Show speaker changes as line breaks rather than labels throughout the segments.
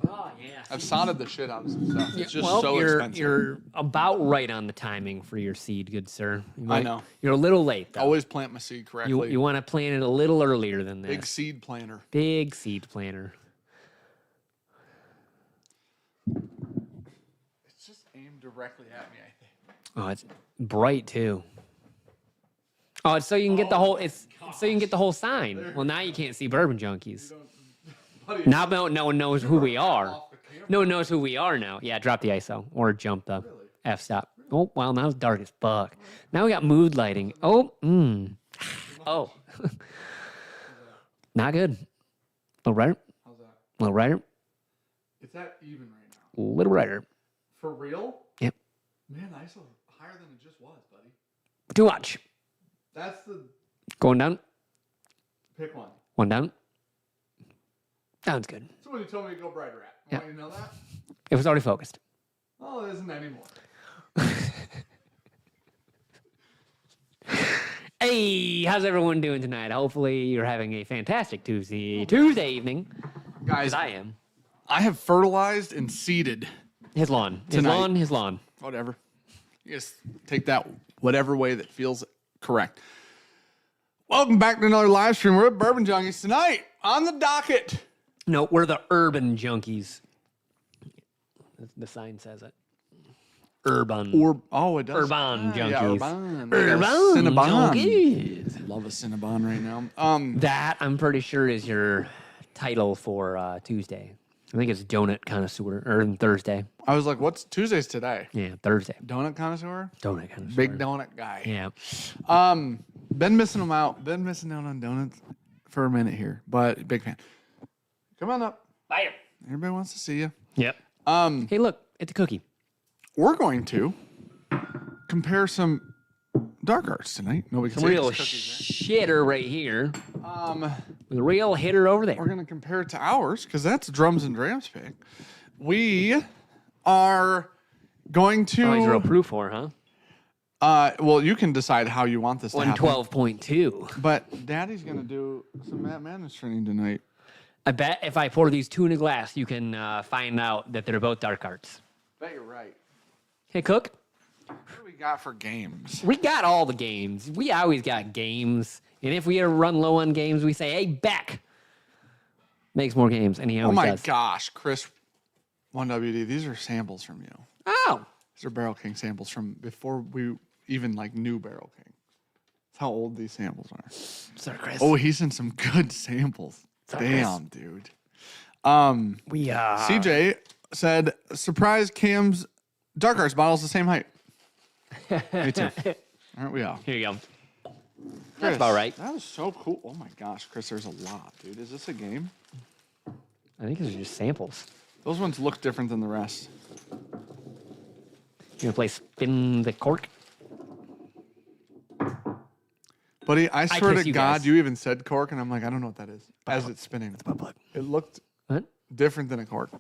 Oh, yeah.
I've sounded the shit out of some stuff. It's just
well,
so expensive.
You're about right on the timing for your seed, good sir.
I know.
You're a little late, though.
Always plant my seed correctly.
You want to plant it a little earlier than this.
Big seed planter.
Big seed planter.
It's just aimed directly at me, I think.
Oh, it's bright too. Oh, it's so you can get the whole. It's so you can get the whole sign. Well, now you can't see Bourbon Junkies. Now no one knows who we are. No one knows who we are now. Yeah, drop the ISO or jump the f-stop. Oh, wow, now it's dark as fuck. Now we got mood lighting. Oh, oh. Not good. A little brighter.
How's that?
A little brighter.
Is that even right now?
A little brighter.
For real?
Yep.
Man, ISO higher than it just was, buddy.
Too much.
That's the...
Going down.
Pick one.
One down. Sounds good.
So when you told me to go brighter at.
Yeah.
Want you to know that?
It was already focused.
Oh, it isn't anymore.
Hey, how's everyone doing tonight? Hopefully you're having a fantastic Tuesday evening.
Guys,
I am.
I have fertilized and seeded.
His lawn.
Tonight.
His lawn.
Whatever. You just take that whatever way that feels correct. Welcome back to another live stream. We're at Bourbon Junkies tonight on the docket.
No, we're the Urban Junkies. The sign says it. Urban.
It does.
Urban Junkies.
Yeah, Urban.
Urban Junkies.
Love a Cinnabon right now.
That, I'm pretty sure, is your title for Tuesday. I think it's Donut Connoisseur, or Thursday.
I was like, what's Tuesday's today?
Yeah, Thursday.
Donut connoisseur?
Donut Connoisseur.
Big donut guy.
Yeah.
Been missing them out. Been missing out on donuts for a minute here, but big fan. Come on up.
Bye.
Everybody wants to see you.
Yep. Hey, look, it's a cookie.
We're going to compare some dark arts tonight. Nobody can
Some
see
real
these cookies,
shitter right here. With a real hitter over there.
we're going to compare it to ours because that's Drums and Drams pick. We are going to.
Oh, he's real proof for, huh?
Well, you can decide how you want this to happen.
112.2.
But Daddy's going to do some Maddness training tonight.
I bet if I pour these two in a glass, you can find out that they're both dark arts.
Bet you're right.
Hey, Cook.
What do we got for games?
We got all the games. We always got games. And if we ever run low on games, we say, hey, Beck makes more games. And he
Oh
always
my
does.
gosh, Chris 1WD, these are samples from you.
Oh.
These are Barrel King samples from before we even knew Barrel King. That's how old these samples are.
Sorry, Chris.
Oh, he's in some good samples.
Sorry,
Damn, dude.
We,
CJ said, surprise Cam's Dark Arts bottle's the same height. Me too. Aren't we all?
Here you go.
Chris,
That's about right.
That was so cool. Oh my gosh, Chris, there's a lot, dude. Is this a game?
I think these are just samples.
Those ones look different than the rest.
You gonna play spin the cork?
Buddy, I swear
kiss
to
you
God,
guys.
you even said cork, and I'm like, I don't know what that is. As it's spinning. It looked
What?
different than a cork.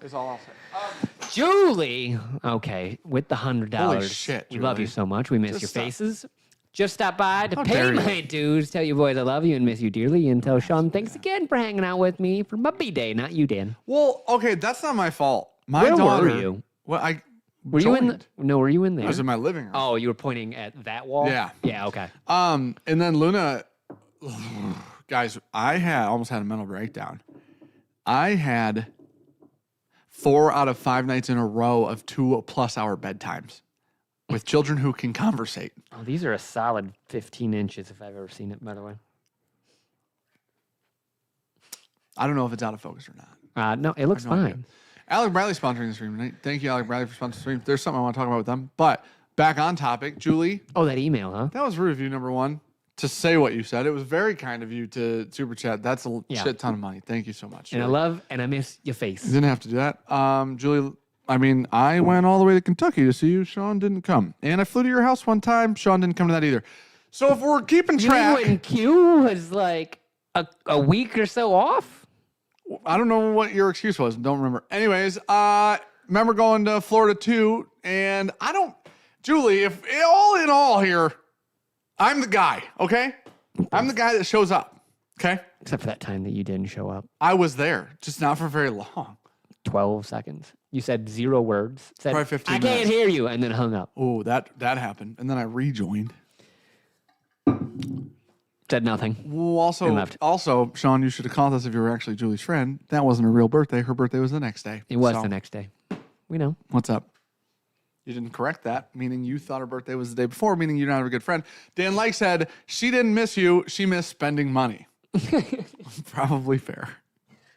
Is all I'll say.
Julie. Okay, with the $100.
Holy shit,
We love
Julie.
you so much. We miss
Just
your
stop.
faces. Just stop by to
How
pay
dare you.
my dues. Tell you boys I love you and miss you dearly. And tell Sean thanks again for hanging out with me for my B-Day. Not you, Dan.
Well, okay, that's not my fault. My
Where
daughter.
were you?
Well, I
Were you in
joined.
the? No, were you in there?
I was in my living room.
Oh, you were pointing at that wall?
Yeah.
Yeah, okay.
And then Luna, guys, I almost had a mental breakdown. I had 4 out of 5 nights in a row of 2+ hour bedtimes with children who can conversate.
Oh, these are a solid 15 inches if I've ever seen it, by the way.
I don't know if it's out of focus or not.
No, it looks
I have no
fine.
idea. Alec Bradley sponsoring the stream tonight. Thank you, Alec Bradley, for sponsoring the stream. There's something I want to talk about with them. But back on topic, Julie,
Oh, that email, huh?
that was review number 1. To say what you said, it was very kind of you to super chat. That's a
Yeah.
shit ton of money. Thank you so much.
And I
Julie.
love and I miss your
You
face.
didn't have to do that. Julie, I mean, I went all the way to Kentucky to see you. Sean didn't come. And I flew to your house one time. Sean didn't come to that either. So if we're keeping
You mean
track,
when Q was like a week or so off?
I don't know what your excuse was. Don't remember. Anyways, remember going to Florida too. And Julie, if all in all here, I'm the guy, okay? I'm the guy that shows up, okay?
Except for that time that you didn't show up.
I was there, just not for very long.
12 seconds. You said 0 words. Said,
Probably 15
I can't
minutes.
hear you, and then hung up.
Oh, that happened. And then I rejoined.
Said nothing.
Well,
And left.
also, Sean, you should have called us if you were actually Julie's friend. That wasn't a real birthday. Her birthday was the next day.
It was
So,
the next day. We know.
What's up? You didn't correct that, meaning you thought her birthday was the day before, meaning you're not a good friend. Dan Lake said she didn't miss you. She missed spending money. Probably fair.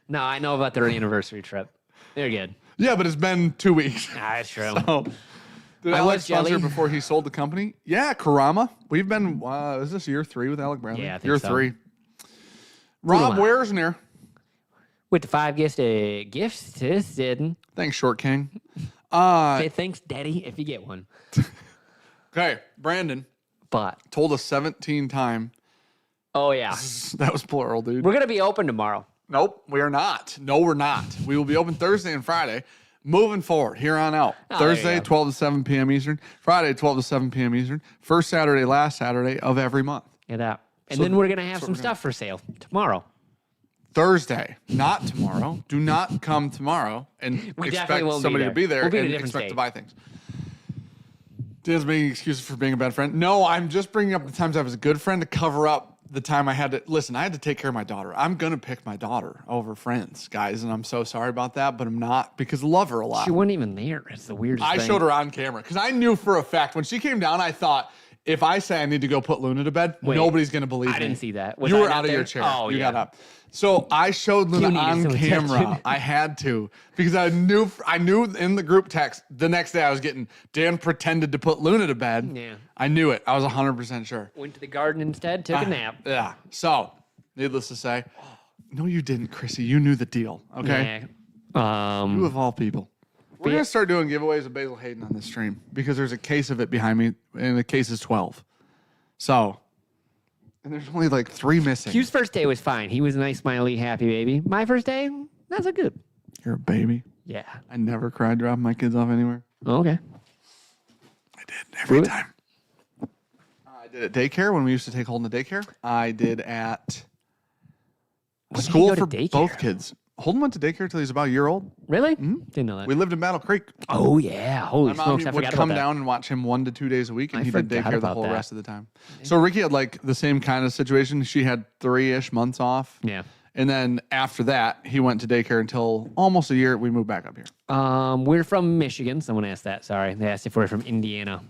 No, I know about their anniversary trip. They're good.
Yeah, but it's been 2 weeks.
That's true.
So, did
I
Alec
was
sponsor
jelly.
before he sold the company? Yeah, Karama. We've been, is this year 3 with Alec Bradley?
Yeah, I think
year
so.
3. Rob
Oodle-ma.
Wearsner.
With the 5 gifts to Sid.
Thanks, Short King.
Say thanks, Daddy, if you get one.
Okay, Brandon
But,
told us 17 times.
oh, yeah.
That was plural, dude.
We're going to be open tomorrow.
Nope, we are not. No, we're not. We will be open Thursday and Friday. Moving forward, here on out.
Oh, there you
Thursday,
go.
12 to 7 p.m. Eastern. Friday, 12 to 7 p.m. Eastern. First Saturday, last Saturday of every month.
Get out. And
So-
then we're going to have
so
some
we're gonna-
stuff for sale tomorrow.
Thursday, not tomorrow. Do not come tomorrow and
We definitely
expect
won't be
somebody
there.
to be there
We'll be at a
and
different
expect
state.
to buy things. Dan's making excuses for being a bad friend. No, I'm just bringing up the times I was a good friend to cover up the time I had to listen. I had to take care of my daughter. I'm gonna pick my daughter over friends, guys, and I'm so sorry about that, but I'm not because I love her a lot.
She wasn't even there. It's the weirdest
I
thing.
showed her on camera because I knew for a fact when she came down, I thought if I say I need to go put Luna to bed,
Wait,
nobody's gonna believe me.
I didn't see that. Was
You
I
were
not
out of your
there?
chair.
Oh,
You
yeah.
got up. So I showed Luna
needed
on
some
camera.
attention.
I had to because I knew in the group text the next day I was getting Dan pretended to put Luna to bed.
Yeah.
I knew it. I was 100% sure.
Went to the garden instead, took a nap.
Yeah. So, needless to say, no, you didn't, Chrissy. You knew the deal. Okay.
Yeah.
You of all people. We're
yeah.
gonna start doing giveaways of Basil Hayden on this stream because there's a case of it behind me, and the case is 12. So, and there's only like 3 missing.
Q's first day was fine. He was a nice, smiley, happy baby. My first day, not so good.
You're a baby.
Yeah.
I never cried dropping my kids off anywhere.
Okay.
I did every
Really?
time. I did at daycare when we used to take Holden to daycare. I did at
When did he
school
go to
for
daycare?
both kids. Holden went to daycare until he was about a year old.
Really? Didn't know that.
We lived in Battle Creek.
Oh, yeah. Holy
My mom
smokes. I
would
forgot
come
about that.
down and watch him 1 to 2 days a week, and
I
he did
forgot
daycare the
about
whole
that.
rest of the time. So Ricky had like the same kind of situation. She had 3-ish months off.
Yeah.
And then after that, he went to daycare until almost a year. We moved back up here.
We're from Michigan. Someone asked that. Sorry. They asked if we're from Indiana.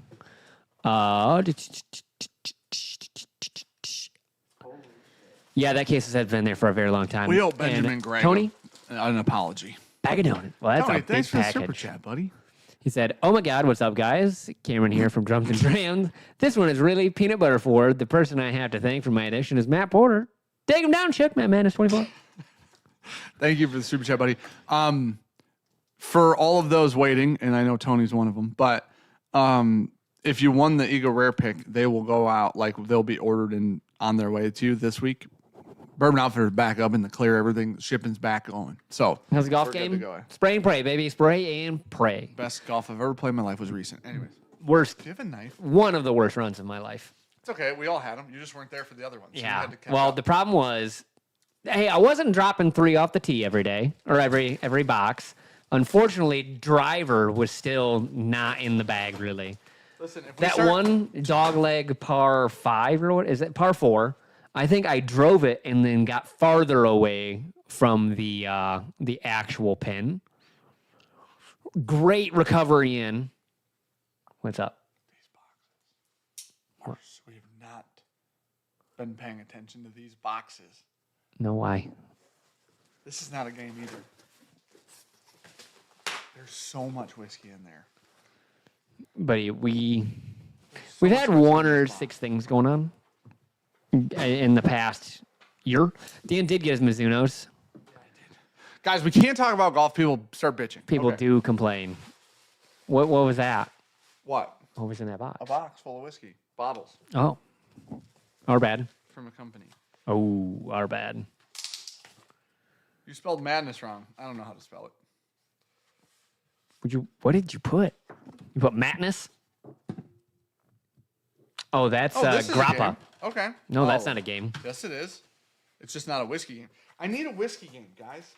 Yeah, that case has been there for a very long time.
We owe
And
Benjamin Gregg
Tony,
an apology.
bag of donuts. Well, that's
Tony,
a big
thanks for the
package.
super chat, buddy.
He said, "Oh my God, what's up, guys? Cameron here from Drums and Drams. This one is really peanut butter forward. The person I have to thank for my addition is Matt Porter. Take him down, Chuck. Maddness 24.
Thank you for the super chat, buddy. For all of those waiting, and I know Tony's one of them, but if you won the Eagle Rare pick, they will go out, like they'll be ordered and on their way to you this week. Bourbon Outfitter's back up in the clear. Everything, shipping's back going. So,
How's the golf
we're good
game?
to go.
Spray and pray, baby. Spray and pray.
Best golf I've ever played in my life was recent. Anyways,
Worst,
do you have a knife?
one of the worst runs of my life.
It's okay. We all had them. You just weren't there for the other ones. So you
Yeah.
had to catch
Well,
up.
the problem was, hey, I wasn't dropping 3 off the tee every day or every box. Unfortunately, driver was still not in the bag really.
Listen, if we
That
start,
one dog leg par 5 or what is it? Par 4. I think I drove it and then got farther away from the actual pin. Great recovery in. What's up?
Marcus, we have not been paying attention to these boxes.
No, why?
This is not a game either. There's so much whiskey in there.
Buddy, we've had 1 or 6 things going on in the past year. Dan did get his Mizunos.
Guys, we can't talk about golf. People start bitching.
People
Okay.
do complain. What was that?
What?
What was in that box?
A box full of whiskey. Bottles
Oh. Our bad.
from a company.
Oh, our bad.
You spelled Maddness wrong. I don't know how to spell it.
What did you put? You put Maddness? Oh, that's
this is a
grappa.
game. Okay.
No, that's
Oh,
not a game.
Yes, it is. It's just not a whiskey game. I need a whiskey game, guys.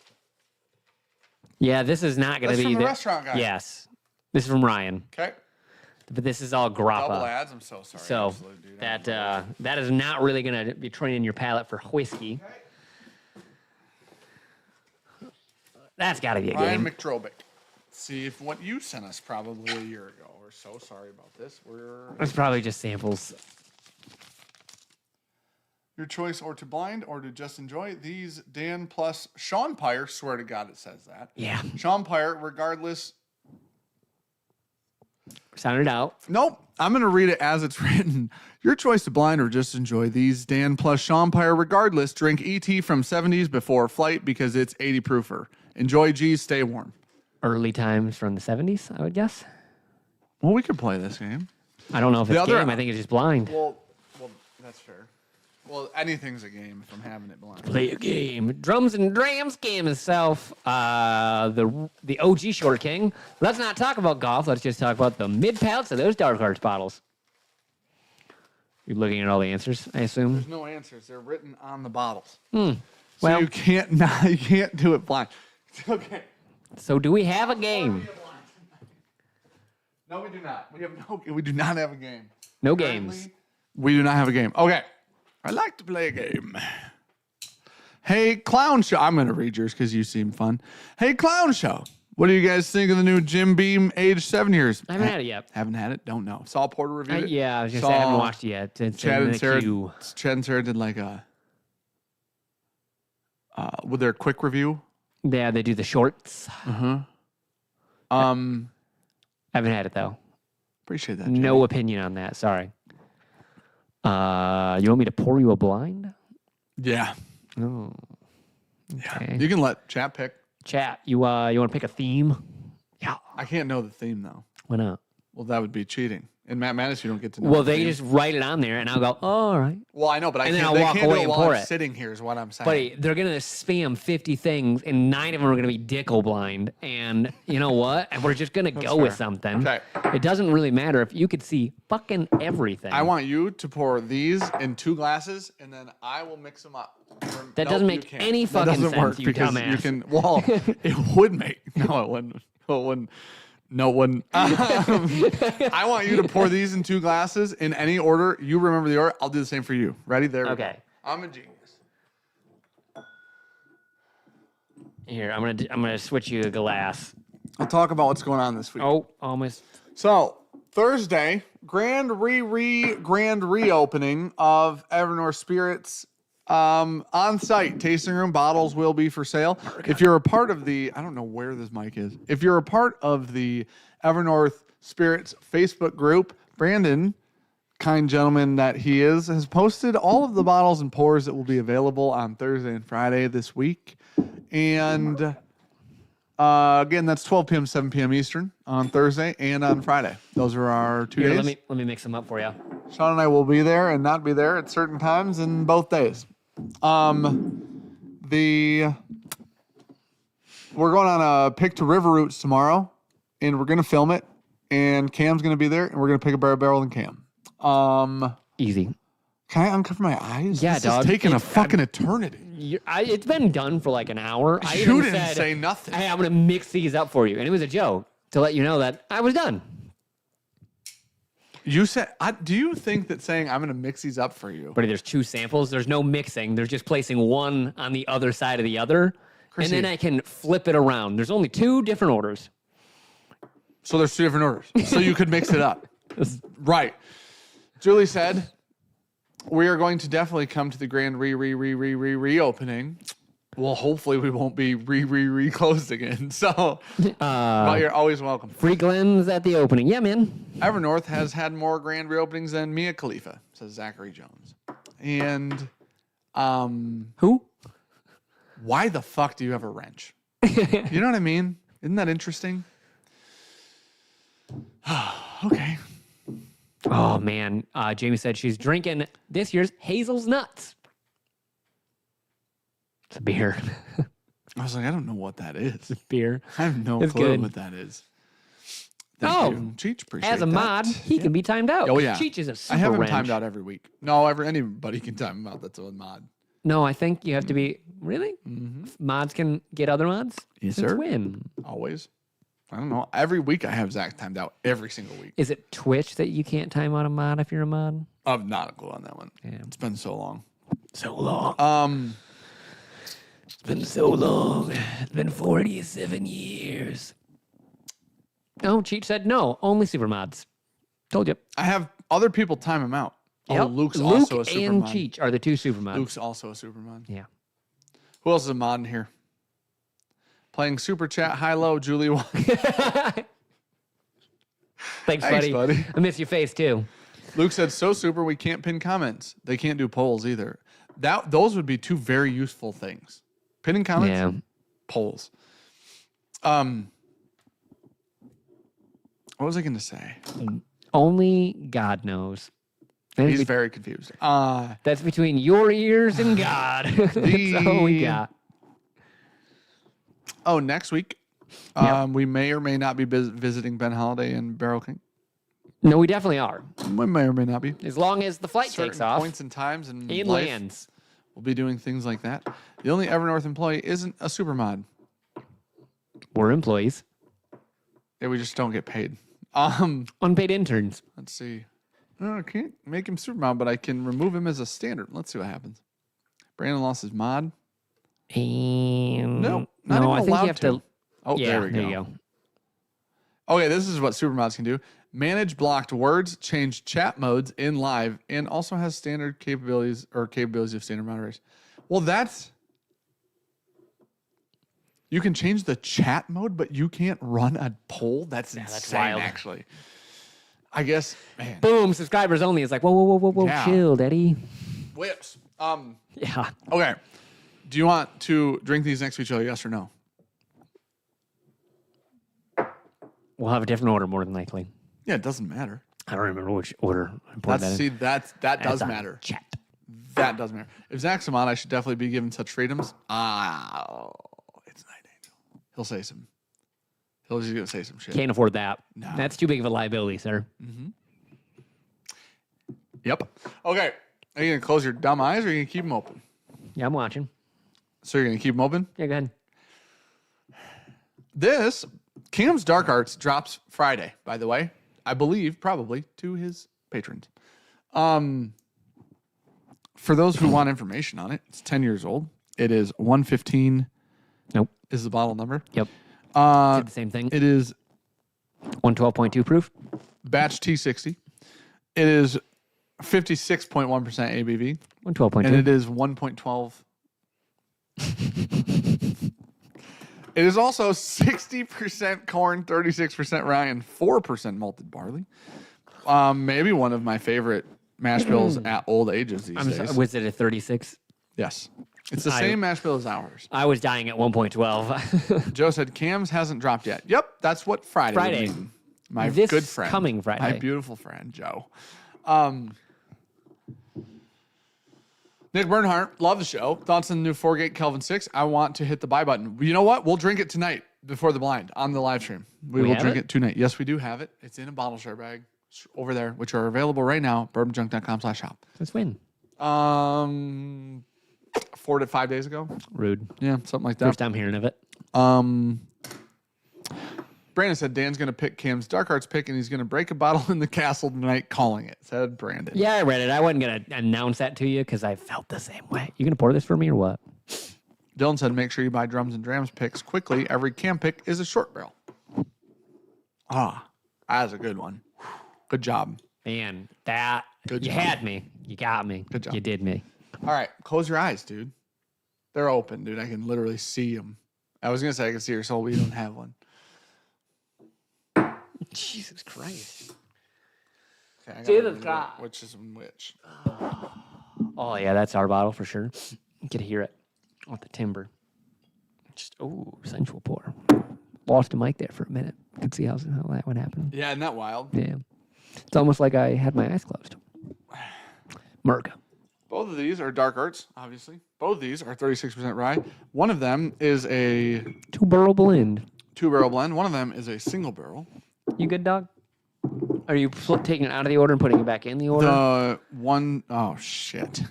Yeah, this is not going to
That's
be
from the restaurant guy.
Yes. This is from Ryan.
Okay.
But this is all grappa.
Double ads. I'm so sorry.
So
Absolutely, dude.
that is not really going to be training your palate for whiskey.
Okay.
That's got to be a
Ryan
game.
McDrobick. See if what you sent us probably a year ago. We're so sorry about this.
It's probably just samples.
Your choice, or to blind or to just enjoy. These Dan plus Sean Pyre, swear to God it says that.
Yeah.
Sean Pyre, regardless.
Sound it out.
Nope. I'm going to read it as it's written. Your choice to blind or just enjoy. These Dan plus Sean Pyre, regardless. Drink ET from 70s before flight because it's 80 proofer. Enjoy G's, stay warm.
Early times from the 70s, I would guess.
Well, we could play this game.
I don't know if it's
other-
game. I think it's just blind.
Well, that's fair. Well, anything's a game if I'm having it blind.
Play a game. Drums and Drams game itself. The OG Short King. Let's not talk about golf. Let's just talk about the mid palates of those Dark Horse bottles. You're looking at all the answers, I assume.
There's no answers. They're written on the bottles.
Well-
So you can't do it blind. Okay.
So do we have a game?
No, we do not. We do not have a game.
No games.
We do not have a game. Okay. I like to play a game. Hey, Clown Show. I'm going to read yours because you seem fun. Hey, Clown Show. What do you guys think of the new Jim Beam, age 7 years?
I haven't had it yet.
Haven't had it? Don't know. Saul Porter reviewed it?
Yeah, I was going to say I haven't watched it yet. It's
Chad
in
and
the
Sarah,
queue.
Chad and Sarah did like a, with their quick review.
Yeah, they do the shorts.
I
haven't had it, though.
appreciate that.
No
Jimmy.
opinion on that. Sorry. You want me to pour you a blind?
Yeah.
Oh.
Yeah.
Okay.
You can let chat pick.
Chat, you want to pick a theme? Yeah.
I can't know the theme though.
Why not?
Well, that would be cheating. In Maddness, you don't get to know.
Well,
the
they
theme.
just write it on there, and I'll go, oh, all right.
Well, I know, but
And then
can't.
I'll
They
walk
can't
away
do it
and
while
pour
I'm
it.
sitting here. Is what I'm saying.
Buddy, they're going to spam 50 things, and 9 of them are going to be Dicko blind. And you know what? And we're just going to go with
fair.
something.
Okay.
It doesn't really matter if you could see fucking everything.
I want you to pour these in 2 glasses, and then I will mix them up.
That
Nope,
doesn't
you
make
can't.
any
That
fucking
doesn't
sense,
work
you
because
dumbass.
you can. Well, it would make. No, it wouldn't. No, it wouldn't. No one. I want you to pour these in 2 glasses in any order. You remember the order. I'll do the same for you. Ready? There. we
Okay.
go. I'm a genius.
Here, I'm gonna switch you a glass.
I'll talk about what's going on this week.
Oh, almost.
So Thursday, grand reopening of Evernorth Spirits. On-site tasting room bottles will be for sale. If you're a part of the, I don't know where this mic is. If you're a part of the Evernorth Spirits Facebook group, Brandon, kind gentleman that he is, has posted all of the bottles and pours that will be available on Thursday and Friday this week. And again, that's 12 p.m., 7 p.m. Eastern on Thursday and on Friday. Those are our 2
Here,
days.
let me mix them up for you.
Sean and I will be there and not be there at certain times in both days. We're going on a pick to river routes tomorrow, and we're gonna film it. And Cam's gonna be there, and we're gonna pick a barrel and Cam.
Easy.
Can I uncover my eyes?
Yeah,
this
dog.
is taking a
It's-
fucking eternity.
It's been done for like an hour. I
You
even
didn't
said,
say nothing.
Hey, I'm gonna mix these up for you, and it was a joke to let you know that I was done.
You said, do you think that saying I'm gonna mix these up for you?
But there's 2 samples. There's no mixing. There's just placing one on the other side of the other,
Chrissy.
and then I can flip it around. There's only 2 different orders.
So there's 2 different orders. So you could mix it up. Right. Julie said, we are going to definitely come to the grand reopening. Well, hopefully we won't be closed again. So, but you're always welcome.
Free Glens at the opening. Yeah, man.
Evernorth has had more grand reopenings than Mia Khalifa, says Zachary Jones. And
Who?
why the fuck do you have a wrench? You know what I mean? Isn't that interesting? Okay.
Oh, man. Jamie said she's drinking this year's Hazel's Nuts. It's a beer.
I was like, I don't know what that is.
Beer.
I have no
It's
clue
good.
what that is. Thank
Oh,
you. Cheech, appreciate
As a
that.
mod, he can be timed out.
Oh, yeah.
Cheech is a super
I have him
wrench.
timed out every week. No, anybody can time him out. That's a mod.
No, I think you have to be really. Mods can get other mods.
Yes,
Since
sir.
when?
Always. I don't know. Every week I have Zach timed out. Every single week.
Is it Twitch that you can't time out a mod if you're a mod?
I've not a clue on that one.
Yeah.
It's been so long.
So long. It's been so long. It's been 47 years. No, Cheech said no. Only super mods. Told you.
I have other people time him out. Oh,
Yep.
Luke
also
a super
and
mod.
Cheech are the two super mods.
Luke's also a super mod.
Yeah.
Who else is a mod in here? Playing Super Chat high-low, Julie.
Thanks,
Thanks, buddy.
I miss your face too.
Luke said, so super, we can't pin comments. They can't do polls either. Those would be two very useful things. Pinning comments,
Yeah.
polls. What was I going to say?
Only God knows. That's
He's very confused.
That's between your ears and God. That's all we got.
Oh, next week, we may or may not be visiting Ben Holiday and Barrel King.
No, we definitely are.
We may or may not be.
As long as the flight
Certain
takes off
points and times and
and
life,
lands.
we'll be doing things like that. The only Evernorth employee isn't a super mod.
We're employees.
Yeah, we just don't get paid.
Unpaid interns.
Let's see. No, I can't make him super mod, but I can remove him as a standard. Let's see what happens. Brandon lost his mod.
And
No, not even
I think
allowed
you have to.
Oh,
Yeah,
there we go.
you go.
Okay, this is what super mods can do. Manage blocked words, change chat modes in live, and also has standard capabilities of standard moderators. Well, that's... You can change the chat mode, but you can't run a poll? That's insane,
wild.
actually. I guess, man.
Boom, subscribers only. It's like, whoa,
Yeah.
chill, Daddy.
Whips.
Yeah.
Okay. Do you want to drink these next to each other, yes or no?
We'll have a different order more than likely.
Yeah, it doesn't matter.
I don't remember which order I poured that in.
That does
That's a
matter.
Chat.
That does matter. If Zach's a mod, I should definitely be given such freedoms. It's Night Angel. He'll say some. He's going to say some shit.
Can't afford that.
No.
That's too big of a liability, sir.
Yep. Okay. Are you going to close your dumb eyes or are you going to keep them open?
Yeah, I'm watching.
So you're going to keep them open?
Yeah, go ahead.
This, Cam's Dark Arts, drops Friday, by the way. I believe, probably, to his patrons. For those who want information on it, it's 10 years old. It is 115
Nope.
is the bottle number.
Yep. Did the same thing.
It is
112.2 proof.
batch T60. It is 56.1% ABV.
112.2.
And it is 1.12. It is also 60% corn, 36% rye, and 4% malted barley. Maybe one of my favorite mash bills at old ages these days.
Was it a 36?
Yes. It's the same mash bill as ours.
I was dying at 1.12.
Joe said, Cam's hasn't dropped yet. Yep, that's what Friday would mean. My
This
good friend.
coming Friday.
My beautiful friend, Joe. Nick Bernhardt, love the show. Thoughts on the new 4-gate Kelvin 6? I want to hit the buy button. You know what? We'll drink it tonight before the blind on the live stream. We will
have
drink
it?
it tonight. Yes, we do have it. It's in a bottle share bag over there, which are available right now, bourbonjunk.com/shop.
Let's win.
4 to 5 days ago.
Rude.
Yeah, something like that.
First time hearing of it.
Brandon said Dan's going to pick Cam's Dark Arts pick, and he's going to break a bottle in the castle tonight, calling it, said Brandon.
Yeah, I read it. I wasn't going to announce that to you because I felt the same way. You going to pour this for me or what?
Dylan said make sure you buy Drums and Drams picks quickly. Every Cam pick is a short barrel. That's a good one. Good job.
Man, that,
Good
you
job.
had me. You got me.
Good job.
You did me.
All right, close your eyes, dude. They're open, dude. I can literally see them. I was going to say I can see your soul, but you don't have one.
Jesus Christ.
Okay, I gotta
Jesus
remember
God.
which is which.
Oh, yeah, that's our bottle for sure. You can hear it with the timber. Just, sensual pour. Lost a mic there for a minute. Could see how that would happen.
Yeah, isn't that wild?
Yeah. It's almost like I had my eyes closed. Merc.
Both of these are Dark Arts, obviously. Both of these are 36% rye. One of them is a
2-barrel blend.
2-barrel blend. One of them is a single barrel.
You good, dog? Are you taking it out of the order and putting it back in the order?
The one, oh shit.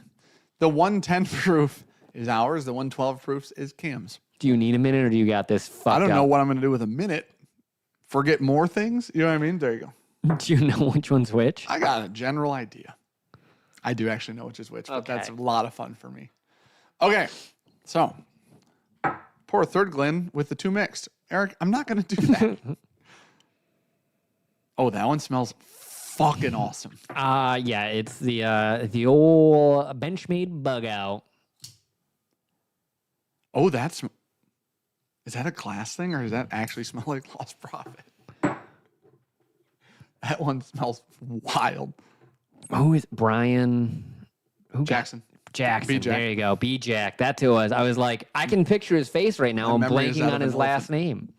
The 110 proof is ours. The 112 proofs is Kim's.
Do you need a minute or do you got this fucked
I don't know
up?
what I'm going to do with a minute. Forget more things. You know what I mean? There you go.
Do you know which one's which?
I got a general idea. I do actually know which is which, but that's a lot of fun for me. Okay, so pour a third Glen with the 2 mixed. Eric, I'm not going to do that. Oh, that one smells fucking awesome.
Yeah, it's the old Benchmade bug out.
Oh, is that a glass thing or does that actually smell like Lost Prophet? That one smells wild.
Who is Brian?
Jackson.
Jackson.
B-Jack.
There you go. B-Jack. That's who it was. I was like, I can picture his face right now. I'm
memory is
blanking
out
on
of
his
an
last name.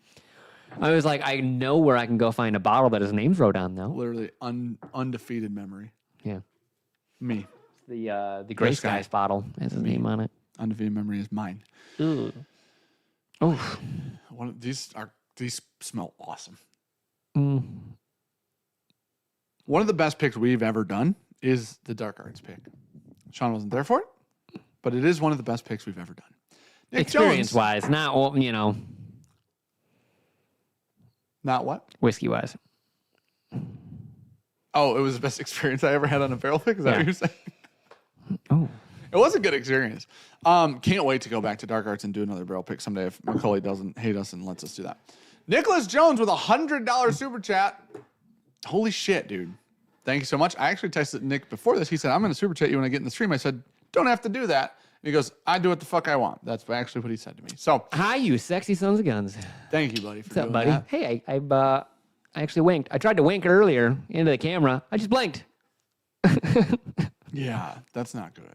I was like, I know where I can go find a bottle that his name's wrote on though.
Literally undefeated memory.
Yeah.
Me.
The Gray Skies bottle has his name on it.
Undefeated memory is mine.
Ooh. Oh.
These smell awesome.
Mm.
One of the best picks we've ever done is the Dark Arts pick. Sean wasn't there for it, but it is one of the best picks we've ever done. Nick
Experience
Jones,
wise, not
not what?
whiskey wise.
Oh, it was the best experience I ever had on a barrel pick. Is that what you're saying?
Oh.
It was a good experience. Can't wait to go back to Dark Arts and do another barrel pick someday if Macaulay doesn't hate us and lets us do that. Nicholas Jones with $100 super chat. Holy shit, dude. Thank you so much. I actually texted Nick before this. He said, I'm going to super chat you when I get in the stream. I said, don't have to do that. And he goes, I do what the fuck I want. That's actually what he said to me. So,
Hi, you sexy sons of guns.
thank you, buddy, for
What's up,
doing
buddy?
that.
Hey, I actually winked. I tried to wink earlier into the camera. I just blinked.
Yeah, that's not good.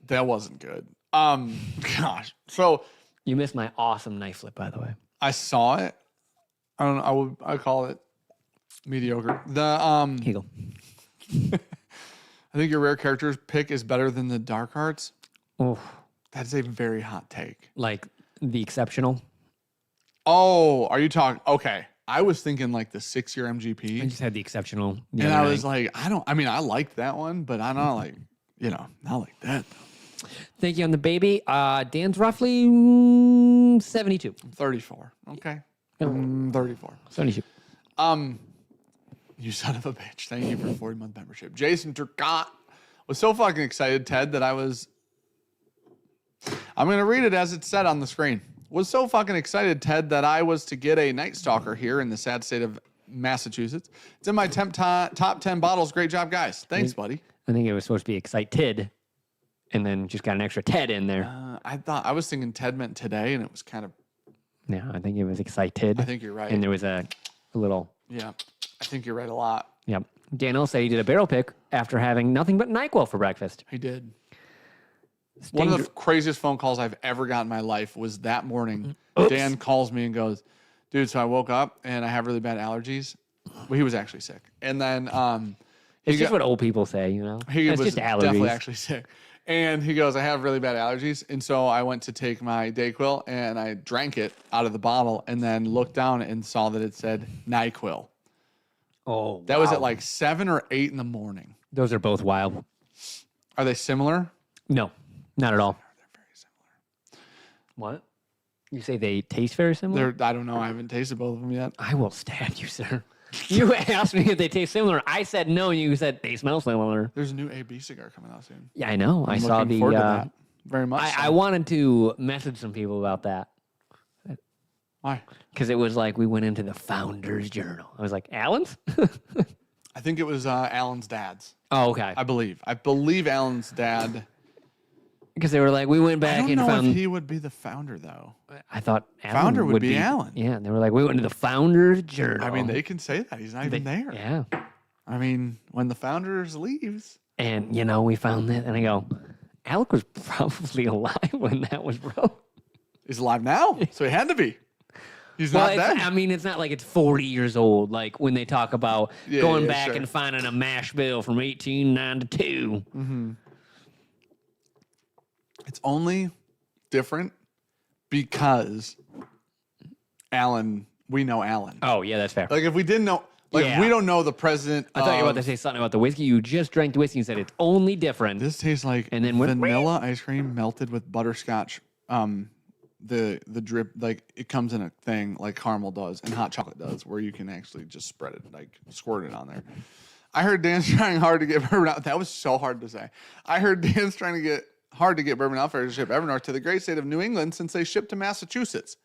That wasn't good. Gosh. So
You missed my awesome knife flip, by the way.
I saw it. I don't know. I call it mediocre. The
Here you go.
I think your rare characters pick is better than the Dark Arts.
Oh,
That's a very hot take.
like the exceptional.
Oh, are you talking? Okay. I was thinking like the 6-year
I
MGP.
just had the exceptional. the
And
other
I was
night.
like, I liked that one, but I don't like, not like that.
Thank you on the baby. Dan's roughly 72.
34. Okay.
Yep.
34.
72.
You son of a bitch. Thank you for a 40-month membership. Jason Turcott was so fucking excited, Ted, that I'm going to read it as it said on the screen. Was so fucking excited, Ted, that I was to get a Night Stalker here in the sad state of Massachusetts. It's in my top 10 bottles. Great job, guys. Thanks, buddy.
I think it was supposed to be excited, and then just got an extra Ted in there.
I was thinking Ted meant today, and it was kind of.
Yeah, I think it was excited.
I think you're right.
And there was a little.
Yeah, I think you're right a lot.
Yep. Daniel said he did a barrel pick after having nothing but NyQuil for breakfast.
He did. One of the craziest phone calls I've ever got in my life was that morning.
Oops.
Dan calls me and goes, dude, so I woke up and I have really bad allergies. Well, he was actually sick. And then
It's just what old people say,
he
It's
was
just allergies.
definitely actually sick. And he goes, I have really bad allergies. And so I went to take my Dayquil and I drank it out of the bottle and then looked down and saw that it said NyQuil.
Oh,
That was at like 7 or 8 in the morning.
Those are both wild.
Are they similar?
No, not at all.
They're very similar.
What? You say they taste very similar?
I don't know. I haven't tasted both of them yet.
I will stab you, sir. You asked me if they taste similar. I said no, and you said they smell similar.
There's a new AB cigar coming out soon.
Yeah, I know. I
I'm
saw
looking
the.
forward to that. Very much.
I wanted to message some people about that
Why?
because it was like we went into the Founders Journal. I was like, Alan's?
I think it was Alan's dad's.
Oh, okay.
I believe Alan's dad.
Because they were like, we went
I
back
don't
and
know
found.
if he would be the founder though.
I thought Alan
Founder would be Alan.
Yeah, and they were like, we went to the Founders Journal.
I mean, they can say that he's not even there.
Yeah.
I mean, when the founders leaves,
And, we found that. And I go, Alec was probably alive when that was wrote.
he's alive now, so he had to be. He's
Well,
not dead.
I mean, it's not like it's 40 years old. Like when they talk about going
yeah,
back
sure.
and finding a mash bill from 1892.
It's only different because Alan. We know Alan.
Oh, yeah, that's fair.
Like if we didn't know, Like,
Yeah.
we don't know the president.
I thought you were about to say something about the whiskey. You just drank the whiskey and said it's only different.
This tastes like
And then went,
vanilla ice cream melted with butterscotch. The drip, like, it comes in a thing like caramel does and hot chocolate does, where you can actually just spread it, like squirt it on there. I heard Dan's trying hard to get bourbon out. That was so hard to say. I heard Dan's trying to get hard to get bourbon outfitters to ship Evernorth to the great state of New England since they shipped to Massachusetts.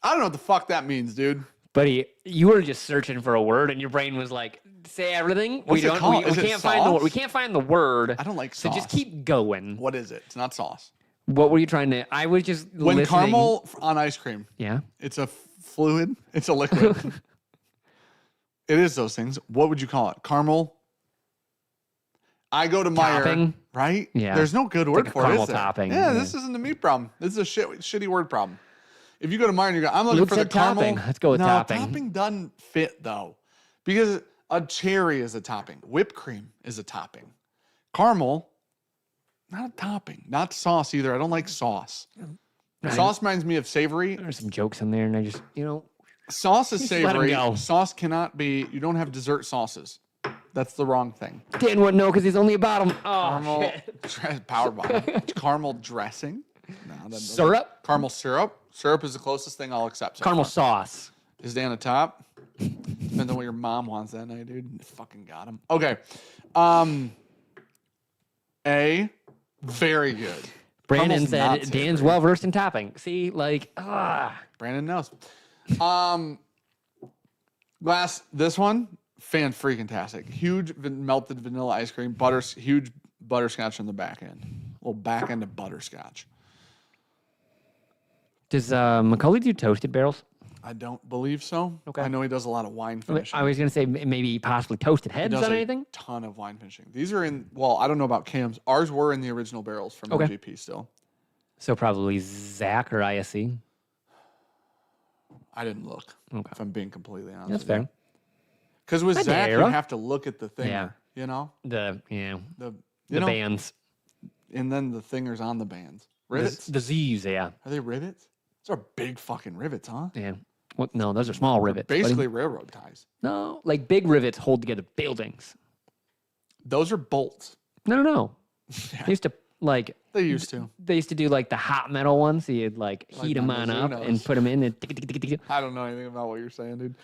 I don't know what the fuck that means, dude.
Buddy, you were just searching for a word, and your brain was like, "Say everything."
What's it called?
We
Is it
can't find the word.
sauce?
We can't find the word.
I don't like
So just
sauce.
keep going.
What is it? It's not sauce.
What were you trying to? I was just
When
listening.
caramel on ice cream,
Yeah.
it's a fluid. It's a liquid. It is those things. What would you call it? Caramel. I go to Meyer,
Topping?
right?
Yeah.
There's no good word
like a
for it,
caramel
is there?
topping.
Yeah,
Yeah.
this isn't a meat problem. This is a shitty word problem. If you go to Meyer and you go, I'm looking
Luke
for the
said
caramel.
topping. Let's go with
no,
topping.
Topping doesn't fit though, because a cherry is a topping. Whipped cream is a topping. Caramel, not a topping. Not sauce either. I don't like sauce. Sauce reminds me of savory.
There's some jokes in there, and I just,
Sauce is
Just let 'em
savory.
go.
Sauce cannot be. You don't have dessert sauces. That's the wrong thing.
Dan wouldn't know because he's only a bottom. Oh,
Caramel
shit.
power bottom. Caramel dressing. No, that doesn't-
Syrup?
Caramel syrup. Syrup is the closest thing I'll accept. So
Caramel
far.
sauce.
Is Dan a top? Depends on what your mom wants that night, dude. Fucking got him. Okay. A. Very good.
Brandon
Caramel's not
said
savory.
Dan's well versed in topping. See,
Brandon knows. Glass, this one, fan-freaking-tastic. Huge melted vanilla ice cream, huge butterscotch on the back end. A little back end of butterscotch.
Does Macaulay do toasted barrels?
I don't believe so.
Okay.
I know he does a lot of wine finishing.
I was going to say maybe possibly toasted
He
heads
does
on
a
anything.
ton of wine finishing. These are in, well, I don't know about Cam's. Ours were in the original barrels from
Okay.
MGP still.
So probably Zach or ISC.
I didn't look,
Okay.
if I'm being completely honest.
That's
with you.
fair.
Because with Zach, you
Dara.
have to look at the thing,
Yeah.
you know?
The
The
bands.
And then the thingers on the bands. Rivets?
The Z's, yeah.
Are they rivets? Those are big fucking rivets, huh?
Yeah. What? No, those are small rivets. buddy.
Basically railroad ties.
No, like big rivets hold together buildings.
Those are bolts.
No. They used to like.
They used to.
They used to do like the hot metal ones. So you'd like heat them on up
Mizunos.
and put them in. And
I don't know anything about what you're saying, dude.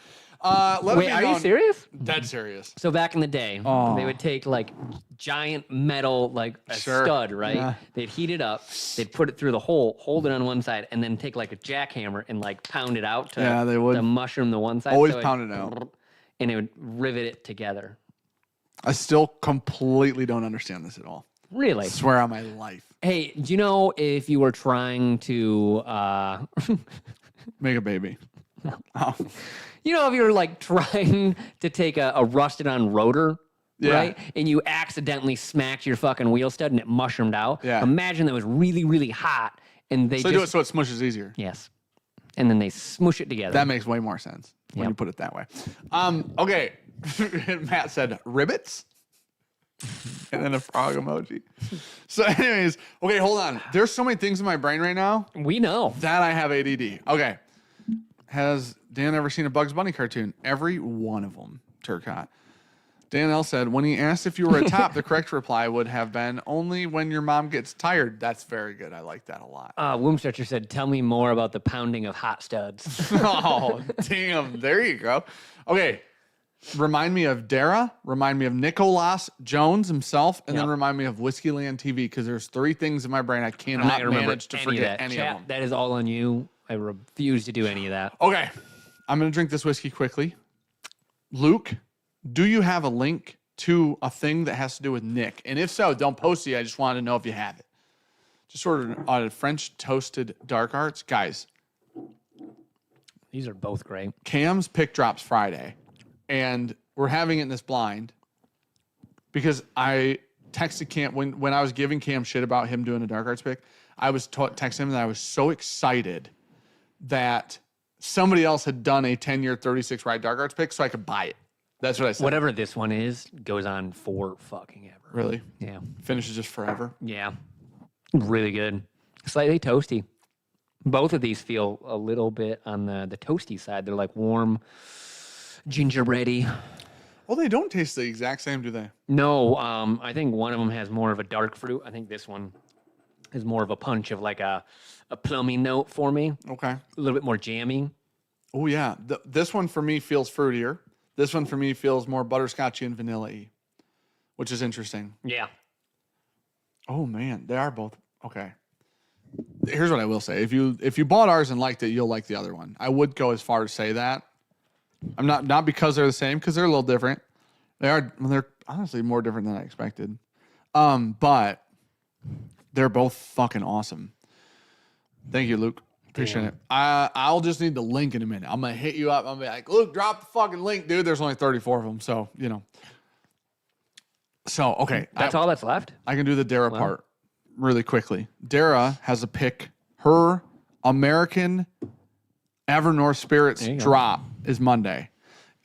Let
Wait,
me
are
know-
you serious?
Dead serious.
So back in the day,
Oh.
they would take like giant metal, like a
Sure.
stud, right?
Yeah.
They'd heat it up, they'd put it through the hole, hold it on one side, and then take like a jackhammer and like pound it out to,
Yeah, they would.
to mushroom the one side.
Always
so
pound it out.
And it would rivet it together.
I still completely don't understand this at all.
Really?
I swear on my life.
Hey, do you know if you were trying to,
Make a baby. Oh.
you know, if you were like trying to take a rusted on rotor,
Yeah.
right? And you accidentally smacked your fucking wheel stud and it mushroomed out.
Yeah.
Imagine that was really, really hot and they
So
just.
do it so it smushes easier.
Yes. And then they smoosh it together.
That makes way more sense when
Yep.
you put it that way. Okay. Matt said ribbits. And then a frog emoji. So, anyways, okay, hold on. There's so many things in my brain right now
We know.
that I have ADD. Okay. Has Dan ever seen a Bugs Bunny cartoon? Every one of them, Turcotte. Dan L said, when he asked if you were a top, the correct reply would have been, only when your mom gets tired. That's very good. I like that a lot.
Womb Stretcher said, tell me more about the pounding of hot studs.
Oh, damn. There you go. Okay. Remind me of Dara. Remind me of Nicholas Jones himself. And then
Yep.
remind me of Whiskeyland TV because there's three things in my brain I
I'm
cannot
not going to remember
manage to
any
forget
of that.
any
Chat,
of them.
that is all on you. I refuse to do any of that.
Okay. I'm going to drink this whiskey quickly. Luke, do you have a link to a thing that has to do with Nick? And if so, don't post it. I just wanted to know if you have it. Just ordered a French toasted dark arts. Guys,
These are both great.
Cam's pick drops Friday, and we're having it in this blind because I texted Cam when I was giving Cam shit about him doing a dark arts pick. I was texting him that I was so excited that somebody else had done a 10-year 36 ride dark arts pick so I could buy it. That's what I said.
Whatever this one is goes on for fucking ever.
Really?
Yeah.
Finishes just forever.
Yeah. Really good. Slightly toasty. Both of these feel a little bit on the toasty side. They're like warm, gingerbready.
Oh, they don't taste the exact same, do they?
No, I think one of them has more of a dark fruit. I think this one is more of a punch of like a plummy note for me.
Okay.
A little bit more jammy.
Oh, yeah. This one for me feels fruitier. This one for me feels more butterscotchy and vanilla-y, which is interesting.
Yeah.
Oh, man. They are both. Okay. Here's what I will say. If you bought ours and liked it, you'll like the other one. I would go as far as say that. I'm not because they're the same, because they're a little different. They're honestly more different than I expected. But they're both fucking awesome. Thank you, Luke. Appreciate it. I'll just need the link in a minute. I'm gonna hit you up. I'm gonna be like, Luke, drop the fucking link, dude. There's only 34 of them, so you know. So okay,
That's all that's left?
I can do the Dara part really quickly. Dara has a pick. Her American Evernorth Spirits drop is Monday.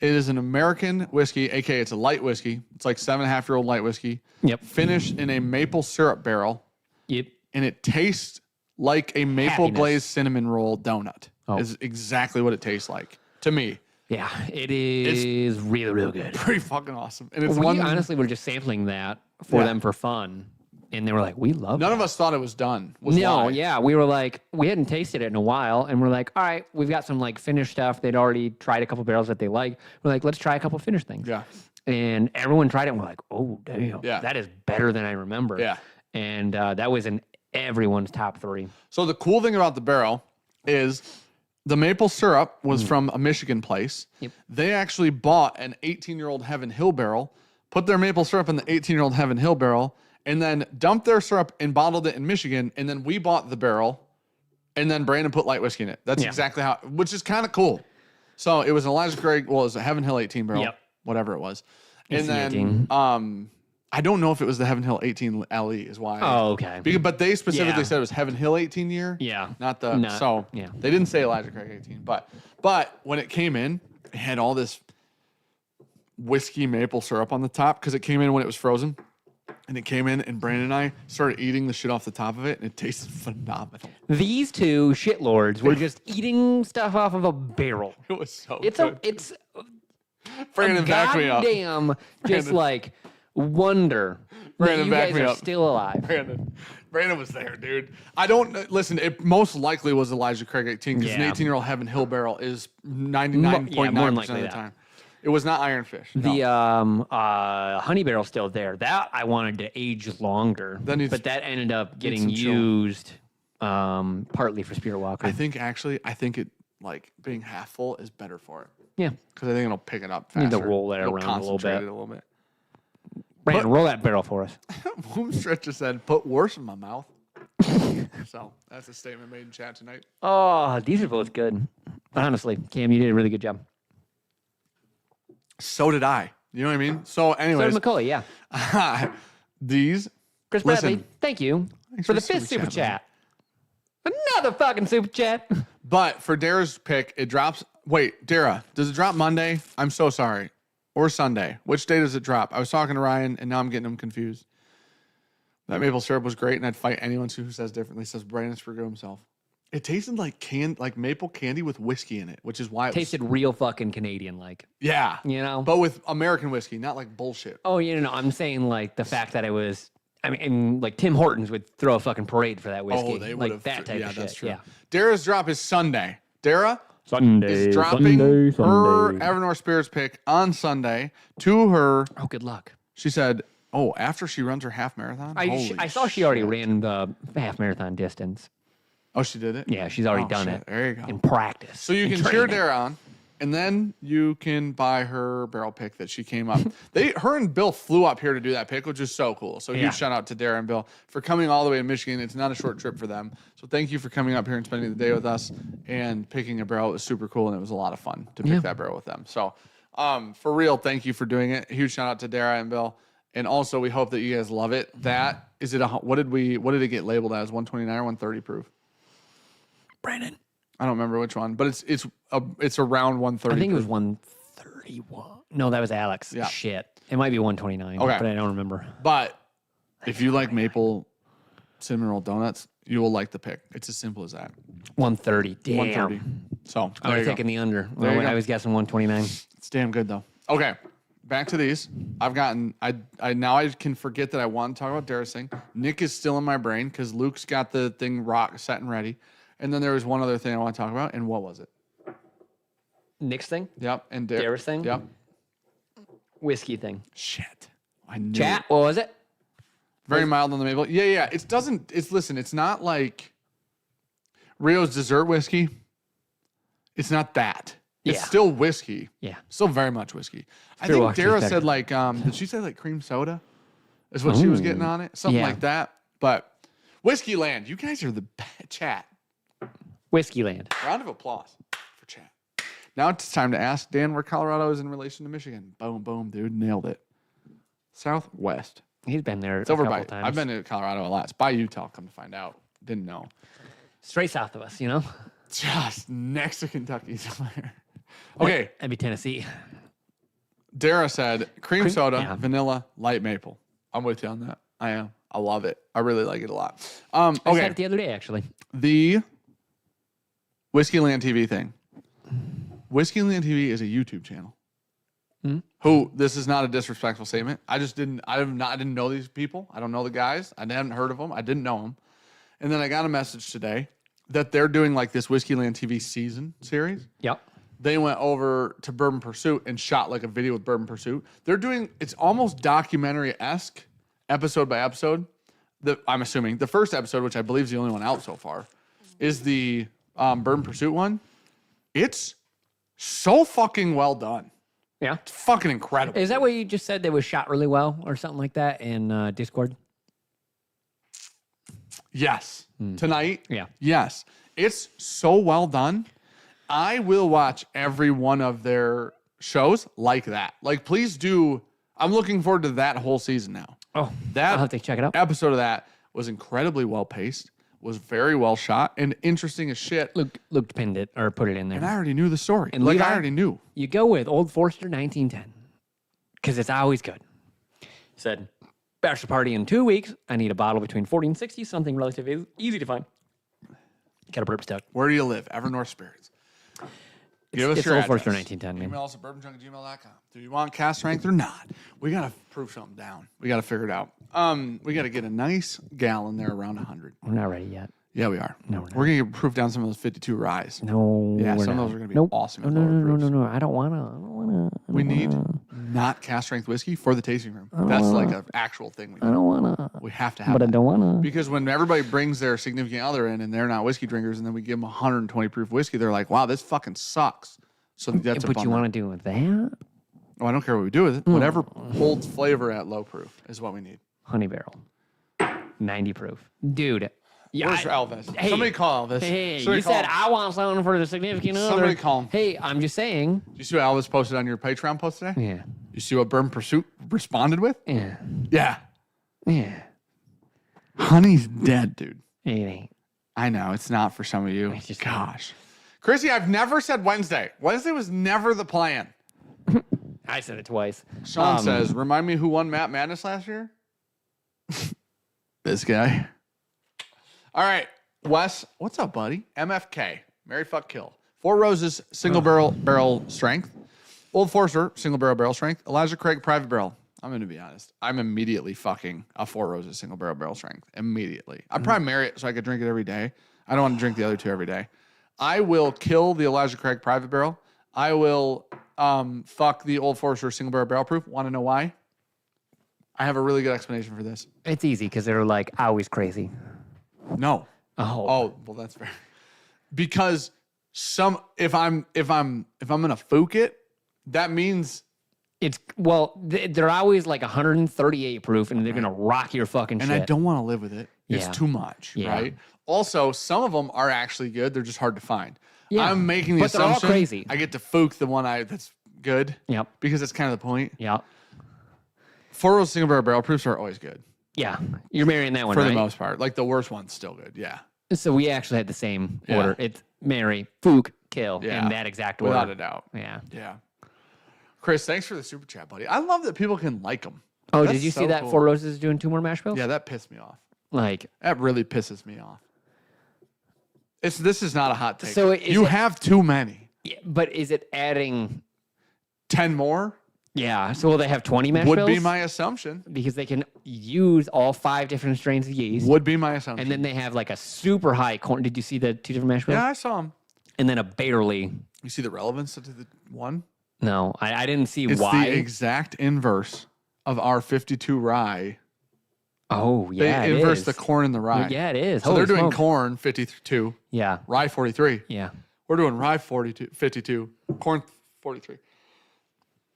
It is an American whiskey, aka it's a light whiskey. It's like 7.5-year-old light whiskey.
Yep.
Finished in a maple syrup barrel.
Yep.
And it tastes like a maple glazed cinnamon roll donut.
Oh.
Is exactly what it tastes like to me.
Yeah, it is really, really good.
Pretty fucking awesome. And it's
We honestly were just sampling that for them for fun. And they were like, we love it.
None of us thought it was done.
Yeah. We were like, we hadn't tasted it in a while. And we're like, all right, we've got some like finished stuff. They'd already tried a couple barrels that they like. We're like, let's try a couple finished things.
Yeah.
And everyone tried it and we're like, oh, damn.
Yeah.
That is better than I remember.
Yeah.
And that was in everyone's top 3.
So the cool thing about the barrel is the maple syrup was from a Michigan place.
Yep.
They actually bought an 18-year-old Heaven Hill barrel, put their maple syrup in the 18-year-old Heaven Hill barrel, and then dumped their syrup and bottled it in Michigan. And then we bought the barrel, and then Brandon put light whiskey in it. That's exactly how, which is kind of cool. So it was an Elijah Craig, well, it was a Heaven Hill 18 barrel, whatever it was. And then, I don't know if it was the Heaven Hill 18 LE is why.
Oh, okay.
But they specifically said it was Heaven Hill 18 year.
Yeah.
Not the, they didn't say Elijah Craig 18, but when it came in, it had all this whiskey maple syrup on the top because it came in when it was frozen. And it came in, and Brandon and I started eating the shit off the top of it, and it tasted phenomenal.
These two shitlords were just eating stuff off of a barrel.
It was so
It's
good.
It's
Brandon, back me up.
Goddamn, just like wonder
Brandon,
that you
back
guys
me
are
up.
still alive.
Brandon was there, dude. I don't listen. It most likely was Elijah Craig 18 because an 18-year-old Heaven Hill barrel is 99.9% of the time. It was not Ironfish. No.
The honey barrel's still there. That I wanted to age longer, but that ended up getting used partly for Spirit Walker.
I think it like being half full is better for it.
Yeah,
because I think it'll pick it up faster.
Need to roll that around a little bit.
It a little bit.
Brandon, roll that barrel for us.
Boomstretch just said, "Put worse in my mouth." So that's a statement made in chat tonight.
Oh, these are both good. Honestly, Cam, you did a really good job.
So did I. You know what I mean? So, anyways.
So did McCully, yeah.
These.
Chris Bradley, thank you for the 5th super chat. Another fucking super chat.
But for Dara's pick, it drops. Wait, Dara, does it drop Monday? I'm so sorry. Or Sunday. Which day does it drop? I was talking to Ryan, and now I'm getting him confused. That maple syrup was great, and I'd fight anyone who says differently. Says Brandon Sprigo himself. It tasted like maple candy with whiskey in it, which is why it
tasted real fucking Canadian like.
Yeah.
You know?
But with American whiskey, not like bullshit.
Oh, no. I'm saying like the fact that it was, I mean, like Tim Hortons would throw a fucking parade for that whiskey.
Oh, they would
like that type of shit.
That's true.
Yeah.
Dara's drop is Sunday. Dara
is
dropping her Evernorth Spirits pick on Sunday to her.
Oh, good luck.
She said, after she runs her half marathon?
I saw she already ran the half marathon distance.
Oh, she did it?
Yeah, she's already done it.
There you go.
In practice.
So you can cheer Dara on, and then you can buy her barrel pick that she came up. Her and Bill flew up here to do that pick, which is so cool. So huge shout out to Dara and Bill for coming all the way to Michigan. It's not a short trip for them. So thank you for coming up here and spending the day with us and picking a barrel. It was super cool, and it was a lot of fun to pick that barrel with them. So for real, thank you for doing it. Huge shout out to Dara and Bill. And also, we hope that you guys love it. That is it. What did it get labeled as? 129 or 130 proof?
Brandon,
I don't remember which one, but it's around 130.
I think it was 131. No, that was Alex.
Yeah.
Shit. It might be 129, but I don't remember.
But if you like maple cinnamon roll donuts, you will like the pick. It's as simple as that.
130. Damn.
130. So
I was taking the under. I was guessing 129.
It's damn good though. Okay. back to these. I've gotten. I now I can forget that I want to talk about Dara's thing. Nick is still in my brain because Luke's got the thing set and ready. And then there was one other thing I want to talk about. And what was it?
Nick's thing?
Yep. And
Dara's thing?
Yep.
Whiskey thing.
Shit. I knew.
Chat? What was it?
Very mild on the maple. Yeah. Listen, it's not like Rio's dessert whiskey. It's not that. It's still whiskey.
Yeah.
Still very much whiskey. I think Dara said like, did she say like cream soda? Is what she was getting on it? Something like that. But Whiskey Land, you guys are the chat.
Whiskey Land.
Round of applause for chat. Now it's time to ask Dan where Colorado is in relation to Michigan. Boom, boom, dude. Nailed it. Southwest.
He's been there
It's over
couple
by,
times.
I've been to Colorado a lot. It's by Utah, come to find out. Didn't know.
Straight south of us, you know?
Just next to Kentucky somewhere. Okay.
That'd be Tennessee.
Dara said cream soda,
yeah.
vanilla, light maple. I'm with you on that. I am. I love it. I really like it a lot.
I said
Okay.
it the other day, actually.
The Whiskey Land TV thing. Whiskey Land TV is a YouTube channel. Who, this is not a disrespectful statement. I didn't know these people. I don't know the guys. I hadn't heard of them. I didn't know them. And then I got a message today that they're doing like this Whiskey Land TV season series.
Yep.
They went over to Bourbon Pursuit and shot like a video with Bourbon Pursuit. They're doing, it's almost documentary-esque, episode by episode. I'm assuming the first episode, which I believe is the only one out so far, is the Bourbon Pursuit one. It's so fucking well done.
Yeah.
It's fucking incredible.
Is that what you just said that was shot really well or something like that in Discord?
Yes. Tonight?
Yeah.
Yes. It's so well done. I will watch every one of their shows like that. Like, please do. I'm looking forward to that whole season now.
Oh,
That
I'll have to check it out.
episode of that was incredibly well paced, was very well shot, and interesting as shit.
Luke pinned it or put it in there.
And I already knew the story.
And
Like,
Levi?
I already knew.
You go with Old Forester 1910 because it's always good. Said, bachelor party in 2 weeks. I need a bottle between 40 and 60, something relatively easy to find. Got a burp stuck.
Where do you live? Evernorth Spirits. Give us
It's
your
Old
address.
Forester 1910, man.
Email us at bourbonjunk@gmail.com. Do you want cast strength or not? We got to prove something down. We got to figure it out. We got to get a nice gallon there around 100.
We're not ready yet.
Yeah, we are.
No, we're not.
We're going to get proof down some of those 52 ryes.
No,
Yeah,
we're
some
not.
of those are going to be
Nope.
awesome.
No,
at
no,
lower
no, no,
proofs.
no, no. I don't wanna.
We need not cast strength whiskey for the tasting room. That's like an actual thing.
I don't wanna.
We have to have
But I
that.
don't wanna.
Because when everybody brings their significant other in and they're not whiskey drinkers, and then we give them 120 proof whiskey, they're like, "Wow, this fucking sucks." So that's a
What
bummer.
you want to do with that?
Oh, I don't care what we do with it. Whatever holds flavor at low proof is what we need.
Honey barrel, 90 proof, dude. Yeah,
Where's Elvis?
Hey,
Somebody call Elvis.
Hey,
Somebody
you
call
said
him.
I want something for the significant other.
Somebody call him.
Hey, I'm just saying.
Did you see what Elvis posted on your Patreon post today?
Yeah,
You see what Bourbon Pursuit responded with?
yeah,
Yeah.
yeah.
Honey's dead, dude.
It ain't.
I know. It's not for some of you.
It's just-
Gosh. Chrissy, I've never said Wednesday. Wednesday was never the plan.
I said it twice.
Sean says, remind me who won Maddness last year? This guy. All right. Wes, what's up, buddy? MFK. Mary Fuck Kill. Four Roses, single barrel strength. Old Forester, single barrel strength. Elijah Craig, private barrel. I'm going to be honest. I'm immediately fucking a Four Roses, single barrel strength. Immediately. I'd probably marry it so I could drink it every day. I don't want to drink the other two every day. I will kill the Elijah Craig private barrel. I will fuck the Old Forester single barrel proof. Want to know why? I have a really good explanation for this.
It's easy because they're like always crazy.
No.
Oh,
Well, that's fair. Because if I'm gonna fook it, that means
they're always like 138 proof, and they're gonna rock your fucking
and
shit.
I don't want to live with it. It's
Yeah.
too much,
Yeah.
right? Also, some of them are actually good. They're just hard to find.
Yeah.
I'm making the
But they're all
assumption
crazy.
I get to fook the one that's good.
Yep.
Because that's kind of the point.
Yep.
Four Rose single barrel proofs are always good
Yeah. You're marrying that one,
for
right?
the most part. Like the worst one's still good. Yeah.
So we actually had the same
Yeah.
order. It's marry, fook, kill,
Yeah.
in that exact order.
Without a doubt.
Yeah.
Yeah. Chris, thanks for the super chat, buddy. I love that people can like them.
Oh,
That's
did you see
so
that
cool.
Four Roses is doing 2 more mash bills?
Yeah, that pissed me off.
Like,
That really pisses me off. This is not a hot take.
So is
you
it-
have too many.
yeah, but is it adding?
10 more?
Yeah. So will they have 20 mash
Would
bills?
be my assumption.
Because they can use all 5 different strains of yeast.
Would be my assumption.
And then they have like a super high corn. Did you see the 2 different mash bills?
Yeah, I saw them.
And then a barely.
You see the relevance to the one?
No, I didn't see
It's
why.
the exact inverse of our 52 rye.
Oh, yeah,
They
it
inverse
is.
the corn and the rye.
Yeah, it is.
So
Holy
they're doing
smoke.
corn 52,
Yeah,
rye 43.
yeah.
We're doing rye 52, corn 43.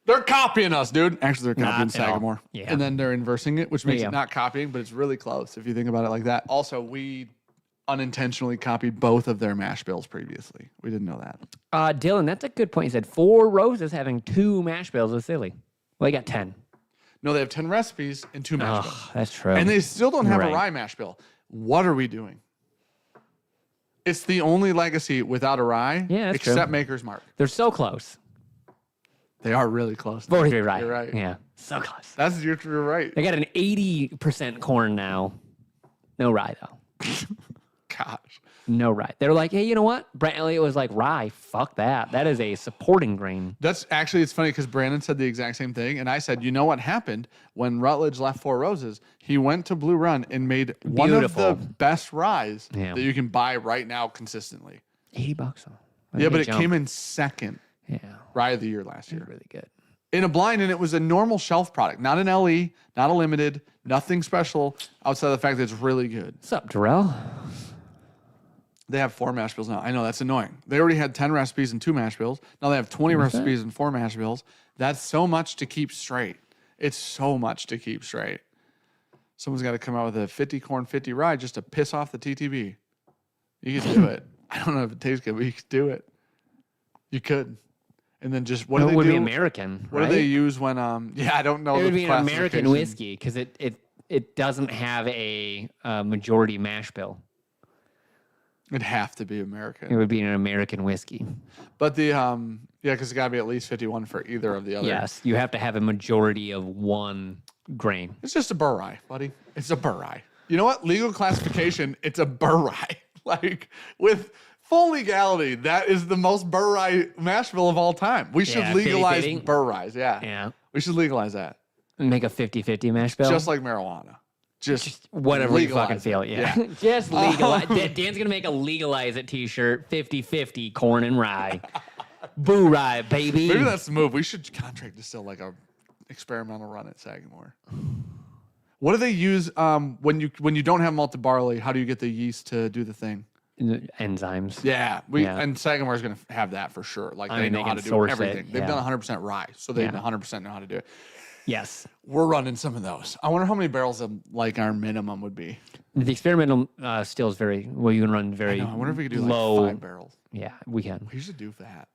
They're copying us, dude. Actually, they're copying
Not at all.
Sagamore.
Yeah.
And then they're inversing it, which makes
Yeah.
it not copying, but it's really close if you think about it like that. Also, we unintentionally copied both of their mash bills previously. We didn't know that.
Dylan, that's a good point. He said 4 roses having 2 mash bills is silly. Well, they got 10.
No, they have 10 recipes and 2 mash bills.
Oh, that's true.
And they still don't have
Right.
a rye mash bill. What are we doing? It's the only legacy without a rye,
Yeah, that's
except
true.
Maker's Mark.
They're so close.
They are really close.
43 right.
You're right.
Yeah, so close.
You're right.
They got an 80% corn now. No rye, though.
Gosh.
No rye. They're like, hey, you know what? Brent Elliott was like, rye, fuck that. That is a supporting grain.
That's actually, it's funny because Brandon said the exact same thing. And I said, you know what happened when Rutledge left Four Roses? He went to Blue Run and made one of
Beautiful.
the best ryes
Yeah.
that you can buy right now consistently.
$80 though. That's
Yeah,
a
but
big
it
jump.
came in second
Yeah,
rye of the year last year.
really good.
In a blind, and it was a normal shelf product, not an LE, not a limited, nothing special outside of the fact that it's really good.
What's up, Darrell?
They have 4 mash bills now. I know that's annoying. They already had 10 recipes and 2 mash bills. Now they have 20 recipes and 4 mash bills. That's so much to keep straight. It's so much to keep straight. Someone's got to come out with a 50 corn, 50 rye just to piss off the TTB. You could do it. I don't know if it tastes good, but you could do it. You could. And then just what do
It
they
would
do?
be American,
What
right?
do they use when I don't know
It
the
would be an American
classification.
whiskey because it doesn't have a majority mash bill.
It'd have to be
It
American.
would be an American whiskey.
But the because it's got to be at least 51 for either of the other.
Yes, you have to have a majority of one grain.
It's just a burr rye, buddy. It's a burr rye. You know what? Legal classification, it's a burr rye. Like with full legality, that is the most burr rye mash bill of all time. We should
Yeah,
legalize
50-50.
burr ryes. Yeah.
Yeah.
We should legalize that.
Make a 50-50 mash bill.
Just like marijuana. Just
whatever you
legalize
fucking
it.
feel. Yeah. Just legalize. Dan's going to make a legalize it t-shirt, 50-50 corn and rye. Boo rye, baby.
Maybe that's the move. We should contract distill like a experimental run at Sagamore. What do they use when you don't have malted barley? How do you get the yeast to do the thing?
Enzymes.
Yeah,
Yeah.
and Sagamore's going to have that for sure. Like
I
they
mean,
know
they
how
can
to do
source it,
everything. They've
yeah.
done 100% rye, so they
Yeah.
100% know how to do it.
Yes.
We're running some of those. I wonder how many barrels of like our minimum would be.
The experimental still is very, well, you can run very
I wonder if we could do
low.
like 5 barrels.
Yeah, we can.
We should do that.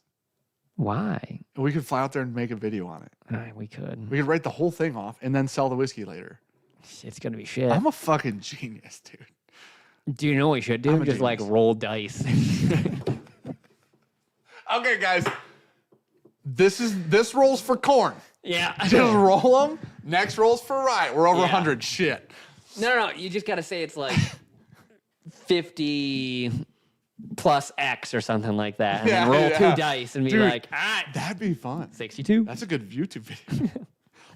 Why?
We could fly out there and make a video on it.
We could.
We could write the whole thing off and then sell the whiskey later.
It's going to be shit.
I'm a fucking genius, dude.
Do you know what we should do?
I'm a
Just like
genius.
roll dice.
Okay, guys. This rolls for corn.
yeah.
Just roll them. Next rolls for rye. We're over
Yeah.
100. Shit.
No. You just got to say it's like 50 plus X or something like that. And then
Yeah,
roll
yeah.
2 dice and be
Dude,
like, all right,
That'd be fun.
62.
That's a good YouTube video.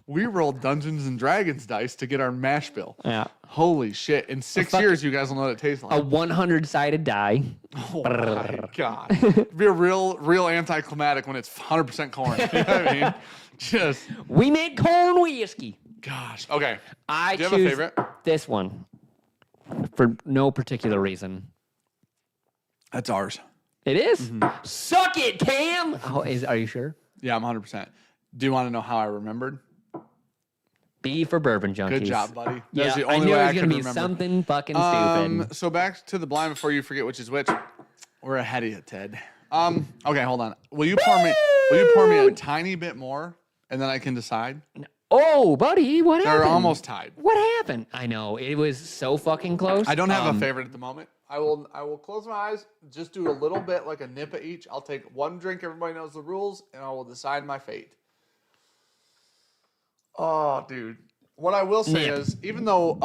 We rolled Dungeons and Dragons dice to get our mash bill.
Yeah.
Holy shit. In 6
fuck-
years, you guys will know what it tastes
A
like.
100-sided die.
Oh my God. It'd be a real anticlimactic when it's 100% corn. You know what I mean? Just,
We made corn whiskey.
gosh. Okay.
I
Do you have a
choose
favorite?
this one for no particular reason.
That's ours.
It is?
Mm-hmm.
Suck it, Cam. Oh, are you sure?
Yeah, I'm 100%. Do you want to know how I remembered?
B for Bourbon Junkies.
Good job, buddy.
Yeah,
That's the
I
only
knew
way
it
I
was
could
going to be
remember.
something fucking stupid.
So back to the blind before you forget which is which. We're ahead of you, Ted. Okay, hold on. Will you pour me a tiny bit more and then I can decide?
Oh, buddy, what happened?
They're almost tied.
What happened? I know. It was so fucking close.
I don't have a favorite at the moment. I will close my eyes, just do a little bit, like a nip of each. I'll take one drink, everybody knows the rules, and I will decide my fate. Oh, dude. What I will say
Nip.
is, even though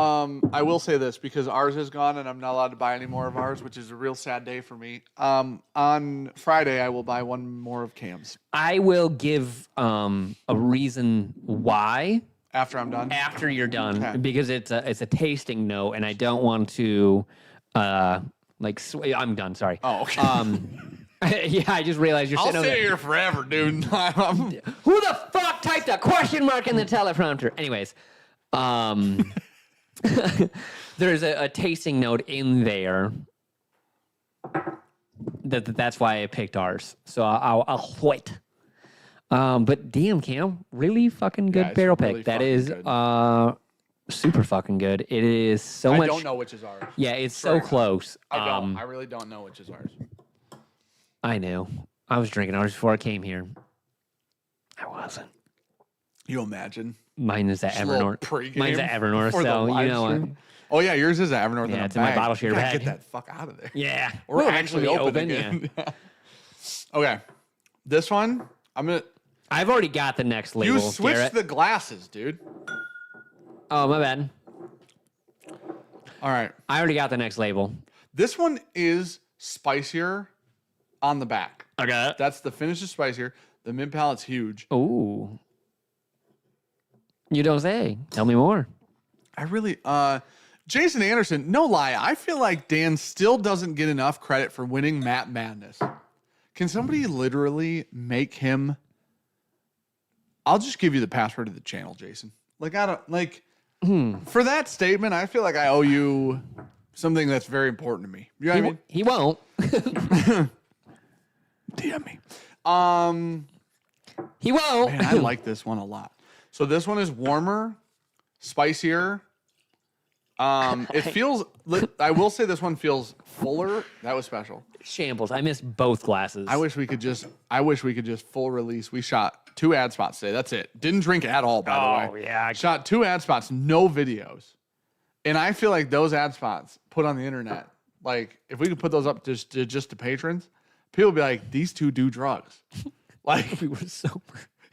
I will say this because ours is gone and I'm not allowed to buy any more of ours, which is a real sad day for me. On Friday, I will buy one more of Cam's
I will give a reason why
after I'm done.
after you're done
Okay.
because it's a tasting note, and I don't want to I'm done. Sorry.
Oh, okay.
Yeah, I just realized you're
I'll
sitting over
sit
there.
here forever, dude.
Who the fuck typed a question mark in the teleprompter? Anyways, there's a tasting note in there. That's why I picked ours. So I'll wait. But damn, Cam, really fucking good
it's
barrel
really
pick. That
fucking
is
good.
super fucking good. It is so
I
much.
don't know which is ours.
Yeah, it's
Swear
so
to God.
close.
I don't. I really don't know which is ours.
I know. I was drinking ours before I came here. I wasn't.
You imagine?
Mine is at
Just a little
Evernorth.
pregame
Mine's at Evernorth,
before the
so you
live
know what?
stream. Oh yeah, yours is at Evernorth.
Yeah,
in a
it's in my
bag.
bottle share
You gotta
bag.
Get that fuck out of there.
Yeah,
We're
We'll
actually
be
open again.
Yeah.
Okay, this one I'm gonna.
I've already got the next label.
You switched
Garrett.
the glasses, dude.
Oh, my bad.
All right,
I already got the next label.
this one is spicier on the back.
Okay.
That's the finish is spicier. The mid palate's huge.
Ooh. You don't say. Tell me more.
I really, Jason Anderson, no lie, I feel like Dan still doesn't get enough credit for winning Maddness. Can somebody literally make him? I'll just give you the password to the channel, Jason. Like, I don't, like, for that statement, I feel like I owe you something that's very important to me. You know what I mean?
He won't.
DM me.
He won't.
Man, I like this one a lot. So this one is warmer, spicier. It feels. I will say this one feels fuller. That was special.
Shambles. I missed both glasses.
I wish we could just full release. We shot 2 ad spots today. That's it. Didn't drink at all, by the way.
Oh, yeah.
Shot 2 ad spots, no videos. And I feel like those ad spots put on the internet, like if we could put those up just to patrons, people would be like, these two do drugs. Like
we were sober.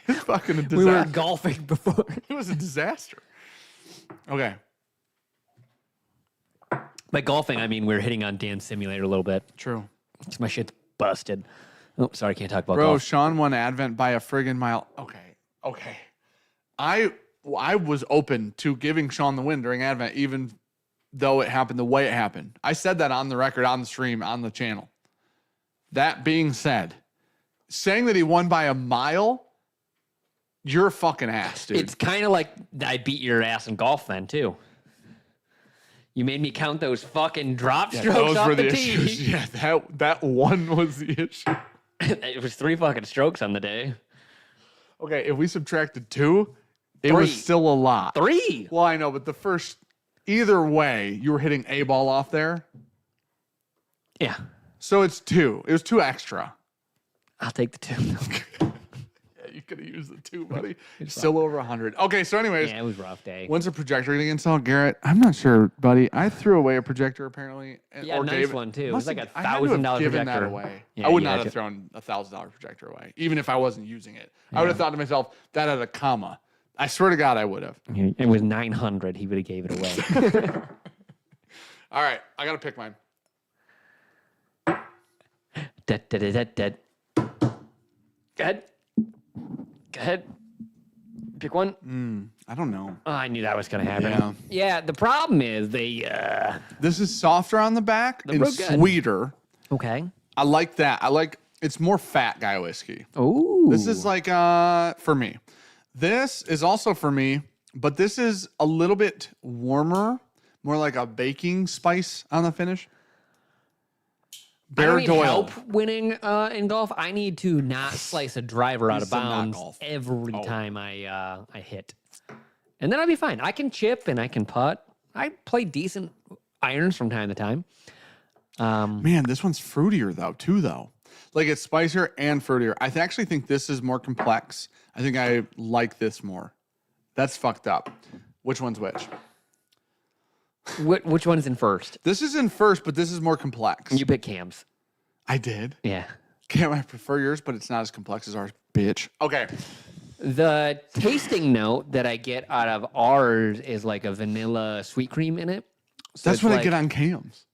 it's fucking a disaster.
We were golfing before.
It was a disaster. Okay.
By golfing, I mean we were hitting on Dan's simulator a little bit.
True.
'Cause my shit's busted. Oh, sorry, can't talk about
Bro,
golf.
Sean won Advent by a friggin' mile. Okay. I was open to giving Sean the win during Advent, even though it happened the way it happened. I said that on the record, on the stream, on the channel. That being said, saying that he won by a mile, you're a fucking ass, dude.
It's kind of like I beat your ass in golf then, too. You made me count those fucking drop strokes
those
off
were
the
the
tee.
issues. Yeah, that one was the issue.
It was 3 fucking strokes on the day.
Okay, if we subtracted 2, it
3.
was still a lot.
3.
Well, I know, but the first, either way, you were hitting a ball off there.
Yeah,
So it's 2. It was 2 extra.
I'll take the 2.
Yeah, you could have used the 2, buddy. Still over 100. Okay, so anyways,
Yeah, it was a rough day.
when's the projector going to get installed, Garrett? I'm not sure, buddy. I threw away a projector apparently.
Yeah, nice one, too. It was like a
I had to have
$1,000
given that
projector.
away.
Yeah,
I would
you
not
had
have
to.
thrown a $1,000 projector away, even if I wasn't using it. I would have thought to myself, that had a comma. I swear to God, I would have.
It was 900. He would have gave it away.
All right, I got to pick mine.
Dead. Go ahead. Pick one.
I don't know.
Oh, I knew that was going to happen.
Yeah.
Yeah, the problem is they...
This is softer on the back and
real good.
sweeter.
Okay.
I like that. It's more fat guy whiskey.
Ooh.
This is like for me. This is also for me, but this is a little bit warmer, more like a baking spice on the finish.
I don't need
Doyle.
help winning in golf. I need to not slice a driver out of
Some not
bounds
golf.
every time I hit. And then I'll be fine. I can chip and I can putt. I play decent irons from time to time.
Man, this one's fruitier though. Like it's spicier and fruitier. I actually think this is more complex. I think I like this more. That's fucked up. Which one's which?
Which one's in first?
This is in first, but this is more complex.
You pick Cam's.
I did.
Yeah.
Cam, I prefer yours, but it's not as complex as ours, bitch. Okay.
The tasting note that I get out of ours is like a vanilla sweet cream in it. So
That's
it's
what I
like-
get on Cam's,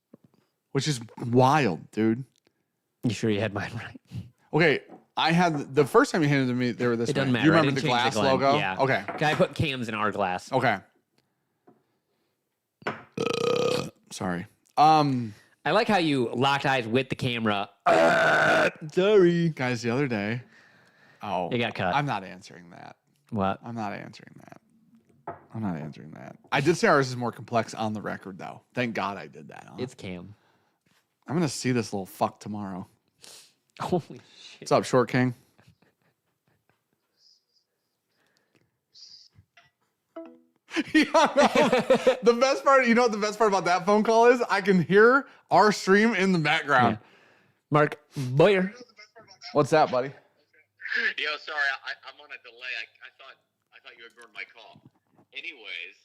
which is wild, dude.
You sure you had mine right?
Okay, I had the first time you handed them to me, they were this
It doesn't
way.
matter.
You
I
remember the
didn't change
glass
Glen.
logo?
Yeah.
Okay.
I put cams in our glass.
Okay. Sorry.
I like how you locked eyes with the camera. Sorry.
Guys, the other day. Oh.
You got cut.
I'm not answering that.
What?
I'm not answering that. I did say ours is more complex on the record, though. Thank God I did that. Huh?
It's cam.
I'm going to see this little fuck tomorrow.
Holy shit.
What's up, Short King? Yeah, no. The best part, you know what the best part about that phone call is? I can hear our stream in the background.
Yeah. Mark Boyer.
What's that, buddy?
Yo, sorry, I'm on a delay. I thought you ignored my call. Anyways,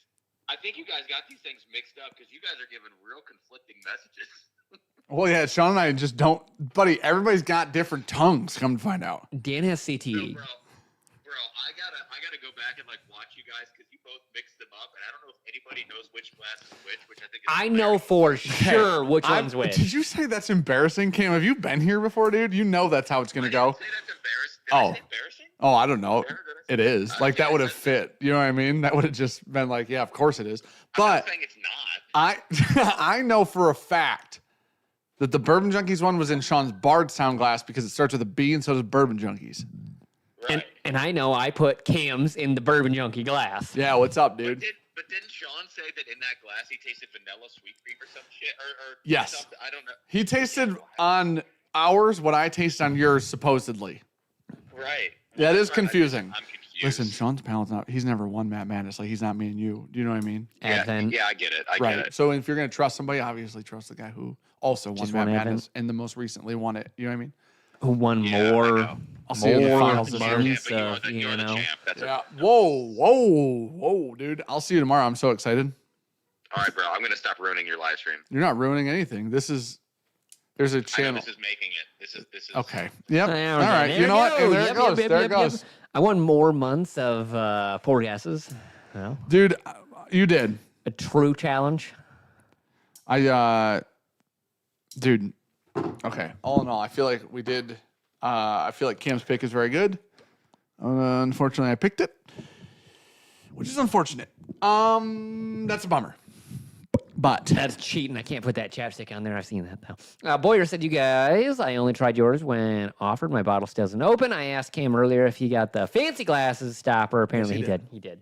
I think you guys got these things mixed up because you guys are giving real conflicting messages.
Well, yeah, Sean and I just don't, buddy. Everybody's got different tongues. Come to find out.
Dan has CTE.
Bro, I gotta go back and like watch you guys because you both mixed them up, and I don't know if anybody knows which glass is which I think. Is
I know for sure which one's which.
Did you say that's embarrassing, Cam? Have you been here before, dude? You know that's how it's gonna go.
Say that's embarrassing. Did I say embarrassing?
Oh, I don't know.
Did I say-
It is like that
Okay,
would have
that's-
fit. You know what I mean? That would have just been like, yeah, of course it is.
I'm
But
not saying it's not.
I know for a fact that the Bourbon Junkies one was in Sean's Bardstown glass because it starts with a B, and so does Bourbon Junkies.
Right.
And I know I put cams in the Bourbon Junkie glass.
Yeah, what's up, dude?
But didn't Sean say that in that glass he tasted vanilla sweet cream or some shit? Or
Yes.
something? I don't know.
He tasted on ours what I taste on yours, supposedly.
Right.
That is
Right.
confusing.
I'm confused.
Listen, Sean's Palate's not. He's never won Maddness. Like he's not me and you. Do you know what I mean?
Yeah,
Advent.
yeah, I get it. I
Right.
get it.
So if you're gonna trust somebody, obviously trust the guy who also won
Just
Mad
won
Madness
Advent.
and the most recently won it. You know what I mean?
Who won
Yeah, I
more?
know.
I'll see you in the
More
finals this year.
months
but
of,
you're the
know.
champ. That's
Yeah.
it.
Whoa, dude. I'll see you tomorrow. I'm so excited.
All right, bro. I'm gonna stop ruining your live stream.
You're not ruining anything. There's a
I know
channel.
this is making it. This is
Okay. Yep.
There
All
we go.
right.
There
You know
we
what?
go.
There it
Yep,
goes.
yep,
There
yep,
it goes.
yep. I won more months of pour gases. Well,
Dude, you did.
a true challenge.
Dude. Okay. All in all, I feel like we did. I feel like Cam's pick is very good. Unfortunately, I picked it, which is unfortunate. That's a bummer. But
That's cheating. I can't put that chapstick on there. I've seen that though. Boyer said, "You guys, I only tried yours when offered. My bottle still isn't open. I asked Cam earlier if he got the fancy glasses stopper. Apparently,
he
he did. He did.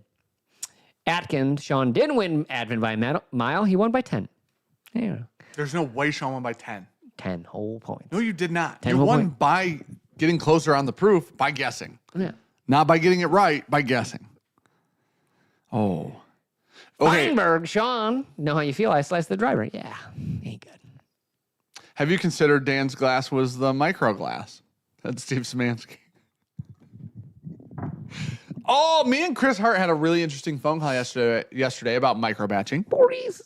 Atkins, Sean didn't win Advent by a mile. He won by 10. Yeah,
there's no way Sean won by 10.
10 whole points.
No, you did not.
10
You
whole
won
point.
by getting closer on the proof by guessing,
Yeah.
not by getting it right by guessing. Oh. Okay.
Feinberg, Sean, know how you feel? I sliced the driver. Yeah, ain't good.
Have you considered Dan's glass was the micro glass? That's Steve Szymanski. Oh, me and Chris Hart had a really interesting phone call yesterday about micro batching.
Boris.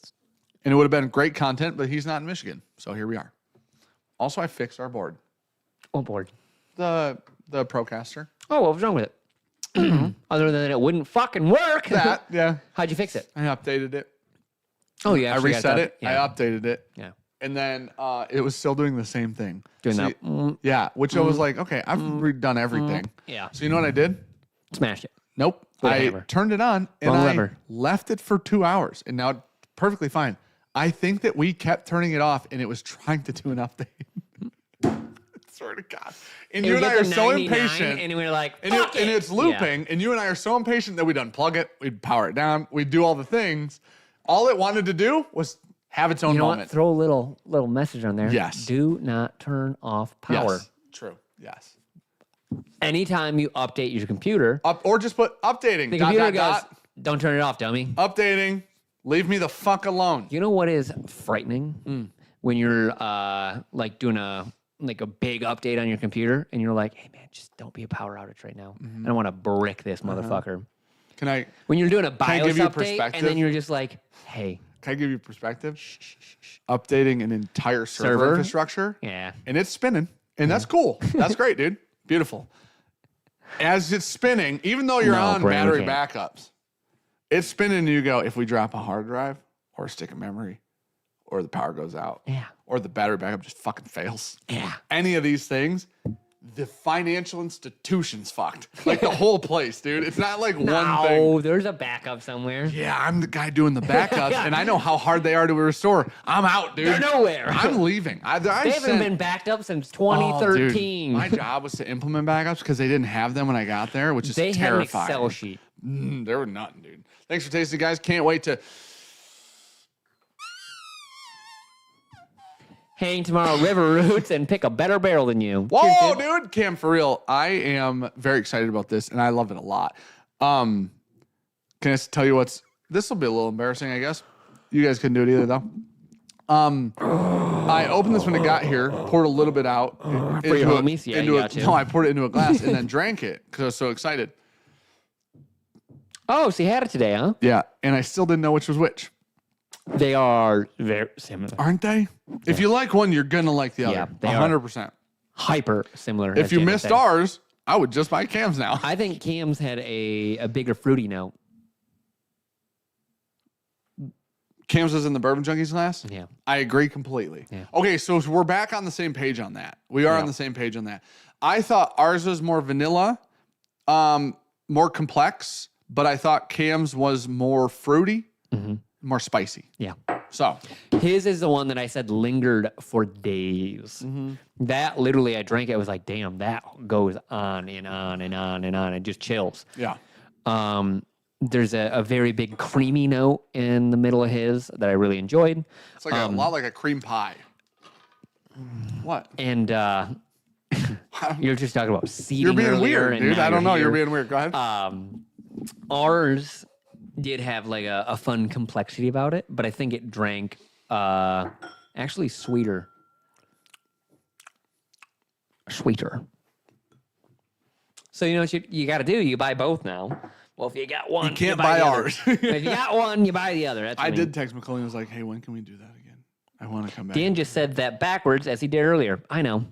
And it would have been great content, but he's not in Michigan. So here we are. Also, I fixed our board.
Oh, board.
The Procaster.
Oh, what was wrong with it? Other than it wouldn't fucking work.
That, yeah.
How'd you fix it?
I updated it.
Oh, yeah.
I reset it.
Yeah.
I updated it.
Yeah.
And then it was still doing the same thing.
Doing
So
that.
you- Yeah, which I was like, okay, I've redone everything.
Yeah.
So you know what I did?
Smashed it.
Nope.
With a
I
hammer.
turned it on and
Wrong
I
lever.
left it for 2 hours. And now it's perfectly fine. I think that we kept turning it off and it was trying to do an update. Swear to God. And you and I are so impatient.
And we were like,
And,
fuck
and
it.
it's looping, and you and I are so impatient that we'd unplug it, we'd power it down, we'd do all the things. All it wanted to do was have its own
You know
moment.
what? Throw a little message on there.
Yes.
Do not turn off power.
Yes. True. Yes.
Anytime you update your computer,
Or just put updating.
the
Dot,
computer
dot,
goes,
dot.
don't turn it off, dummy.
Updating. Leave me the fuck alone.
You know what is frightening? When you're like doing a big update on your computer and you're like, hey man, just don't be a power outage right now. I don't want to brick this motherfucker.
Can I
When you're doing a
I
BIOS
give you
update
perspective?
and then you're just like, hey,
give you perspective? Updating an entire server
Server?
infrastructure.
yeah.
And it's spinning. And that's cool. That's great, dude. Beautiful. as it's spinning, even though you're
No,
on
Brandon,
battery
we can't.
backups, it's spinning and you go, if we drop a hard drive or a stick of memory or the power goes out
Yeah.
or the battery backup just fucking fails.
Yeah.
Any of these things, the financial institution's fucked. Like the whole place, dude. It's not like one thing.
No, there's a backup somewhere.
Yeah, I'm the guy doing the backups, and I know how hard they are to restore. I'm out, dude.
They're nowhere.
I'm leaving. They
They haven't been backed up since
Oh, dude.
2013.
My job was to implement backups because they didn't have them when I got there, which is
They had an
terrifying.
Excel sheet.
They were nothing, dude. Thanks for tasting, guys. Can't wait to.
Hang tomorrow River Roots and pick a better barrel than you.
Whoa,
Cheers,
dude. Cam, for real. I am very excited about this, and I love it a lot. Can I tell you what's. This will be a little embarrassing, I guess. You guys couldn't do it either, though. I opened this when it got here, poured a little bit out.
For your homies? Yeah, you got to.
No, I poured it into a glass and then drank it because I was so excited.
Oh, so you had it today, huh?
Yeah, and I still didn't know which was which.
They are very similar.
Aren't they? If you like one, you're going to like the other.
Yeah, they are.
100%.
Hyper similar.
If
as
you
Janet
missed
said.
ours, I would just buy Cam's now.
I think Cam's had a bigger fruity note.
Cam's was in the Bourbon Junkies glass?
Yeah.
I agree completely.
Yeah.
Okay, so we're back on the same page on that. We are on the same page on that. I thought ours was more vanilla, more complex, but I thought Cam's was more fruity, more spicy.
Yeah.
So,
His is the one that I said lingered for days. That literally, I drank it. I was like, damn, that goes on and on and on and on. It just chills.
yeah.
There's a very big creamy note in the middle of his that I really enjoyed.
It's like a lot like a cream pie. What?
And you're just talking about seeding
You're being
earlier,
weird,
and
dude.
now
I don't know.
here.
You're being weird. Go ahead.
Ours did have like a fun complexity about it, but I think it drank actually sweeter. So you know what you got to do? You buy both now. Well, if you got one,
You can't
buy
buy
the other.
ours.
If you got one, you buy the other. That's what
I
mean.
did text McCully and was like, hey, when can we do that again? I want to come back.
Dan just said that backwards as he did earlier. I know.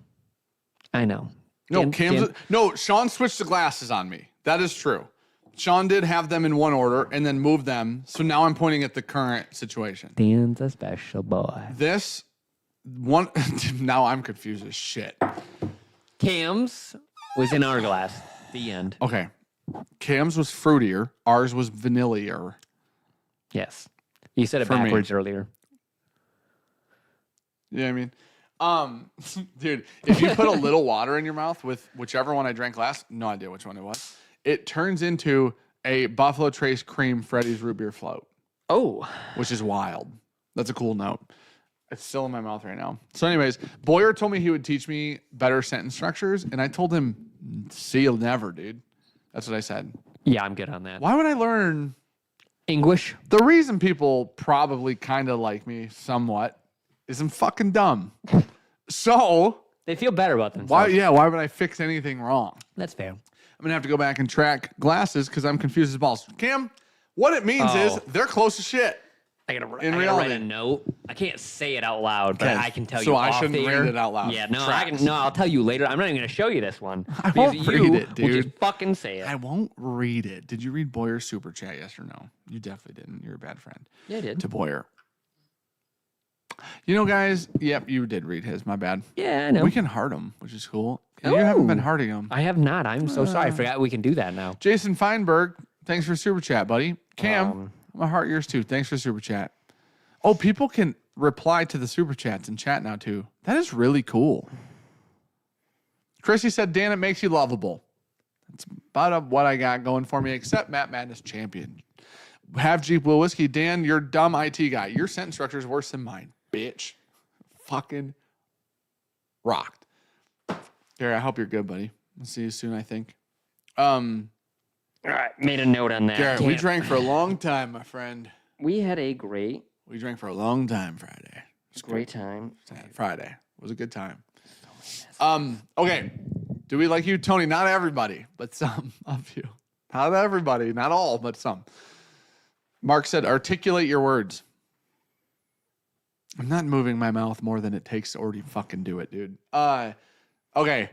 No,
Dan-
no, Sean switched the glasses on me. That is true. Sean did have them in one order and then moved them. So now I'm pointing at the current situation.
Dan's a special boy.
This one, now I'm confused as shit.
Cam's was in our glass. The end.
Okay. Cam's was fruitier. Ours was vanilla-ier.
Yes. You said it
For me.
backwards earlier.
You know what I mean? Dude, if you put a little water in your mouth with whichever one I drank last, no idea which one it was, it turns into a Buffalo Trace Cream Freddy's Root Beer Float,
Oh.
which is wild. That's a cool note. It's still in my mouth right now. So anyways, Boyer told me he would teach me better sentence structures, and I told him, see you never, dude. That's what I said.
Yeah, I'm good on that.
Why would I learn?
English?
The reason people probably kind of like me somewhat is I'm fucking dumb. So
They feel better about themselves.
why would I fix anything wrong?
That's fair.
I'm gonna have to go back and track glasses because I'm confused as balls. Cam, what it means is they're close as shit.
I gotta write
reality.
a note. I can't say it out loud, but
Okay,
I can tell
so
you.
I
off
shouldn't
the
read
air.
it out loud.
Yeah, no,
Tracks.
I'll tell you later. I'm not even gonna show you this one.
I
because
won't
you
read it,
will
dude.
just fucking say it.
I won't read it. Did you read Boyer's super chat? Yes or no? You definitely didn't. You're a bad friend.
Yeah, I did.
To Boyer. You know, guys. Yep, you did read his. My bad.
Yeah, I know.
We can heart him, which is cool. You haven't been
Ooh.
hearting him.
I have not. I'm so sorry. I forgot we can do that now.
Jason Feinberg, thanks for super chat, buddy. Cam,
Um,
I'm gonna heart yours too. Thanks for super chat. Oh, people can reply to the super chats and chat now too. That is really cool. Chrissy said, Dan, it makes you lovable. That's about what I got going for me, except Maddness champion. Have Jeep Will Whiskey. Dan, you're dumb IT guy. Your sentence structure is worse than mine, bitch. Fucking rocked. Gary, I hope you're good, buddy. I'll see you soon, I think.
All right, made a note on that.
Garrett, we
Damn.
drank for a long time, my friend.
We had a great
We drank for a long time Friday. It's
great time.
Friday. It was a good time. Okay. Do we like you, Tony? Not everybody, but some of you. Not everybody, not all, but some. Mark said, articulate your words. I'm not moving my mouth more than it takes to already fucking do it, dude. Okay.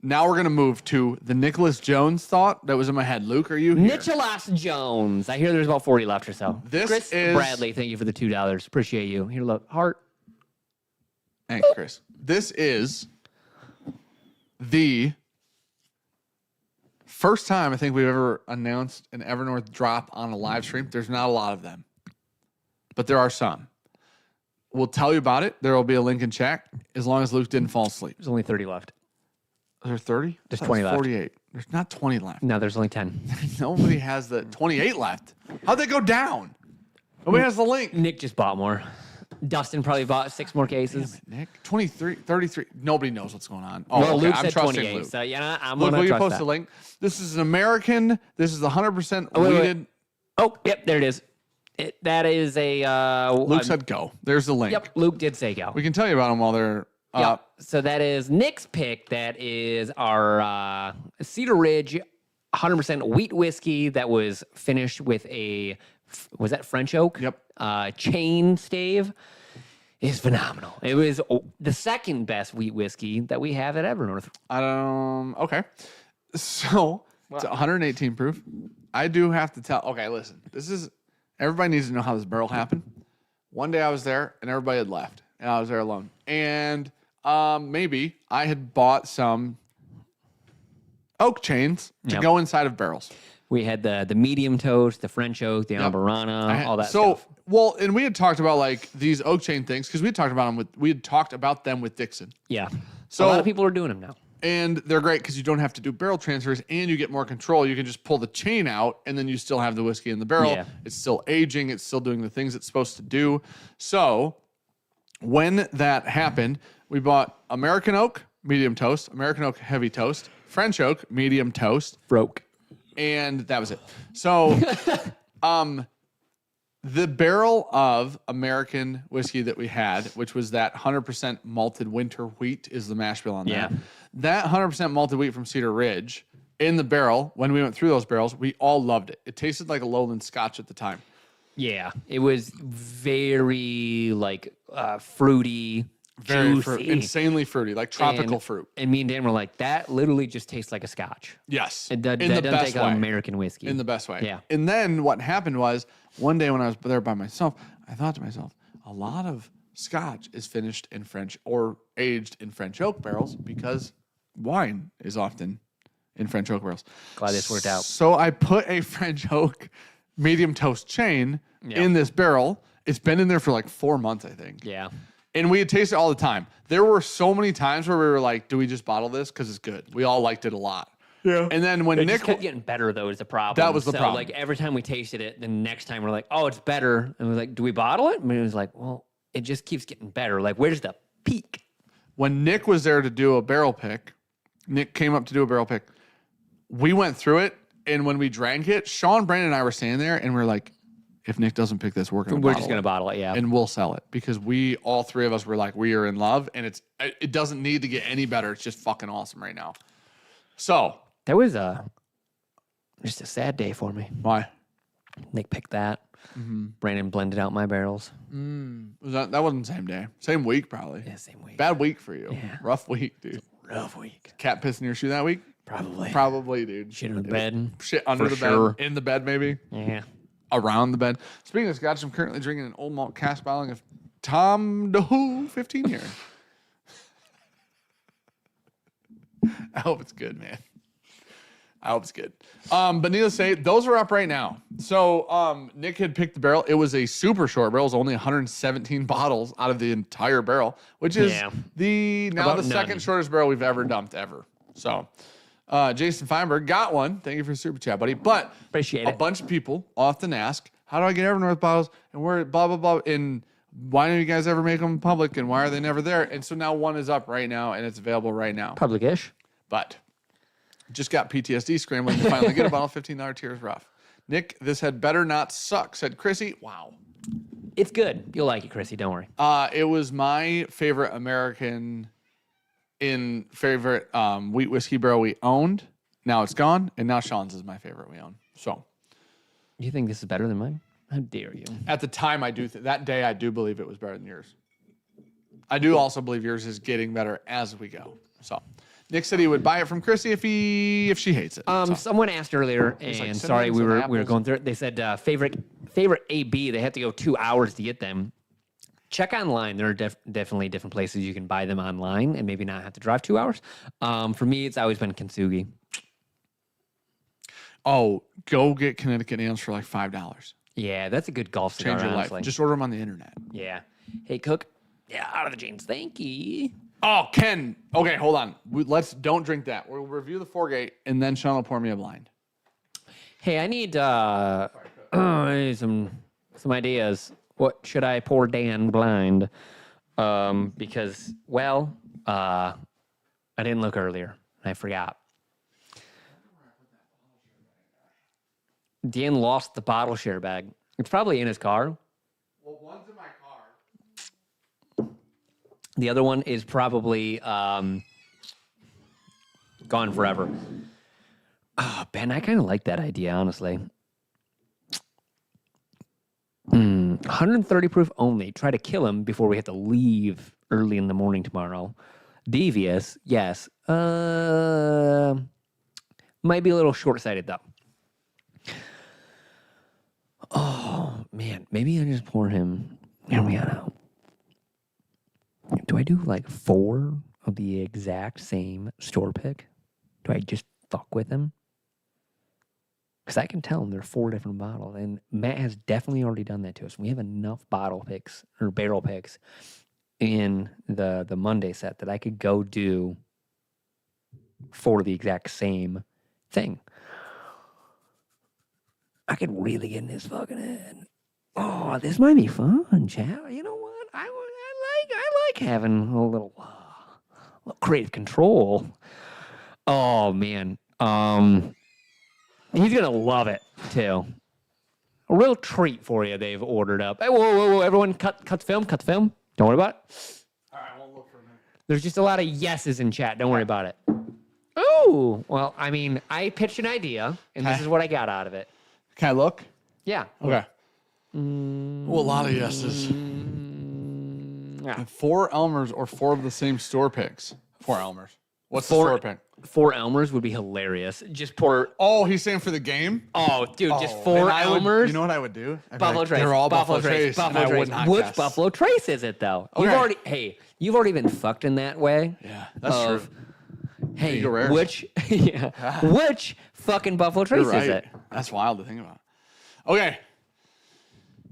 Now we're going to move to the Nicholas Jones thought that was in my head. Luke, are you here?
Nicholas Jones. I hear there's about 40 left or so.
This
Chris
is-
Bradley, thank you for the $2. Appreciate you. Here, look. Heart.
Thanks, Chris. This is the first time I think we've ever announced an Evernorth drop on a live stream. There's not a lot of them, but there are some. We'll tell you about it. There will be a link in chat as long as Luke didn't fall asleep.
There's only 30 left.
Is there 30?
There's 20 left.
48. There's not 20 left.
No, there's only 10.
Nobody has the 28 left. How'd they go down? Nobody has the link.
Nick just bought more. Dustin probably bought 6 more cases.
Nick, 23, 33. Nobody knows what's going on. Oh,
Well,
okay.
Luke
I'm
said
trusting
28.
Luke.
So, yeah, I'm
Luke,
going
will
to
you
trust
post
that.
the link? This is an American. This is 100%
wait, wait.
weeded.
Oh, yep, there it is. That is a...
Luke said go. There's the link.
Yep, Luke did say go.
We can tell you about them while they're up.
Yep. So that is Nick's pick. That is our Cedar Ridge 100% wheat whiskey that was finished with a... Was that French oak?
Yep.
Chain stave. Is phenomenal. It was the second best wheat whiskey that we have at Evernorth.
Okay. So it's 118 proof. I do have to tell. Okay, listen. This is everybody needs to know how this barrel happened. One day I was there and everybody had left, and I was there alone. And maybe I had bought some oak chains to go inside of barrels.
We had the medium toast, the French oak, the Amburana, all that stuff.
Well, and we had talked about like these oak chain things because we had talked about them with Dixon.
Yeah.
So
a lot of people are doing them now.
And they're great because you don't have to do barrel transfers and you get more control. You can just pull the chain out and then you still have the whiskey in the barrel.
Yeah.
It's still aging. It's still doing the things it's supposed to do. So when that happened, we bought American oak, medium toast, American oak, heavy toast, French oak, medium toast.
Broke.
And that was it. So the barrel of American whiskey that we had, which was that 100% malted winter wheat, is the mash bill on that.
Yeah.
That 100% malted wheat from Cedar Ridge in the barrel, when we went through those barrels, we all loved it. It tasted like a lowland scotch at the time.
Yeah. It was very like fruity,
Very
juicy.
insanely fruity, like tropical
And-
fruit.
And me and Dan were like, that literally just tastes like a scotch.
Yes.
That
in
doesn't
the best
take
way.
on American whiskey.
In the best way.
Yeah.
And then what happened was one day when I was there by myself, I thought to myself, a lot of scotch is finished in French or aged in French oak barrels because wine is often in French oak barrels.
Glad this worked out.
So I put a French oak medium toast chain in this barrel. It's been in there for like 4 months, I think.
Yeah.
And we had tasted it all the time. There were so many times where we were like, do we just bottle this? Because it's good. We all liked it a lot. Yeah. And then when
It
Nick
just kept getting better, though, is the problem.
That was the problem.
Like, every time we tasted it, the next time we're like, oh, it's better. And we're like, do we bottle it? And it was like, well, it just keeps getting better. Like, where's the peak?
when Nick was there to do a barrel pick, Nick came up to do a barrel pick. We went through it, and when we drank it, Sean, Brandon, and I were standing there, and we're like, if Nick doesn't pick this, we're
just gonna bottle it, yeah.
and we'll sell it because we all three of us were like, we are in love, and it doesn't need to get any better. It's just fucking awesome right now. So
That was just a sad day for me.
why?
Nick picked that. Brandon blended out my barrels.
That wasn't the same day, same week probably.
Yeah, same week.
Bad week for you.
Yeah.
Rough week, dude.
Rough week.
Cat piss in your shoe that week?
Probably.
Probably, dude.
Shit in the bed.
Shit under
For
the bed,
sure.
in the bed maybe,
Yeah.
around the bed. Speaking of scotch, I'm currently drinking an old malt cask bottling of Tom DeHoo 15 year. I hope it's good, man. I hope it's good. But needless to say, those are up right now. So Nick had picked the barrel. It was a super short barrel. It was only 117 bottles out of the entire barrel, which is
Yeah.
the
About none.
second shortest barrel we've ever dumped ever. So Jason Feinberg got one. Thank you for the super chat, buddy. But
Appreciate
a
it.
bunch of people often ask, how do I get Evernorth bottles? And where blah, blah, blah. And why don't you guys ever make them public? And why are they never there? And so now one is up right now, and it's available right now.
Public-ish.
But just got PTSD scrambling to finally get a bottle. $15 tier is rough. Nick, this had better not suck, said Chrissy. Wow.
It's good. You'll like it, Chrissy. Don't worry.
It was my favorite American favorite wheat whiskey barrel we owned. Now it's gone, and now Sean's is my favorite we own. So
You think this is better than mine? How dare you?
at the time, I do that day I do believe it was better than yours. I do also believe yours is getting better as we go. So Nick said he would buy it from Chrissy if she hates it. So,
Someone asked earlier,
like
and sorry, we
cinnamons
were
and
going through it. They said favorite AB. They have to go 2 hours to get them. Check online. There are definitely different places you can buy them online and maybe not have to drive 2 hours. For me, it's always been Kintsugi.
oh, go get Connecticut ams for like $5.
Yeah, that's a good golf cigar,
Change your
honestly.
life. Just order them on the internet.
Yeah. Hey, Cook. Yeah, out of the jeans. Thank you.
Oh, Ken. Okay, hold on. Don't drink that. We'll review the 4-gate, and then Sean will pour me a blind.
Hey, I need some ideas. What should I pour Dan blind? Because, well, I didn't look earlier. I forgot. Dan lost the bottle share bag. It's probably in his car.
Well, one's in my car.
The other one is probably gone forever. Oh, Ben, I kind of like that idea, honestly. 130 proof only. Try to kill him before we have to leave early in the morning tomorrow. Devious, yes. Might be a little short-sighted, though. Oh, man. Maybe I just pour him. Hear me out. Do I do like 4 of the exact same store pick? Do I just fuck with them? Because I can tell them they're 4 different bottles. And Matt has definitely already done that to us. We have enough bottle picks or barrel picks in the Monday set that I could go do 4 of the exact same thing. I could really get in his fucking head. Oh, this might be fun, chat. You know what? I like having a little creative control. Oh man, he's gonna love it too. A real treat for you. They've ordered up. Hey, whoa! Everyone, cut the film. Cut the film. Don't worry about it.
All right, I won't look for a minute.
There's just a lot of yeses in chat. Don't worry about it. Oh, well, I mean, I pitched an idea, and this is what I got out of it.
Can I look?
Yeah.
Okay. Well, a lot of yeses.
Yeah.
4 Elmers or 4 of the same store picks. 4 Elmers. What's the
4
store pick?
4 Elmers would be hilarious. Just pour.
Oh, he's saying for the game?
Oh, dude, just
Oh,
4
then I would-
Elmers.
You know what I would do? I'd be
Buffalo
like,
Trace.
They're all
Buffalo
Trace.
Buffalo
and I would
Trace.
not
Which
guess.
Buffalo Trace is it though?
Okay.
You've already been fucked in that way.
Yeah, that's
of,
true.
Hey,
Eagle Rares.
which fucking Buffalo Trace
You're right.
is it?
That's wild to think about. Okay.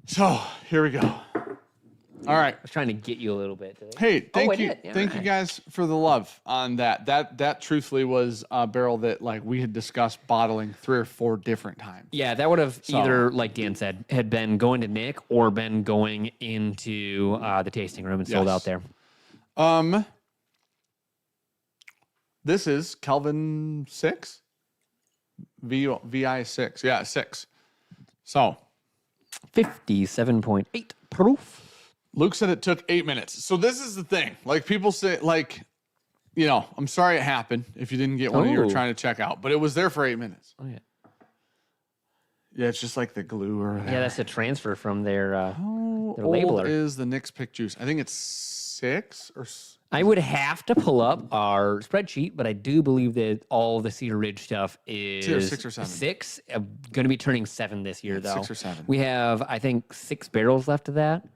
So, here we go. All right.
I was trying to get you a little bit today.
Hey, thank
I
you.
did. Yeah,
Thank you
alright.
guys for the love on that. That truthfully was a barrel that like we had discussed bottling 3 or 4 different times.
Yeah, that would have
So-
either, like Dan said, had been going to Nick or been going into the tasting room and sold
Yes.
out there.
This is Kelvin 6? VI 6. Yeah, 6. So,
57.8 proof.
Luke said it took 8 minutes. So this is the thing. Like people say, like, you know, I'm sorry it happened if you didn't get one and you were
Oh.
trying to check out, but it was there for 8 minutes.
Oh yeah.
Yeah, it's just like the glue or
Yeah, that's a transfer from their
How
their
old
labeler.
is the Nick's Pick Juice? I think it's 6 or
I would have to pull up our spreadsheet, but I do believe that all the Cedar Ridge stuff is
either 6 or 7.
6. Going to be turning 7 this year, though.
6 or 7.
We have, I think, 6 barrels left of that.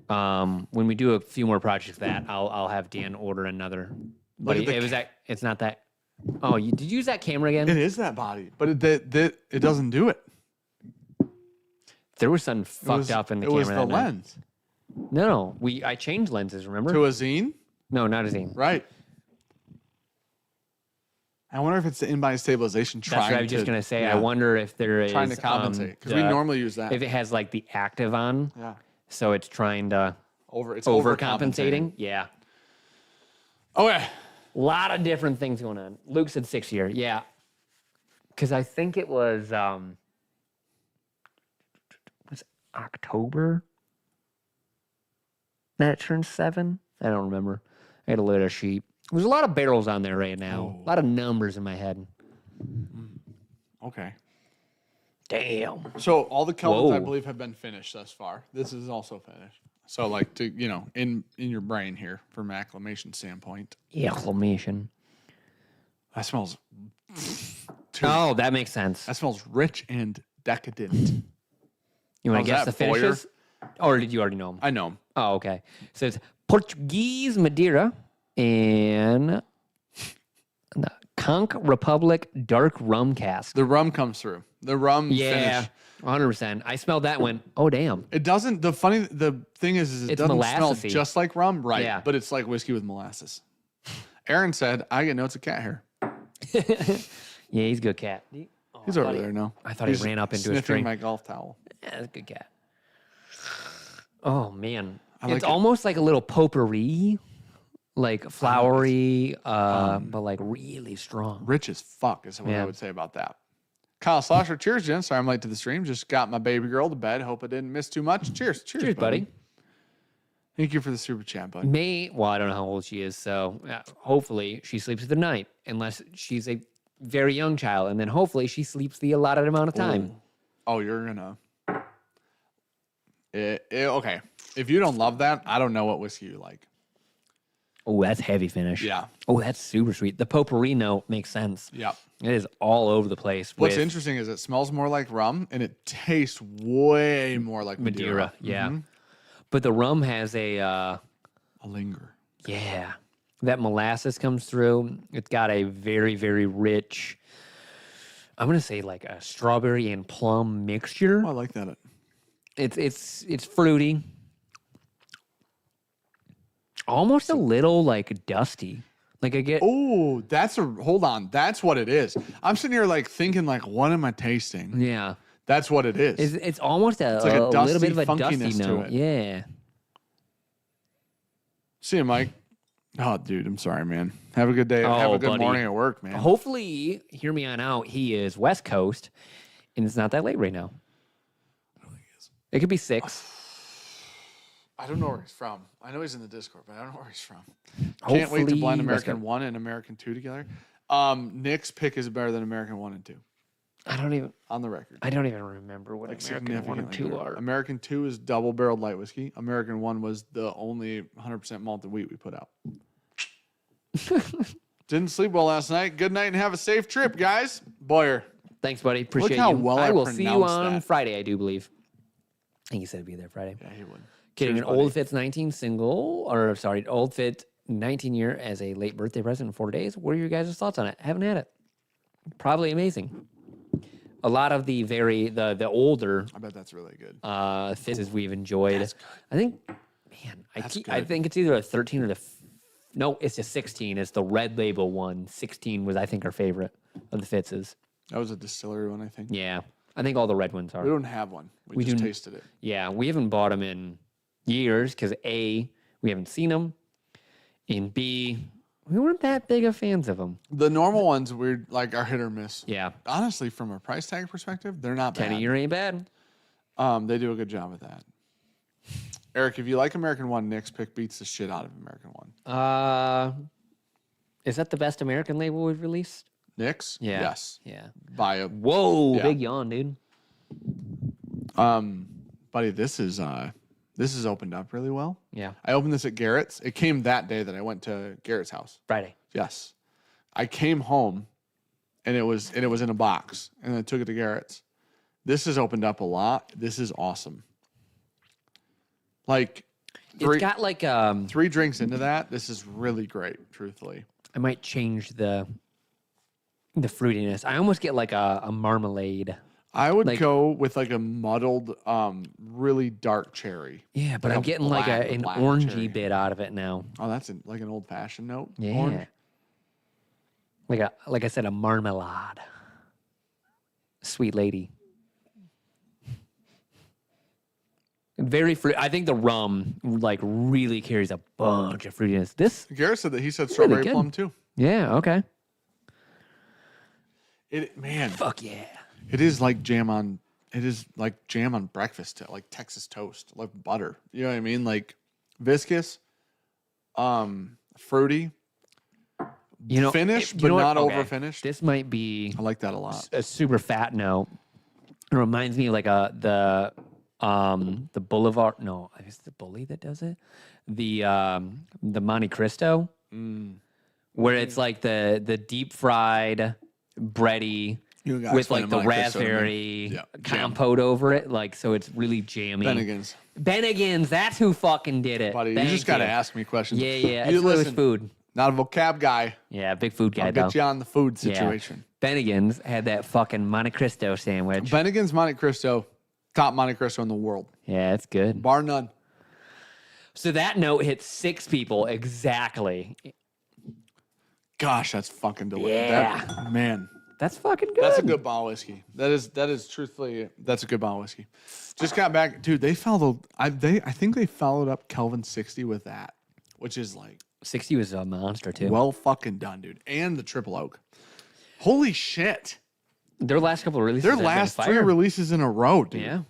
When we do a few more projects of that, I'll have Dan order another. But
at the
it was that. It's not that. Oh, did you use that camera again?
It is that body, but it doesn't do it.
There was something
It
fucked
was,
up in the
it
camera.
was the
that night.
lens
No, I changed lenses. Remember?
to a zine,
No, not a zine.
right? I wonder if it's the in-body stabilization
That's
trying
what I was just
to-
gonna say.
yeah,
I wonder if there is
trying to compensate because we
the-
normally use that.
if it has like the active on,
Yeah,
so it's trying to
it's
overcompensating. Yeah,
Okay,
a lot of different things going on. Luke said 6 year. Yeah, because I think it was October that it turned 7. I don't remember. I had a little sheet. There's a lot of barrels on there right now. A lot of numbers in my head.
okay.
Damn.
So all the Kelvins, I
Whoa.
believe, have been finished thus far. This is also finished. So like to in your brain here from an acclimation standpoint.
Acclamation.
That smells.
Oh, that makes sense.
That smells rich and decadent.
You want
How's
to guess
that,
the finishes? Or did you already know them?
I know 'em.
Oh, okay. So it's Portuguese Madeira and the Conch Republic Dark Rum Cask.
The rum comes through. The rum
Yeah,
finish.
100%. I smelled that one. Oh, damn.
It doesn't. The thing is it
It's
doesn't smell
molassesy.
just like rum, right?
Yeah.
But it's like whiskey with molasses. Aaron said, "I get notes of cat hair."
Yeah, he's a good cat. Oh,
He's over there now.
I thought he ran up into a
sniffing
string.
my golf towel.
Yeah, that's a good cat. Oh, man.
like
It's
it.
almost like a little potpourri, like flowery, but like really strong.
Rich as fuck is what
Yeah.
I would say about that. Kyle Slosher, cheers, Jen. Sorry I'm late to the stream. Just got my baby girl to bed. Hope I didn't miss too much. Cheers.
Cheers, buddy.
Thank you for the super chat, bud.
Well, I don't know how old she is, so hopefully she sleeps through the night, unless she's a very young child, and then hopefully she sleeps the allotted amount of time.
Oh, you're gonna. Okay. If you don't love that, I don't know what whiskey you like.
Oh, that's heavy finish.
Yeah.
Oh, that's super sweet. The potpourri note makes sense.
Yeah.
It is all over the place.
What's
with
interesting is it smells more like rum and it tastes way more like Madeira.
Yeah. But the rum has
A linger.
that molasses comes through. It's got a very, very rich, I'm going to say like a strawberry and plum mixture.
Oh, I like that.
It's fruity. Almost a little like dusty. Like I get
Oh, hold on. That's what it is. I'm sitting here like thinking like, what am I tasting?
yeah.
That's what it is.
It's almost
like a
little
dusty
bit of a dusty
funkiness to
note.
it.
Yeah.
See you, Mike. Oh, dude, I'm sorry, man. Have a good day. Have
Oh,
a good
buddy.
morning at work, man.
Hopefully, hear me on out. He is West Coast, and it's not that late right now.
I don't think he is.
It could be 6.
I don't know where he's from. I know he's in the Discord, but I don't know where he's from. Can't wait to
Hopefully,
blend
West
American
Coast.
1 and American 2 together. Nick's pick is better than American 1 and 2
I don't even remember what
like
American 1 and 2
significantly.
are.
American 2 is double barreled light whiskey. American 1 was the only 100% malted wheat we put out. Didn't sleep well last night. Good night and have a safe trip, guys. Boyer.
Thanks, buddy. Appreciate
how
you.
well
I
I
will see you
pronounced
on
that.
Friday, I do believe. I think he said be there Friday.
Yeah, he would.
Getting
Cheers,
an Old
buddy.
Fitz 19 single, or sorry, Old Fit 19 year as a late birthday present in 4 days. What are your guys' thoughts on it? Haven't had it. Probably amazing. A lot of the the older
I bet that's really good.
fizzes we've enjoyed.
That's good.
I think, man, I
good.
think it's either a 13 or no, it's a 16. It's the red label one. 16 was, I think, our favorite of the Fitzes.
That was a distillery one, I think.
Yeah. I think all the red ones
We
are.
don't have one. We
We
just
do-
tasted it.
Yeah. We haven't bought them in years because A, we haven't seen them, and B, we weren't that big of fans of them.
The normal ones, we're like are hit or miss.
Yeah.
Honestly, from a price tag perspective, they're not
10 a
bad.
year ain't bad.
They do a good job with that. Eric, if you like American 1, Nick's pick beats the shit out of American 1.
Is that the best American label we've released?
Nick's?
Yeah.
Yes.
Yeah.
By a
Whoa,
Yeah.
big yawn, dude.
buddy, this is opened up really well.
Yeah.
I opened this at Garrett's. It came that day that I went to Garrett's house.
Friday.
Yes. I came home and it was in a box and I took it to Garrett's. This has opened up a lot. This is awesome. Like
It's got like
3 drinks into that. This is really great, truthfully.
I might change the fruitiness. I almost get like a marmalade.
I would
Like-
go with like a muddled, really dark cherry.
Yeah, but
Like
I'm
a
getting
black-
like an
black
orangey
cherry.
bit out of it now.
Oh, that's like an old fashioned note.
Yeah.
Orange.
Like I said, a marmalade. Sweet lady. Very fruit. I think the rum like really carries a bunch of fruitiness. This,
Garrett said that he said strawberry
good.
plum too.
yeah, okay.
Man,
Fuck yeah.
it is like jam on breakfast, like Texas toast, like butter. You know what I mean? Like viscous, fruity,
You know,
finished,
you
but
know what?
not
Okay.
over finished.
This might be
I like that a lot.
a super fat note. It reminds me of like the Boulevard. No, I guess the Bully that does it. The Monte Cristo where it's like the deep fried bready
You gotta
with
explain
like
to
the
Monte Cristo to me.
raspberry
Yeah, jam.
compote over it, like so it's really jammy.
Bennigan's.
Bennigan's, that's who fucking did it.
Buddy, you
Thank
just got to ask me questions.
Yeah, yeah.
You
It's Lewis
listen,
food.
not a vocab guy.
Yeah, big food guy
I'll
though.
get you on the food
Yeah.
situation.
Bennigan's had that fucking Monte Cristo sandwich.
Bennigan's Monte Cristo, top Monte Cristo in the world.
Yeah, it's good.
Bar none.
So that note hit 6 people exactly.
Gosh, that's fucking delicious.
Yeah.
Man.
That's fucking good.
That's a good bottle of whiskey. That is truthfully, that's a good bottle of whiskey. Just got back, dude. They followed. I think they followed up Kelvin 60 with that, which is like
60 was a monster too.
well fucking done, dude. And the triple oak. Holy shit!
Their last couple of releases.
Their
have been
last
fire.
3 releases in a row, dude.
Yeah.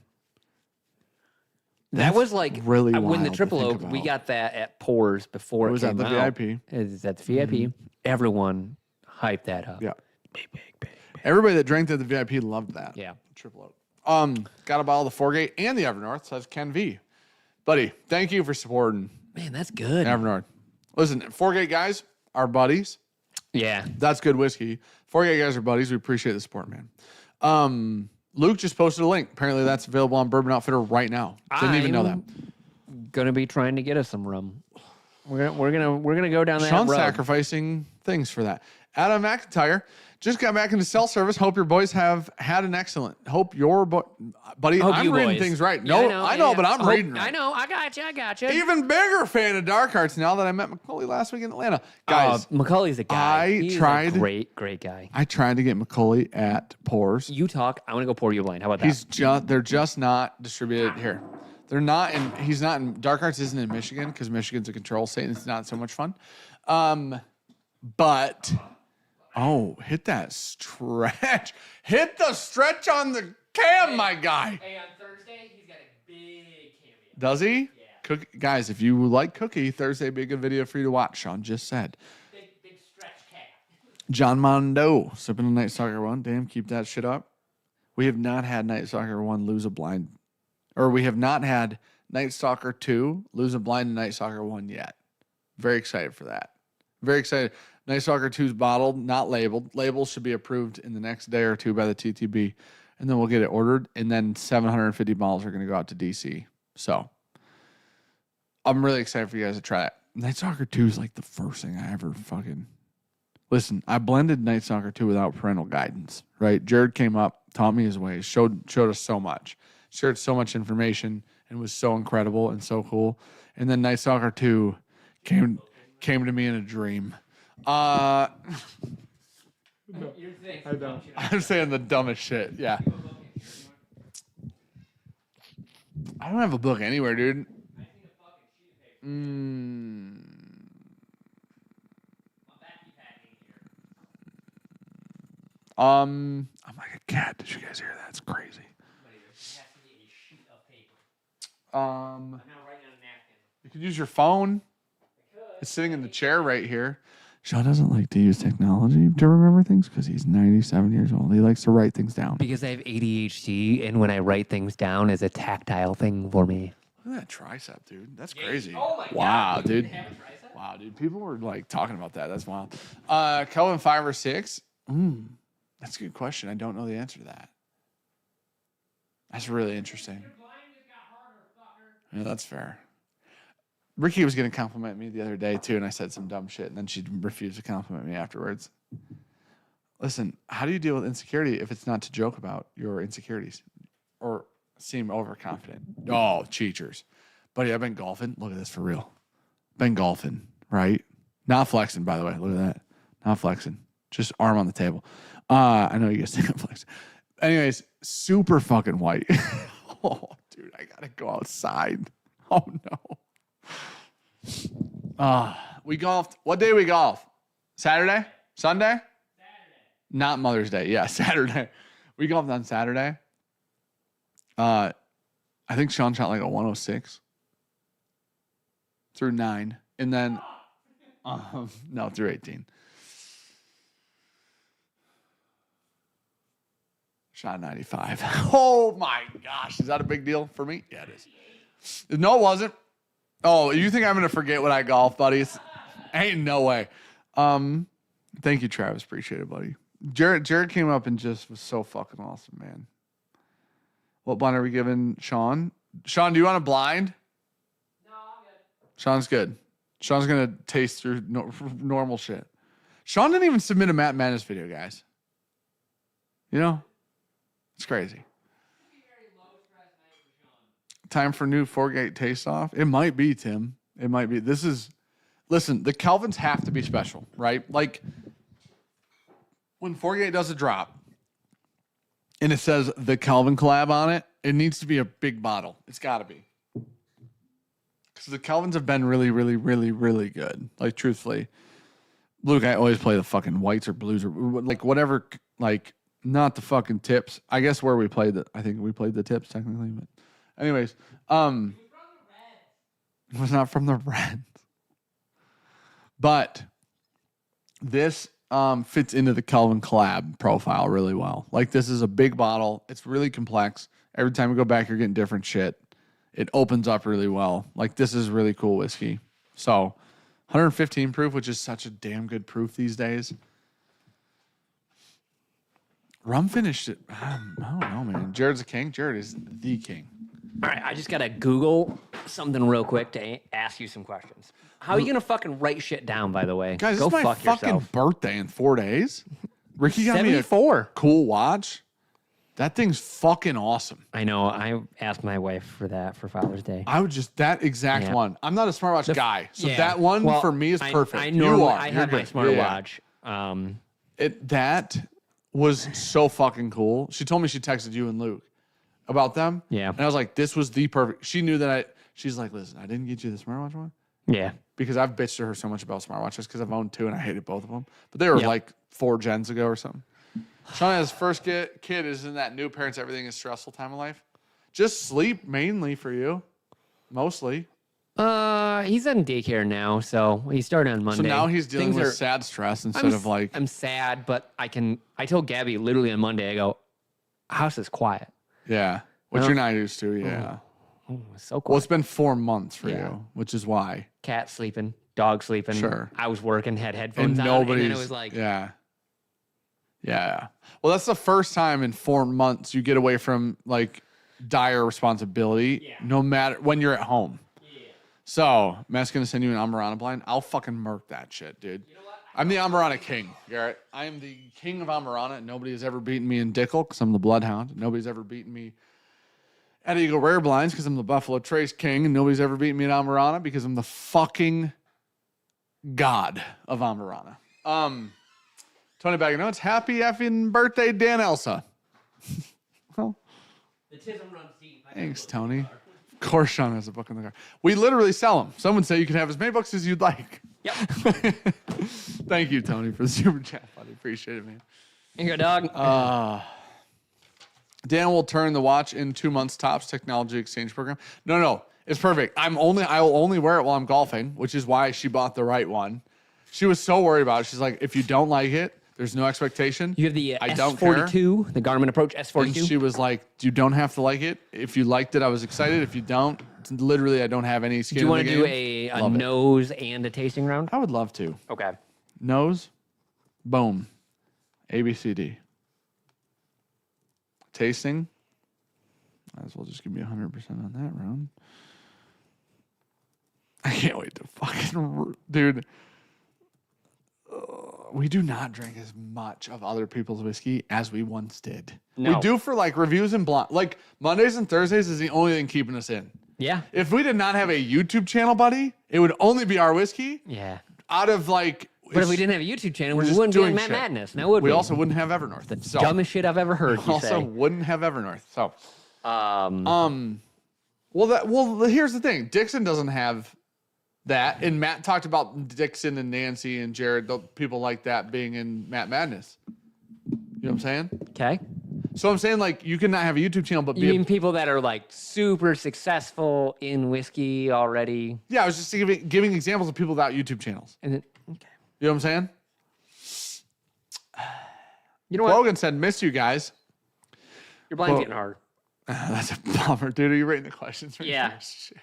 That's
That was like
really
when the
wild to
triple
think
oak. We
about.
got that at Pours before
It was
it
at
came
the
out.
VIP.
It was at the VIP. Everyone hyped that up.
Yeah.
Big.
Everybody that drank at the VIP loved that.
Yeah.
Triple oak. Got a bottle of the Foregate and the Evernorth. Says Ken V. Buddy, thank you for supporting
Man, that's good.
Evernorth. Listen, Foregate guys are buddies.
Yeah.
That's good whiskey. Foregate guys are buddies. We appreciate the support, man. Luke just posted a link. Apparently, that's available on Bourbon Outfitter right now. Didn't even know that.
Gonna be trying to get us some rum. We're gonna go down that
Sean's
road.
sacrificing things for that. Adam McIntyre just got back into cell service. Hope your boys have had an excellent. Hope your buddy.
Hope
I'm
you
reading
boys.
things right.
Yeah,
No, I know, but I'm reading right.
I know. I got you.
Even bigger fan of Dark Arts now that I met Macaulay last week in Atlanta. Guys,
Macaulay's a guy. He's
tried-
a great guy.
I tried to get Macaulay at Pours.
You talk. I want to go pour you a blind. How about that?
They're just not distributed here. They're not in. He's not in. Dark Arts isn't in Michigan because Michigan's a control state and it's not so much fun. But hit that stretch. Hit the stretch on the cam, my guy.
Hey, on Thursday he's got a big cameo.
Does he?
Yeah.
Guys, if you like Cookie, Thursday be a good video for you to watch. Sean just said.
Big stretch cat.
John Mondo sipping a Night Stalker 1. Damn, keep that shit up. We have not had Night Stalker 1 lose a blind. Or we have not had Night Stalker 2 lose a blind to Night Stalker 1 yet. Very excited for that. Very excited. Night Stalker 2 is bottled, not labeled. Labels should be approved in the next day or two by the TTB. And then we'll get it ordered. And then 750 bottles are going to go out to DC. So I'm really excited for you guys to try it. Night Stalker 2 is like the first thing I ever fucking... Listen, I blended Night Stalker 2 without parental guidance, right? Jared came up, taught me his ways, showed us so much. Shared so much information and was so incredible and so cool. And then Night Stalker 2 came to me in a dream.
You're saying
I'm saying the dumbest shit. Yeah. I don't have a book anywhere, dude. I'm like a cat. Did you guys hear that? It's crazy. You could use your phone. It's sitting in the chair right here. Sean doesn't like to use technology to remember things because he's 97 years old. He likes to write things down.
Because I have ADHD, and when I write things down, is a tactile thing for me.
Look at that tricep, dude. That's crazy.
Oh my
wow,
God.
dude.
You have a tricep?
Wow, dude. People were like talking about that. That's wild. Kelvin 5 or 6? That's a good question. I don't know the answer to that. That's really interesting. Yeah, that's fair. Ricky was going to compliment me the other day, too, and I said some dumb shit, and then she refused to compliment me afterwards. Listen, how do you deal with insecurity if it's not to joke about your insecurities or seem overconfident? Oh, cheaters. Buddy, I've been golfing. Look at this for real. Been golfing, right? Not flexing, by the way. Look at that. Not flexing. Just arm on the table. I know you guys think I'm flexing. Anyways, super fucking white. Oh, dude, I got to go outside. Oh, no. We golfed. What day we golf? Saturday? Sunday? Saturday. Not Mother's Day. Yeah, Saturday. We golfed on Saturday. I think Sean shot like a 106 through 9. And then, no, through 18. Shot 95. Oh my gosh. Is that a big deal for me? Yeah, it is. No, it wasn't. Oh, you think I'm going to forget when I golf, buddies? Ain't no way. Thank you, Travis. Appreciate it, buddy. Jared came up and just was so fucking awesome, man. What blind are we giving Sean? Sean, do you want a blind? No, I'm good. Sean's good. Sean's going to taste through normal shit. Sean didn't even submit a Matt Madness video, guys. You know? It's crazy. Time for new 4-gate taste off? It might be, Tim. It might be. Listen, the Kelvins have to be special, right? Like, when 4-gate does a drop and it says the Kelvin collab on it, it needs to be a big bottle. It's got to be. Because the Kelvins have been really, really, really, really good. Like, truthfully. Luke, I always play the fucking whites or blues or like whatever, like, not the fucking tips. I guess where we played I think we played the tips technically, but anyways. It was not from the Reds. But this fits into the Kelvin collab profile really well. Like, this is a big bottle. It's really complex. Every time you go back, you're getting different shit. It opens up really well. Like, this is really cool whiskey. So, 115 proof, which is such a damn good proof these days. Rum finished it. I don't know, man. Jared's a king. Jared is the king.
All right, I just got to Google something real quick to ask you some questions. How are you going to fucking write shit down, by the way?
Guys,
Go
this is my
fuck
fucking
yourself.
birthday in 4 days. Ricky got me a
74.
cool watch. That thing's fucking awesome.
I know. I asked my wife for that for Father's Day.
I would just, that exact one. I'm not a smartwatch guy, so
Yeah.
that one
Well,
for me is perfect.
I know. I
You're
have my
good.
smartwatch.
That was so fucking cool. She told me she texted you and Luke about them.
Yeah.
And I was like, this was the perfect. She knew that she's like, listen, I didn't get you the smartwatch one.
Yeah.
Because I've bitched to her so much about smartwatches because I've owned 2 and I hated both of them. But they were like 4 gens ago or something. Sean, his first kid is in that new parents, everything is stressful time of life. Just sleep mainly for you. Mostly.
He's in daycare now, so he started on Monday.
So now he's dealing with sad stress instead of like.
I'm sad, but I told Gabby literally on Monday, I go, house is quiet.
Yeah. Which you're not used to, yeah.
Oh, it's so quiet.
Well, it's been 4 months for you, which is why.
Cat sleeping, dog sleeping.
Sure.
I was working, had headphones
And
on, and
nobody's.
then it was like,
Yeah. Well, that's the first time in 4 months you get away from like dire responsibility, no matter when you're at home. Yeah. So, Matt's gonna send you an Amarana blind. I'll fucking murk that shit, dude. You know what? I'm the Amarana king, Garrett. I am the king of Amarana. Nobody has ever beaten me in Dickel because I'm the Bloodhound. Nobody's ever beaten me at Eagle Rare Blinds because I'm the Buffalo Trace king. And nobody's ever beaten me at Amarana because I'm the fucking god of Amarana. Tony Bagger notes, happy effing birthday, Dan Elsa. Well,
the tism runs deep.
Thanks, Tony. Of course, Sean has a book in the car. We literally sell them. Some would say you can have as many books as you'd like.
Yep.
Thank you, Tony, for the super chat, buddy. Appreciate it, man.
Here you go, dog.
Dan will turn the watch in 2 months tops technology exchange program. No. It's perfect. I will only wear it while I'm golfing, which is why she bought the right one. She was so worried about it. She's like, if you don't like it, there's no expectation.
You have the
I don't care.
S42, the Garmin Approach S42.
And she was like, you don't have to like it. If you liked it, I was excited. If you don't, literally, I don't have any skin
Do you
in the
want to
game.
do a nose and a tasting round?
I would love to.
Okay.
Nose, boom, ABCD. Tasting, might as well just give me 100% on that round. I can't wait to fucking, dude. We do not drink as much of other people's whiskey as we once did.
No.
We do for like reviews and blind. Like Mondays and Thursdays is the only thing keeping us in.
Yeah.
If we did not have a YouTube channel, buddy, it would only be our whiskey.
Yeah.
Out of like.
But if we didn't have a YouTube channel, we
just
wouldn't be
doing
in
shit.
Maddness. Now would we?
We also wouldn't have Evernorth.
The dumbest shit I've ever heard you
also
say.
wouldn't have Evernorth. So.
Well,
Well, here's the thing. Dixon doesn't have that, and Matt talked about Dixon and Nancy and Jared, the people like that being in Matt Madness. You know what I'm saying?
Okay.
So I'm saying like you cannot have a YouTube channel, but
You mean people that are like super successsul in whiskey already?
yeah, I was just giving examples of people without YouTube channels.
And then, okay.
You know what I'm saying?
You know what?
Logan said, "Miss you guys."
Your blind's
Well-
getting hard.
That's a bummer, dude. Are you rating the questions? Right
Yeah.
now? Shit.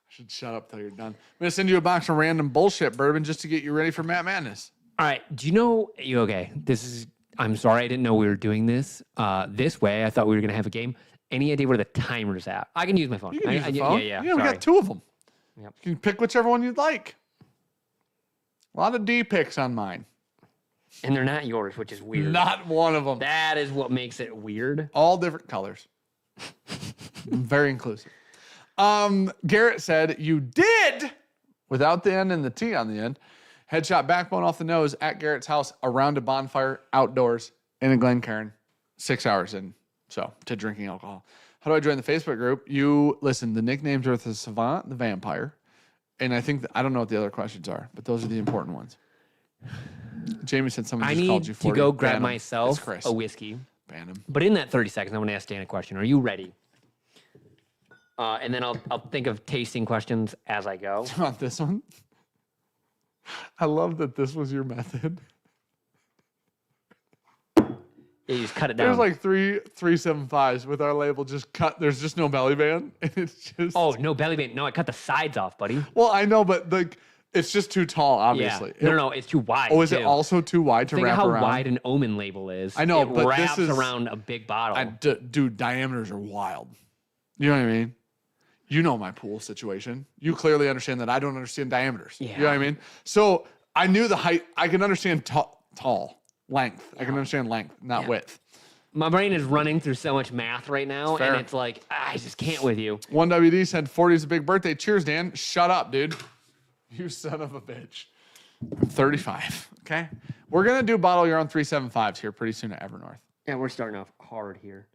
Should shut up till you're done. I'm gonna send you a box of random bullshit bourbon just to get you ready for Madness.
All right. Do you know? You okay? I'm sorry. I didn't know we were doing this this way. I thought we were gonna have a game. Any idea where the timer's at? I can use my phone.
You can use the phone.
Yeah.
We got 2 of them.
Yep.
You can pick whichever one you'd like. A lot of D picks on mine.
And they're not yours, which is weird.
Not one of them.
That is what makes it weird.
All different colors. Very inclusive. Garrett said you did, without the N and the T on the end, headshot backbone off the nose at Garrett's house around a bonfire outdoors in a Glencairn, 6 hours in. So, to drinking alcohol. How do I join the Facebook group? The nicknames are the Savant, the Vampire, and I think, I don't know what the other questions are, but those are the important ones. Jamie said someone just called you 40.
I need to go grab
Ban 'em.
myself
It's Chris.
a whiskey.
Ban him.
But in that 30 seconds, I want to ask Dan a question. Are you ready? And then I'll think of tasting questions as I go.
Do you want this one? I love that this was your method.
Yeah, you just cut it down.
There's like 375s with our label just cut. There's just no belly band. And it's just.
Oh, no belly band. No, I cut the sides off, buddy.
Well, I know, but it's just too tall, obviously.
Yeah. No, it's too wide.
Oh, is it
too.
also too wide to
Think
wrap
of how
around?
wide an Omen label is.
I know,
it
but
wraps
this is
around a big bottle.
Dude, diameters are wild. You know what I mean? You know my pool situation. You clearly understand that I don't understand diameters.
Yeah.
You know what I mean? So I knew the height. I can understand tall, length. I can understand length, not width.
My brain is running through so much math right now,
Fair.
and it's like, I just can't with you.
1WD said 40 is a big birthday. Cheers, Dan. Shut up, dude. You son of a bitch. I'm 35, okay? We're going to do bottle your own 375s here pretty soon at Evernorth.
Yeah, we're starting off hard here.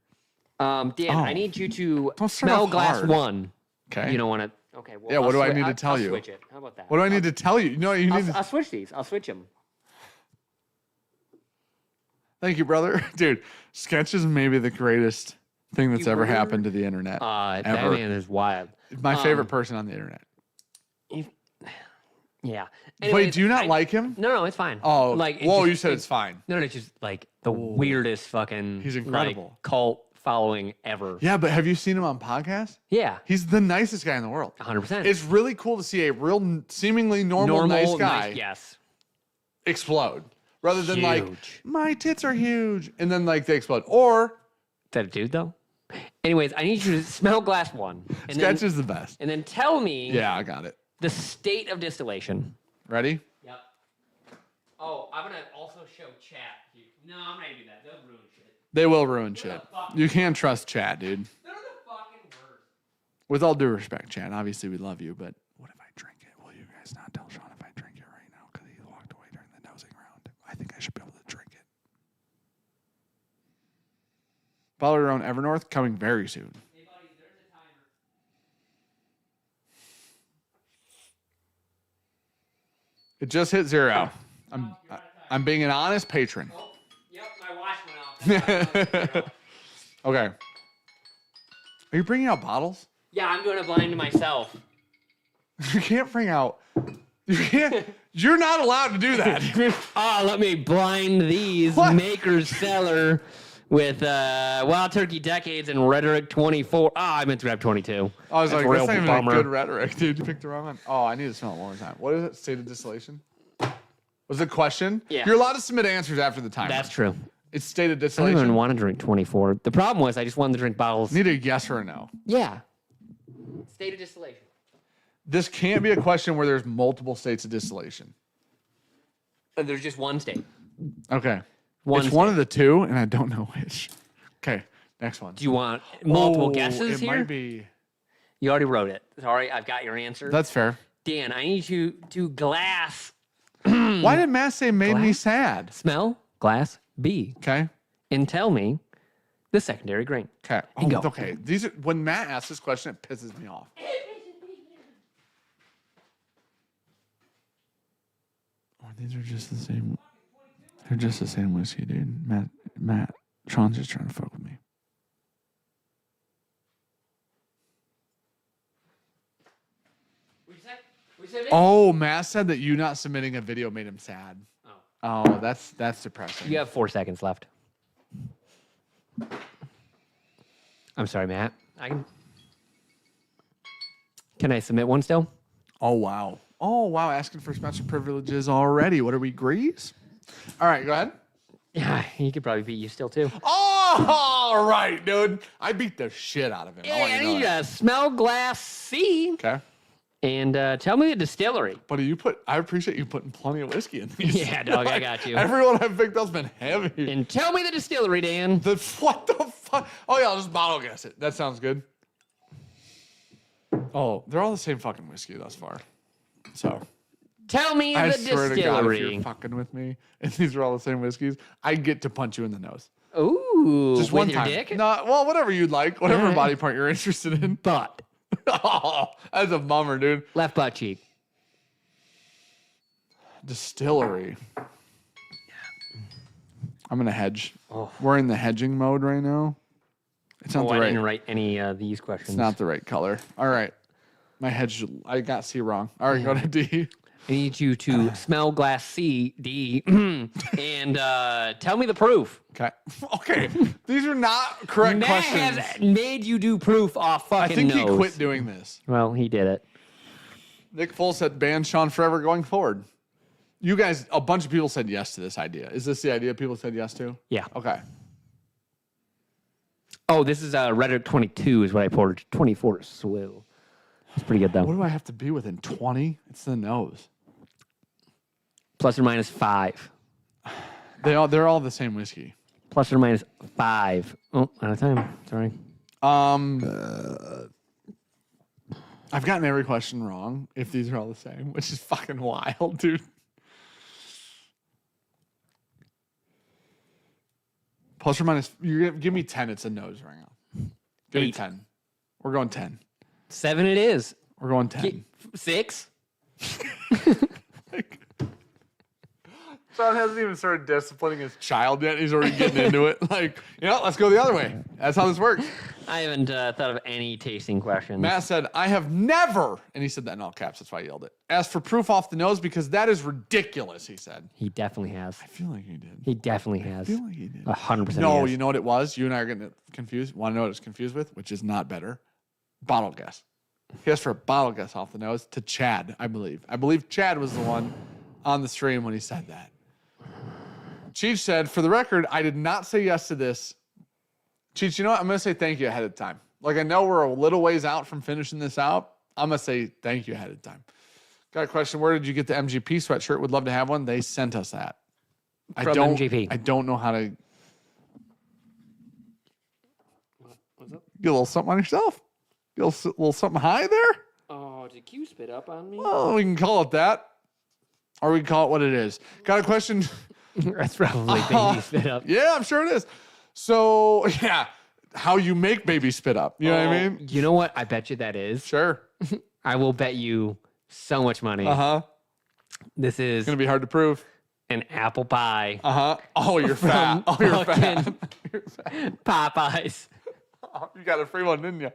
Dan, I need you to
Don't start
smell
off
glass
hard.
1.
Okay.
You don't want to... Okay, well,
Yeah, what do I need to
I'll
tell you?
switch it. How about that?
What do I need to tell you? You know what you need to...
I'll switch these. I'll switch them.
Thank you, brother. Dude, Sketch is maybe the greatest thing that's ever happened to the internet.
That
ever.
man is wild.
My favorite person on the internet.
Yeah.
Wait,
Anyways,
do you not like him?
No, it's fine.
Oh,
like it
whoa,
just-
you said it's fine.
No, it's just like the weirdest fucking.
He's incredible.
Like, cult following ever.
Yeah, but have you seen him on podcasts?
Yeah.
He's the nicest guy in the world.
100%.
It's really cool to see a real, seemingly normal nice guy
yes.
explode. Rather than like,
Huge.
my tits are huge. And then like they explode. Or
Is that a dude though? Anyways, I need you to smell glass 1. And
Sketch
then,
is the best.
and then tell me
Yeah, I got it.
the state of distillation.
Ready?
Yep. Oh, I'm gonna also show chat. No, I'm not gonna do that. They'll ruin shit.
They will ruin shit. You can't trust chat, dude.
They're the fucking worst.
With all due respect, chat. Obviously, we love you, but what if I drink it? Will you guys not tell Sean if I drink it right now? Because he walked away during the nosing round. I think I should be able to drink it. Follow your own Evernorth coming very soon.
Hey, buddy, there's a timer.
It just hit 0.
You're out of time.
I'm being an honest patron.
Oh, yep, my watch went off. That's why I know.
Okay. Are you bringing out bottles?
Yeah, I'm doing a blind to myself.
You can't bring out. You can't. You're not allowed to do that.
Let me blind these
What?
Maker's Cellar with Wild Turkey Decades and Rhetoric 24. I meant to grab 22.
I was
That's
like,
a real
that's not even
bummer.
a good rhetoric, dude. You picked the wrong one. Oh, I need to smell it one more time. What is it? State of distillation? Was it a question?
Yeah.
You're allowed to submit answers after the timer.
That's true.
It's state of
I don't
distillation.
even want to drink 24. The problem was I just wanted to drink bottles.
Need a yes or a no.
Yeah. State of distillation.
This can't be a question where there's multiple states of distillation.
There's just one state.
Okay.
One
it's one of the two, and I don't know which. Okay, next one.
Do you want multiple
Oh,
guesses
it
here?
might be.
You already wrote it. Sorry, I've got your answer.
That's fair.
Dan, I need you to glass.
Why did Matt say made me
Glass?
sad?
Smell glass B
Okay.
and tell me the secondary grain.
Okay.
And go.
Okay. These are when Matt asks this question, it pisses me off. Oh, these are just the same. They're just the same whiskey, dude. Matt, Sean's just trying to fuck with me. Oh, Matt said that you not submitting a video made him sad. Oh, that's depressing.
You have 4 seconds left. I'm sorry, Matt. I can. Can I submit one still?
Oh, wow. Oh, wow. Asking for special privileges already. What are we, Grease? All right, go ahead.
Yeah, he could probably beat you still too.
Oh, all right, dude. I beat the shit out of him. I want you
I
to know
need
that.
a smell glass C.
Okay.
And tell me the distillery.
Buddy, I appreciate you putting plenty of whiskey in these.
Yeah, dog, I got you.
Everyone I've picked up's been heavy.
And tell me the distillery, Dan.
What the fuck? Oh, yeah, I'll just bottle guess it. That sounds good. Oh, they're all the same fucking whiskey thus far. So,
Tell me
I
the
swear to God, if
distillery.
you're fucking with me and these are all the same whiskeys, I get to punch you in the nose.
Ooh,
Just
with
one
your
time.
dick?
No, well, whatever you'd like, whatever
All right.
body part you're interested in.
Butt.
Oh, that's a bummer, dude.
Left butt cheek.
Distillery. I'm gonna hedge.
Oh.
We're in the hedging mode right now. It's not
Oh,
the
I
right.
didn't write any of these questions.
It's not the right color. All right, my hedge. I got C wrong. All right, go to D.
I need you to smell glass C, D, and tell me the proof.
Okay. Okay. These are not correct
That
questions.
has made you do proof off
I
fucking
think
nose.
he quit doing this.
Well, he did it.
Nick Full said ban Sean forever going forward. You guys, a bunch of people said yes to this idea. Is this the idea people said yes to?
Yeah.
Okay.
Oh, this is Reddit 22 is what I poured. 24 swill. It's pretty good though.
What do I have to be within 20? It's the nose.
Plus or minus 5.
They're all the same whiskey.
Plus or minus 5. Oh, out of time. Sorry.
I've gotten every question wrong if these are all the same, which is fucking wild, dude. Plus or minus, you're gonna give me 10, it's a nose right now. Give me
8.
10. We're going 10.
7 it is.
We're going 10.
6?
Sean hasn't even started disciplining his child yet. He's already getting into it. Like, let's go the other way. That's how this works.
I haven't thought of any tasting questions.
Matt said, I have never, and he said that in all caps, that's why I yelled it, asked for proof off the nose because that is ridiculous, he said.
He definitely has.
I feel like he did.
He definitely has.
I feel like he did.
100%
No,
he has.
you know what it was? You and I are getting it confused. Want to know what it's confused with? Which is not better. Bottle guess. He asked for a bottle guess off the nose to Chad, I believe. I believe Chad was the one on the stream when he said that. Cheech said, for the record, I did not say yes to this. Cheech, you know what? I'm going to say thank you ahead of time. Like, I know we're a little ways out from finishing this out. I'm going to say thank you ahead of time. Got a question. Where did you get the MGP sweatshirt? Would love to have one. They sent us that.
From MGP.
I don't know how to.
What's up?
Get a little something on yourself? Get a little something high there?
Oh, did Q spit up on me?
Well, we can call it that. Or we can call it what it is. Got a question.
That's probably baby spit up.
Yeah, I'm sure it is. So, yeah, how you make baby spit up. You know what I mean?
You know what? I bet you that is.
Sure.
I will bet you so much money.
Uh-huh.
This is
It's going to be hard to prove.
an apple pie.
Uh-huh. Oh, you're fat. Oh, you're fat.
fucking
You're fat.
Popeyes.
Oh, you got a free one, didn't you?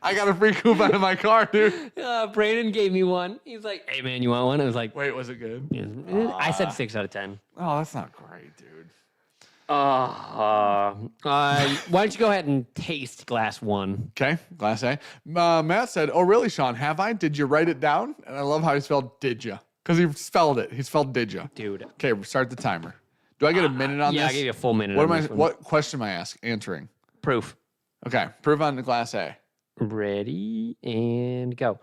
I got a free coupon in my car, dude.
Brandon gave me one. He's like, hey, man, you want one? I was like,
Wait, was it good?
yeah. I said 6 out of 10.
Oh, that's not great, dude.
Why don't you go ahead and taste glass 1?
Okay, glass A. Matt said, oh, really, Sean? Have I? Did you write it down? And I love how he spelled did ya. Because he spelled it. He spelled did ya.
Dude.
Okay, start the timer. Do I get a minute on
Yeah,
this?
I'll give you a full minute.
What
on
am I?
this one.
What question am I answering?
Proof.
Okay, prove on the glass A.
Ready and go.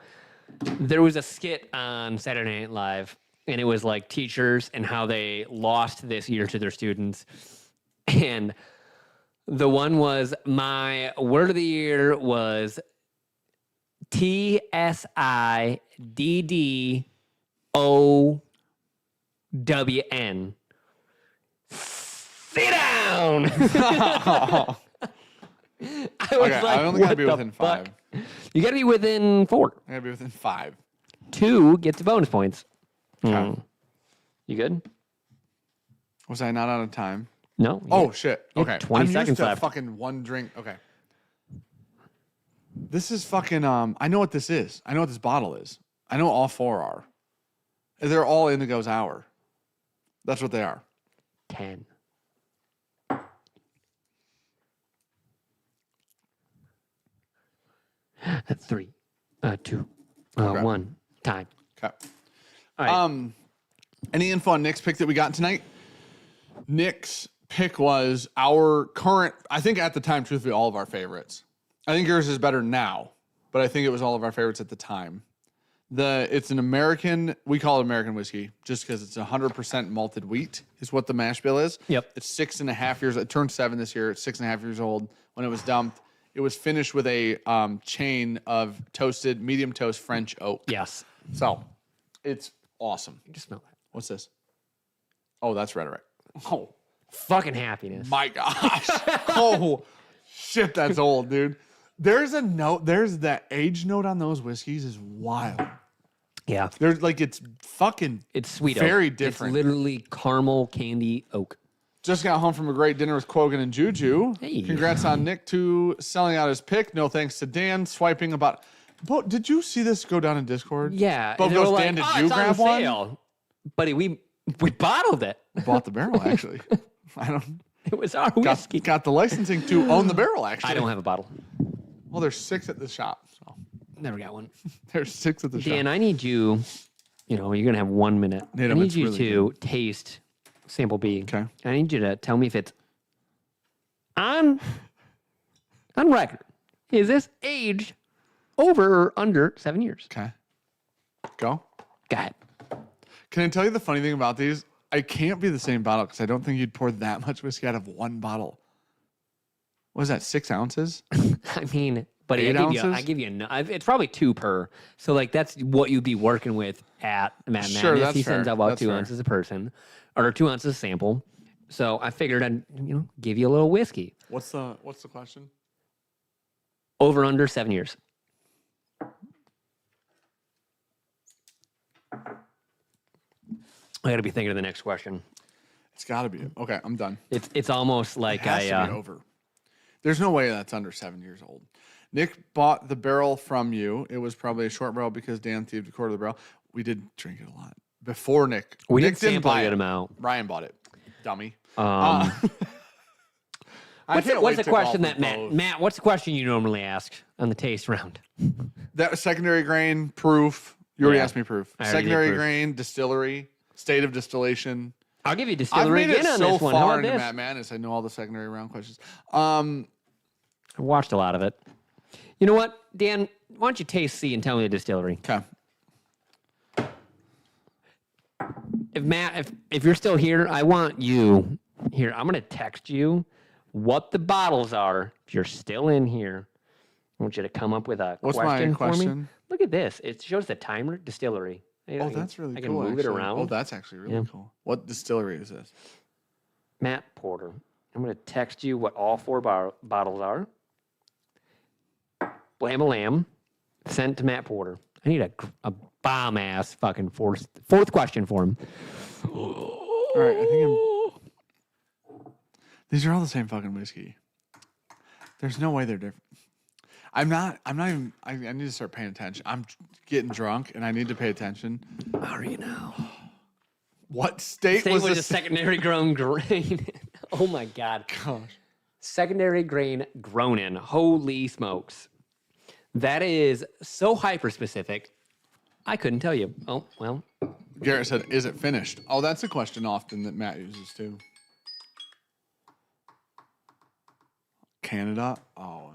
There was a skit on Saturday Night Live, and it was like teachers and how they lost this year to their students. And the one was, my word of the year was TSIDDOWN. Sit down. I was
Okay,
like,
I only gotta
what
be
the
within
fuck?
5.
You gotta be within 4.
I gotta be within 5.
2 gets the bonus points.
Okay.
You good?
Was I not out of time?
No.
Oh shit.
You have
Okay.
20
I'm
seconds
used to
left.
fucking one drink. Okay. This is fucking I know what this is. I know what this bottle is. I know all 4 are. They're all Indigo's Hour. That's what they are.
10. That's 3. 2.
Okay.
One time.
Okay.
All right.
Any info on Nick's pick that we got tonight? Nick's pick was our current, I think at the time, truthfully, all of our favorites. I think yours is better now, but I think it was all of our favorites at the time. It's an American, we call it American whiskey, just because it's 100% malted wheat is what the mash bill is.
Yep.
It's 6.5 years, it turned 7 this year. It's 6.5 years old when it was dumped. It was finished with a chain of toasted, medium toast French oak.
Yes.
So it's awesome.
You just smell that.
What's this? Oh, that's rhetoric. Oh,
Fucking happiness.
my gosh. Oh, shit, that's old, dude. There's that age note on those whiskeys is wild.
Yeah.
There's like, it's fucking
It's sweet
very
oak.
different.
It's literally caramel candy oak.
Just got home from a great dinner with Quogan and Juju.
Hey.
Congrats on Nick to selling out his pick. No thanks to Dan swiping about. But did you see this go down in Discord?
Yeah.
Both
and they were
goes,
like,
Dan, did
"Oh,
you
it's on
grab one?
sale." Buddy, we bottled it.
Bought the barrel, actually. I don't.
It was our whiskey.
Got the licensing to own the barrel, actually.
I don't have a bottle.
Well, there's 6 at the shop. So
Never got one.
there's 6 at the shop.
Dan, I need you, you're going to have 1 minute.
Need
I
'em,
need
it's
you
really
to taste sample B.
Okay.
I need you to tell me if it's on record. Is this aged over or under 7 years?
Okay. Go.
Go ahead.
Can I tell you the funny thing about these? I can't be the same bottle because I don't think you'd pour that much whiskey out of one bottle. What is that, 6 ounces?
I mean, but
8 ounces?
I give you, it's probably 2 per. So like that's what you'd be working with at Matt
Sure,
Maddness.
that's
He sends
fair.
out about
That's
2
fair.
ounces a person, or 2 ounces a sample. So I figured I'd give you a little whiskey.
What's the question?
Over under 7 years. I got to be thinking of the next question.
It's got to be. Okay, I'm done.
It's almost like
It has to be over. There's no way that's under 7 years old. Nick bought the barrel from you. It was probably a short barrel because Dan thieved a quarter of the barrel. We did drink it a lot before Nick.
we
Nick
did sample
buy
a
it.
good amount.
Ryan bought it. Dummy.
Um,
I
what's
can't
the
wait to
question
golf
that
with both.
Matt? What's the question you normally ask on the taste round?
That was secondary grain, proof. You already
Yeah.
asked me proof.
I already did
Secondary
proof.
grain, distillery, state of distillation.
I'll give you
I've
distillery
made it
again on
so
this one. How
far
about
into
this?
Matt Maddness, I know all the secondary round questions.
I watched a lot of it. You know what, Dan? Why don't you taste C and tell me the distillery?
Okay.
If Matt, if you're still here, I want you here. I'm gonna text you what the bottles are. If you're still in here, I want you to come up with a
What's my
question for me.
question?
Look at this. It shows the timer distillery.
Oh, that's really
I
cool.
can move it
actually.
around.
Oh, that's actually really
Yeah.
cool. What distillery is this?
Matt Porter. I'm going to text you what all 4 bottles are. Blam a lamb. Sent to Matt Porter. I need a bomb ass fucking fourth question for him.
All right, I think these are all the same fucking whiskey. There's no way they're different. I'm not even, I need to start paying attention. I'm getting drunk and I need to pay attention.
How are you now?
What state
State
was
was a
this?
secondary grown grain. Oh my God.
Gosh.
Secondary grain grown in. Holy smokes. That is so hyper specific. I couldn't tell you. Oh, well.
Garrett said, is it finished? Oh, that's a question often that Matt uses too. Canada? Oh,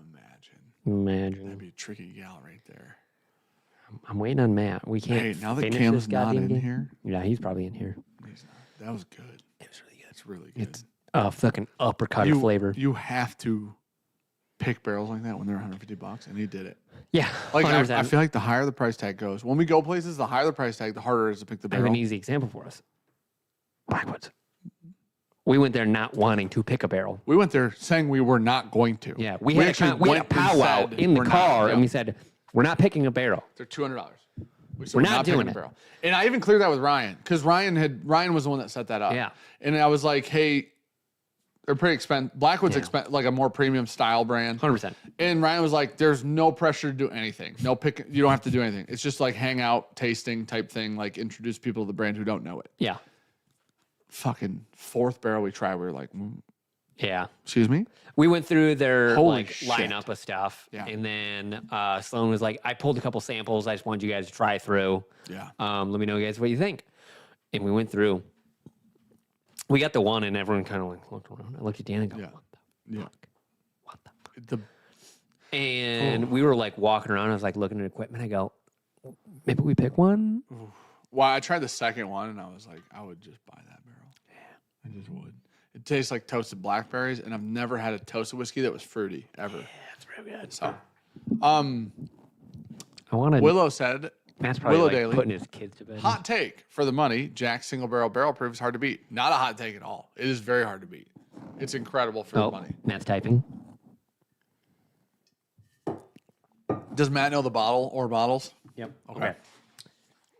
Imagine.
that'd be a tricky gal right there.
I'm waiting on Matt. We can't.
Hey, now that
finish
Cam's
this
not
goddamn
in
game.
here.
Yeah, he's probably in here.
He's not. That was good.
It was really good.
It's really good.
It's a fucking uppercut of flavor.
You have to pick barrels like that when they're $150, and he did it.
Yeah,
Like I
100%.
feel like the higher the price tag goes, when we go places, the higher the price tag, the harder it is to pick the
I have
barrel.
an easy example for us. Blackwoods. We went there not wanting to pick a barrel.
We went there saying we were not going to.
Yeah, we had
actually
a
went and
powwow
said
in the
we're not.
car,
Yeah.
and we said we're not picking a barrel.
They're $200. We said
We're not
picking
doing
a
it.
barrel. And I even cleared that with Ryan because Ryan was the one that set that up.
Yeah.
And I was like, hey, they're pretty expensive. Blackwood's like a more premium style brand.
100%.
And Ryan was like, there's no pressure to do anything. No pick. You don't have to do anything. It's just like hang out, tasting type thing, like introduce people to the brand who don't know it.
Yeah.
Fucking 4th barrel we tried, we were like,
Yeah.
Excuse me?
We went through their
Holy shit.
lineup of stuff.
Yeah.
And then Sloan was like, I pulled a couple samples. I just wanted you guys to try through.
Yeah.
Let me know, guys, what you think. And we went through. We got the one, and everyone kind of like looked around. I looked at Dan and go,
Yeah.
what the
Yeah.
fuck? What the
The
And we were like walking around. I was like looking at equipment. I go, maybe we pick one.
Well, I tried the second one, and I was like, I would just buy that barrel. Yeah. I just would. It tastes like toasted blackberries, and I've never had a toasted whiskey that was fruity, ever.
Yeah, it's really good.
So,
I wanted.
Willow said,
Matt's probably
Willow
like
Daily.
putting his kids to bed.
hot take for the money, Jack's single barrel proof is hard to beat. Not a hot take at all. It is very hard to beat. It's incredible for the money.
Matt's typing.
Does Matt know the bottle or bottles?
Yep.
Okay.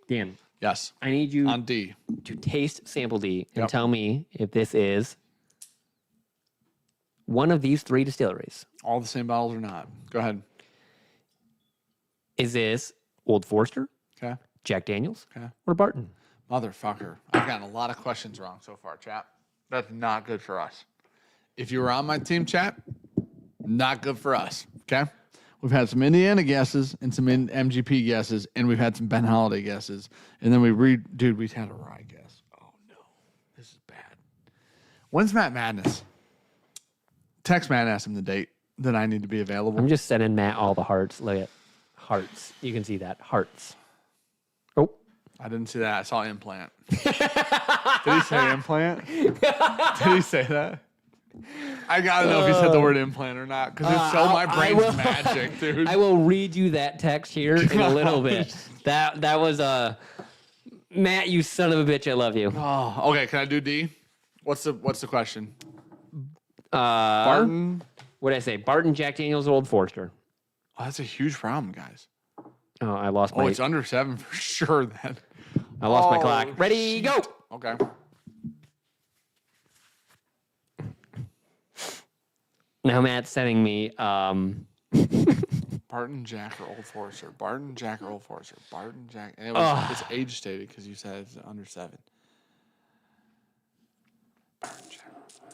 Dan,
Yes.
I need you
On D.
to taste sample D and
Yep.
tell me if this is one of these three distilleries.
All the same bottles or not? Go ahead.
Is this Old Forester,
Okay.
Jack Daniels,
Okay.
or Barton?
Motherfucker. I've gotten a lot of questions wrong so far, chat. That's not good for us. If you were on my team, chat, not good for us. Okay. We've had some Indiana guesses and some MGP guesses, and we've had some Ben Holiday guesses. And then we had a rye guess. Oh, no. This is bad. When's Maddness? Text Matt and ask him the date that I need to be available.
I'm just sending Matt all the hearts. Look at hearts. You can see that. Hearts. Oh.
I didn't see that. I saw implant. Did he say implant? Did he say that? I gotta know if he said the word implant or not, because if so, my brain's magic, dude.
I will read you that text here in a little bit. That was Matt, you son of a bitch. I love you.
Oh, okay. Can I do D? What's the question?
Barton. What did I say? Barton, Jack Daniels, Old Forester.
Oh, that's a huge problem, guys.
Oh, I lost
Oh,
my.
it's under 7 for sure. Then
I lost my
Oh,
clock. Ready,
shit.
go.
Okay.
Now Matt's sending me.
Barton, Jack, or Old Forester. Barton, Jack, or Old Forester. Barton, Jack. And it's age stated because you said it's under 7. Barton, Jack.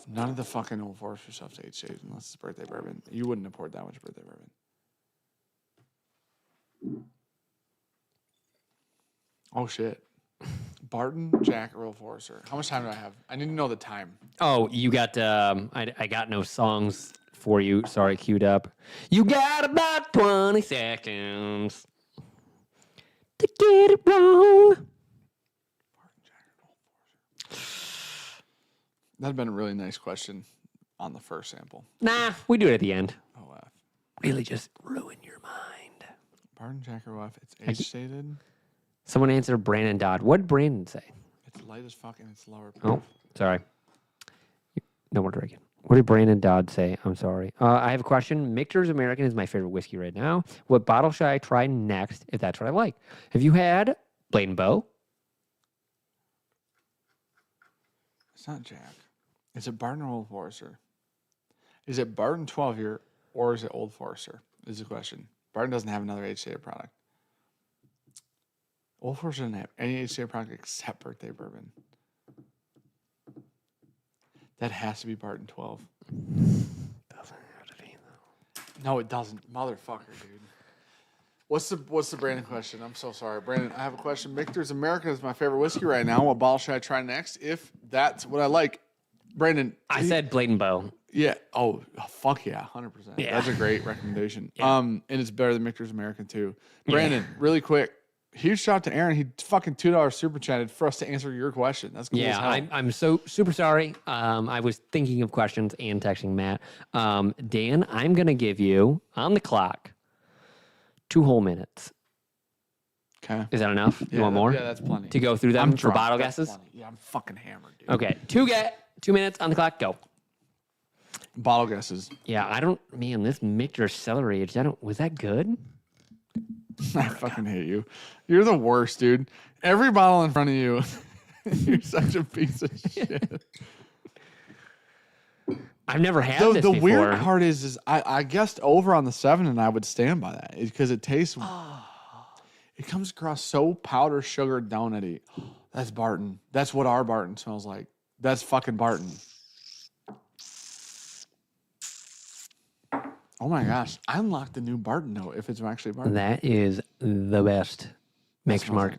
None of the fucking Old Forester stuff's age stated unless it's birthday bourbon. You wouldn't have poured that much birthday bourbon. Oh shit. Barton, Jack, or Old Forester. How much time do I have? I need to know the time.
Oh, you got. I got no songs for you. Sorry, queued up. You got about 20 seconds to get it wrong.
Barton, Jack, or Old Forester. That'd have been a really nice question on the first sample.
Nah, we do it at the end.
OF.
Really, just ruin your mind.
Barton, Jack, or OF. It's age stated.
Someone answer Brandon Dodd. What did Brandon say?
It's light as fuck and it's lower.
Oh, sorry. No more drinking. What did Brandon Dodd say? I'm sorry. I have a question. Michter's American is my favorite whiskey right now. What bottle should I try next if that's what I like? Have you had Blade and Bow?
It's not Jack. Is it Barton or Old Forester? Is it Barton 12 year or is it Old Forester? Is the question. Barton doesn't have another age stated product. Old Forester doesn't have any age stated product except birthday bourbon. That has to be Barton 12.
Doesn't have to be though.
No, it doesn't. Motherfucker, dude. What's the Brandon question? I'm so sorry. Brandon, I have a question. Michter's American is my favorite whiskey right now. What bottle should I try next if that's what I like? Brandon.
I said Blade and Bow.
Yeah. Oh, fuck yeah. 100%.
Yeah.
That's a great recommendation.
Yeah.
And it's better than Michter's American too. Brandon, really quick. Huge shout out to Aaron. He fucking $2 super chatted for us to answer your question. That's cool.
Yeah,
as hell.
I'm so super sorry. I was thinking of questions and texting Matt. Dan, I'm going to give you on the clock 2 whole minutes.
Okay.
Is that enough? You want more?
Yeah, that's plenty.
To go through them for
drunk.
bottle
That's
guesses?
plenty. Yeah, I'm fucking hammered, dude.
Okay, 2 minutes on the clock, go.
Bottle guesses.
Yeah, man, this Michter celery age, was that good?
I fucking hate you. You're the worst, dude. Every bottle in front of you, you're such a piece of shit.
I've never had this
The
before.
weird part is I guessed over on the 7 and I would stand by that because it tastes, it comes across so powder sugar donutty. That's Barton. That's what our Barton smells like. That's fucking Barton. Oh my gosh. I unlocked the new Barton note if it's actually Barton.
That is the best Maker's Mark.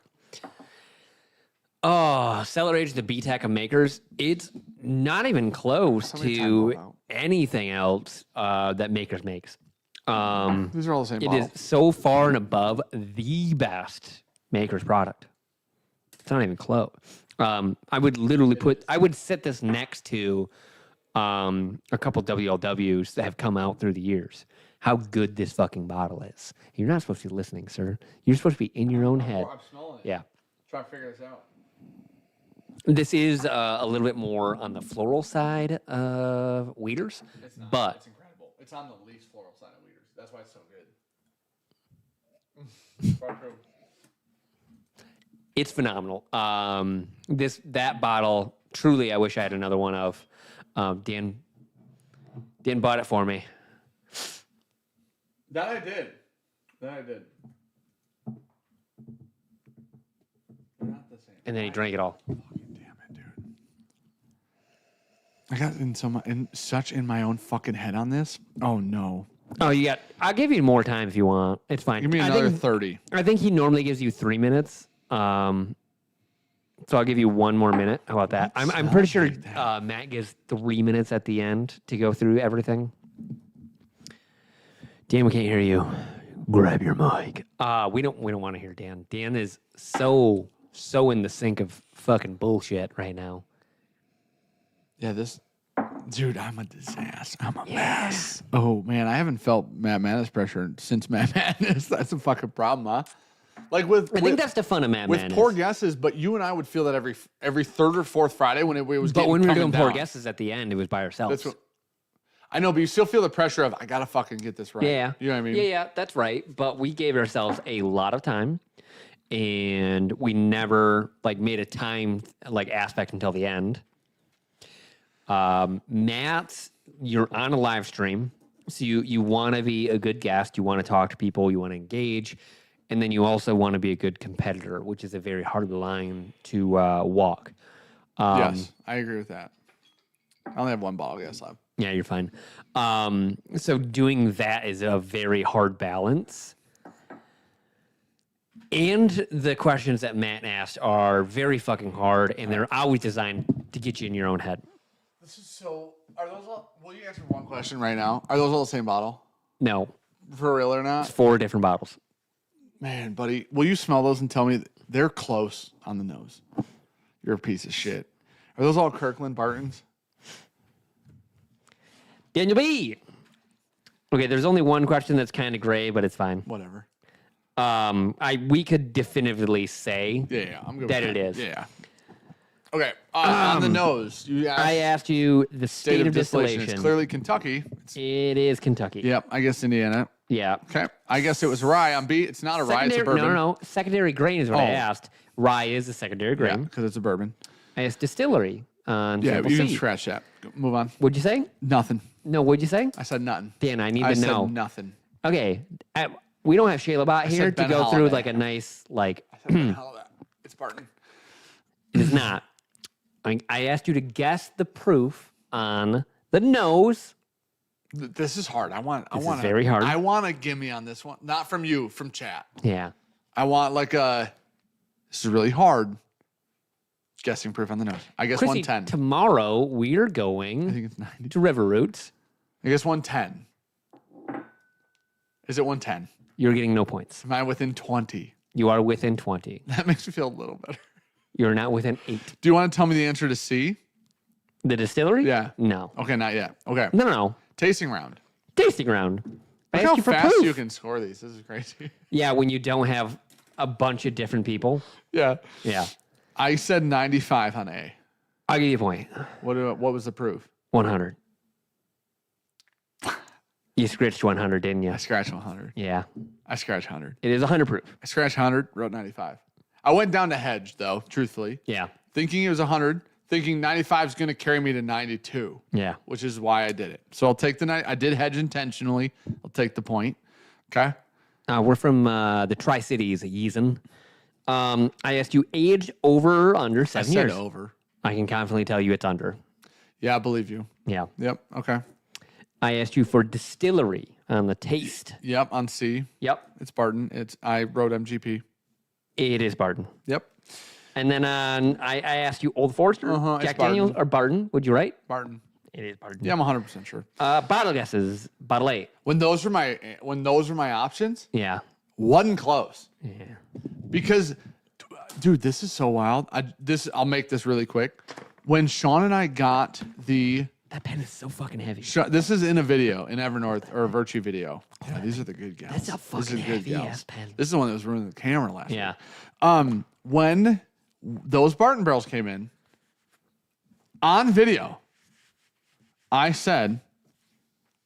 Oh, cellar aged the BTAC of Makers. It's not even close to anything else that Makers makes.
These are all the same
It
bottle.
is so far and above the best Makers product. It's not even close. I would literally I would set this next to a couple WLWs that have come out through the years. How good this fucking bottle is. You're not supposed to be listening, sir. You're supposed to be in your own head.
I'm smelling it.
Yeah.
Trying to figure this out.
This is a little bit more on the floral side of Weeders,
It's not.
but
It's incredible. It's on the least floral side of Weeders. That's why it's so good.
it's phenomenal. That bottle, truly, I wish I had another one of. Dan bought it for me.
That I did. They're not the same.
And then he drank it all.
Fucking damn it, dude. I got such in my own fucking head on this. Oh no.
Oh, I'll give you more time if you want. It's fine.
Give me another 30.
I think he normally gives you 3 minutes. So I'll give you 1 more minute. How about that? I'm pretty sure Matt gives 3 minutes at the end to go through everything. Dan, we can't hear you. Grab your mic. We don't want to hear Dan. Dan is so in the sink of fucking bullshit right now.
Yeah, dude, I'm a disaster. I'm a mess. Oh man, I haven't felt Maddness pressure since Maddness. That's a fucking problem, huh? Like
I think that's the fun of Maddness.
With poor guesses, but you and I would feel that every third or fourth Friday when it was.
But when we were doing
down.
poor guesses at the end, it was by ourselves.
That's what, I know, but you still feel the pressure of I gotta fucking get this right.
Yeah,
you know what I mean.
Yeah, that's right. But we gave ourselves a lot of time, and we never made a time aspect until the end. Matt, you're on a live stream, so you want to be a good guest. You want to talk to people. You want to engage. And then you also want to be a good competitor, which is a very hard line to walk.
Yes, I agree with that. I only have one bottle guess left.
Yeah, you're fine. So doing that is a very hard balance. And the questions that Matt asked are very fucking hard, and they're always designed to get you in your own head.
This is so. Are those all? Will you answer one question right now? Are those all the same bottle?
No,
For real or not?
it's 4 different bottles.
Man, buddy, will you smell those and tell me they're close on the nose? You're a piece of shit. Are those all Kirkland Bartons?
Daniel B. Okay, there's only one question that's kind of gray, but it's fine.
Whatever.
We could definitively say
Yeah, I'm good
that
with
it is.
Yeah. Okay, on the nose, you asked
I asked you the state of distillation.
It's clearly Kentucky.
It is Kentucky.
Yep, I guess Indiana.
Yeah.
Okay, I guess it was rye on B. It's not a rye, it's a bourbon.
No. Secondary grain is what I
Oh.
asked. Rye is a secondary
Yeah,
grain.
because it's a bourbon.
I asked distillery on
Yeah,
sample
you can
C.
scratch that. Move on.
What'd you say?
Nothing.
No, what'd you say?
I said nothing.
Dan, I need
I
to know.
said nothing.
Okay. We don't have Shayla Bot here
said
to
Ben
go through
Holiday.
a nice,
I said hell of that. It's Barton.
it is not. I asked you to guess the proof on the nose.
This is hard. I want.
This is very hard.
I want a gimme on this one. Not from you, from chat.
Yeah.
I want this is really hard. Guessing proof on the nose. I guess
Chrissy,
110.
tomorrow we're
I
going
think it's 90.
to River Roots.
I guess 110. Is it 110?
You're getting no points.
Am I within 20?
You are within 20.
That makes me feel a little better.
You're not within 8.
Do you want to tell me the answer to C?
The distillery?
Yeah.
No.
Okay, not yet. Okay.
No.
Tasting round.
Tasting round. I
Look
asked
how
you for
fast
proof.
you can score these. This is crazy.
Yeah, when you don't have a bunch of different people.
Yeah.
Yeah.
I said 95 on A.
I'll give you a point.
What was the proof?
100. You scratched 100, didn't you?
I scratched 100.
Yeah.
I scratched 100.
It is 100 proof.
I scratched 100, wrote 95. I went down to hedge, though, truthfully.
Yeah.
Thinking it was 100, thinking 95 is going to carry me to 92,
Yeah.
which is why I did it. So I'll take the I did hedge intentionally. I'll take the point. Okay.
We're from the Tri-Cities, Yeezen. I asked you age over or under 7 years.
I said over.
I can confidently tell you it's under.
Yeah, I believe you.
Yeah.
Yep. Okay.
I asked you for distillery on the taste.
Yep, on C.
Yep,
It's Barton. I wrote MGP.
it is Barton.
Yep.
And then I asked you Old Forester,
It's
Jack Daniels,
Barton.
or Barton. Would you write?
Barton.
It is Barton.
Yeah, I'm 100% sure.
Bottle guesses. Bottle 8.
When those were my options,
Yeah.
wasn't close.
Yeah.
Because, dude, this is so wild. I'll make this really quick. When Sean and I got
That pen is so fucking heavy.
this is in a video, in Evernorth, or a Virtue video. Yeah, these are the good gals.
That's a fucking heavy-ass pen.
This is the one that was ruining the camera last
Yeah.
week. When those Barton barrels came in, on video, I said,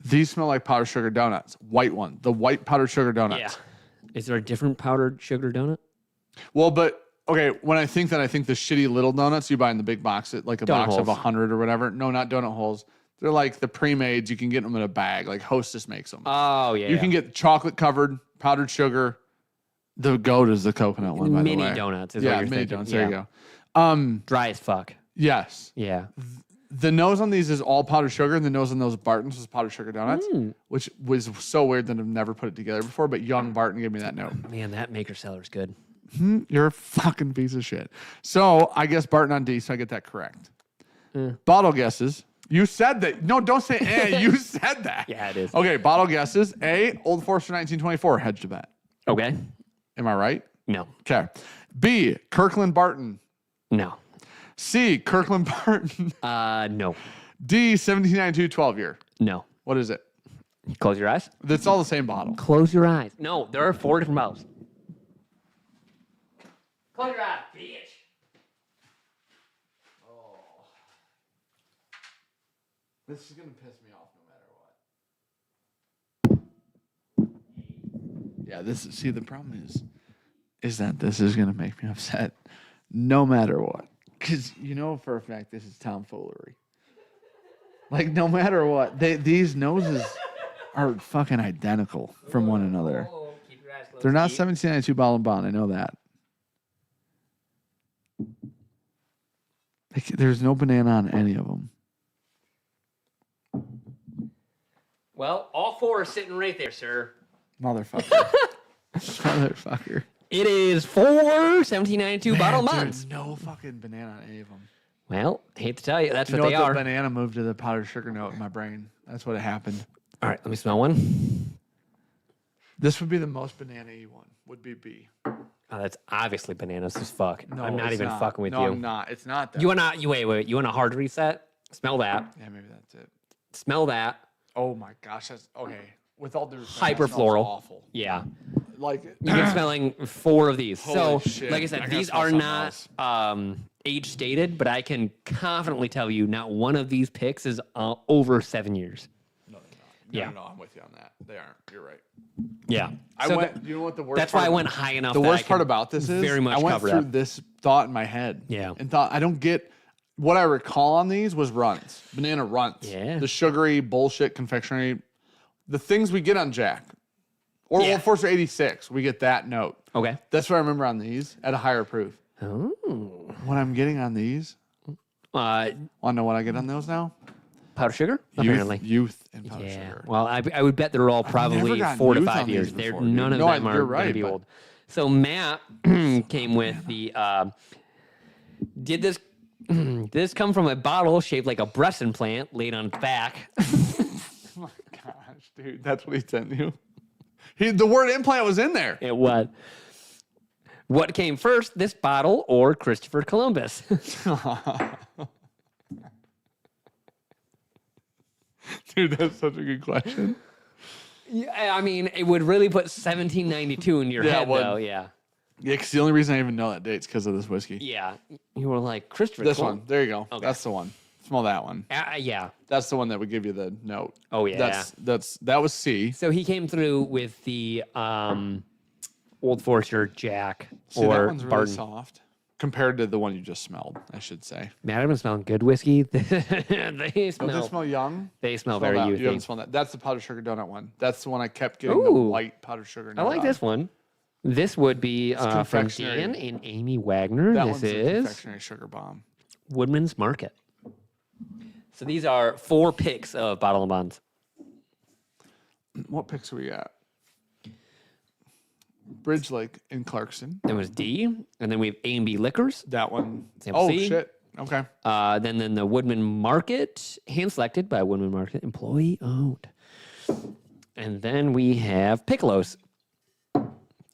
these smell like powdered sugar donuts. White one. The white powdered sugar donuts.
Yeah. Is there a different powdered sugar donut?
Well, but okay, when I think the shitty little donuts you buy in the big box, like a
Donut
box of
holes.
100 or whatever. No, not donut holes. They're like the pre-mades. You can get them in a bag. Like Hostess makes them.
Oh, yeah.
You can get chocolate covered, powdered sugar. The goat is the coconut one, by
mini
the way.
donuts is what
Yeah,
you're
mini
thinking.
donuts.
Yeah.
There you go.
Dry as fuck.
Yes.
Yeah.
The nose on these is all powdered sugar, and the nose on those Bartons is powdered sugar donuts, which was so weird that I've never put it together before. But young Barton gave me that note.
Man, that maker seller's good.
You're a fucking piece of shit. So I guess Barton on D, so I get that correct. Bottle guesses. You said that. No, don't say A. You said that.
Yeah, it is.
Okay, bottle guesses. A, Old Forester 1924, hedge to bet.
Okay.
Am I right?
No.
Okay. B, Kirkland Barton.
No.
C, Kirkland Barton.
No.
D, 1792 12 year.
No.
What is it?
Close your eyes.
It's all the same bottle.
Close your eyes. No, there are 4 different bottles. Close your eyes, bitch.
This is going to piss me off no matter what. Yeah, the problem is that this is going to make me upset no matter what. Because you know for a fact this is tomfoolery. Like, no matter what, these noses are fucking identical from one another.
Keep your eyes closed.
They're not 1792 bottle and bond. I know that. There's no banana on any of them.
Well, all 4 are sitting right there, sir.
Motherfucker. Motherfucker.
It is 4 1792 bottle
There's
months.
no fucking banana on any of them.
Well, hate to tell you, that's
You know
what they
what?
are.
The banana moved to the powdered sugar note in my brain. That's what happened.
All right, let me smell one.
This would be the most banana-y one. Would be B.
Oh, that's obviously bananas as fuck.
No,
I'm not
it's
even fucking with
no,
you.
I'm not. It's not that.
You wait. You want a hard reset? Smell that.
Yeah, maybe that's it.
Smell that.
Oh my gosh, that's okay. With all due respect,
Hyper
that smells
floral.
awful.
Yeah.
Like
You've been smelling 4 of these.
Holy
So,
shit.
like I
I
said,
gotta
these
smell
are
something
not age stated, but I can confidently tell you not one of these picks is over 7 years.
No, they're not.
Yeah.
No, I'm with you on that. They aren't. You're right.
Yeah.
I
So
went. You know what the worst?
that's
part
why I
of-
went high enough.
The
that I
worst part
can
about this is
very much
I went
cover
through
that.
this thought in my head.
Yeah.
And thought I don't get what I recall on these was runs, banana runs.
Yeah.
The sugary bullshit confectionery, the things we get on Jack, or
Yeah.
Old Forester 86, we get that note.
Okay.
That's what I remember on these at a higher proof.
Oh.
What I'm getting on these, want to know what I get on those now?
Powdered sugar? Apparently.
Youth and powdered
Yeah.
sugar.
Well, I would bet they're all
never
probably
gotten
4 to
youth
5
on
years.
these
They're
before, dude.
none of
No,
them
you're
are going
right,
to be
but-
old. So Matt came with the. Did this come from a bottle shaped like a breast implant laid on its back?
Oh my gosh, dude, that's what he sent you. The word implant was in there.
It was. What came first, this bottle or Christopher Columbus?
Dude, that's such a good question.
Yeah, I mean, it would really put 1792 in your
Yeah, it
head,
would.
though. Yeah.
Yeah, because the only reason I even know that date's because of this whiskey.
Yeah. You were like, Christopher
This
Columbus.
one. There you go.
Okay.
That's the one. Smell that one.
Yeah.
That's the one that would give you the note.
Oh, yeah.
That was C.
So he came through with the Old Forester Jack
See, that
or
one's really
Barton.
soft compared to the one you just smelled, I should say.
Man, I've been smelling good whiskey. they
Don't they
smell.
smell young?
They smell
Smell
very
that. You
youthful.
haven't smelled that. That's the powdered sugar donut one. That's the one I kept getting the
Ooh.
white powdered sugar.
I
note
like
on.
this one. This would be from
confectionery.
Dan and Amy Wagner.
That
This
one's a
is
confectionery sugar bomb.
Woodman's Market. So these are 4 picks of Bottle and Bonds.
What picks are we at? Bridge Lake in Clarkson.
Then was D, and then we have A and B Liquors.
That one.
Sample
Oh,
C.
shit. Okay.
Then the Woodman Market, hand selected by Woodman Market, employee owned. And then we have Piccolos.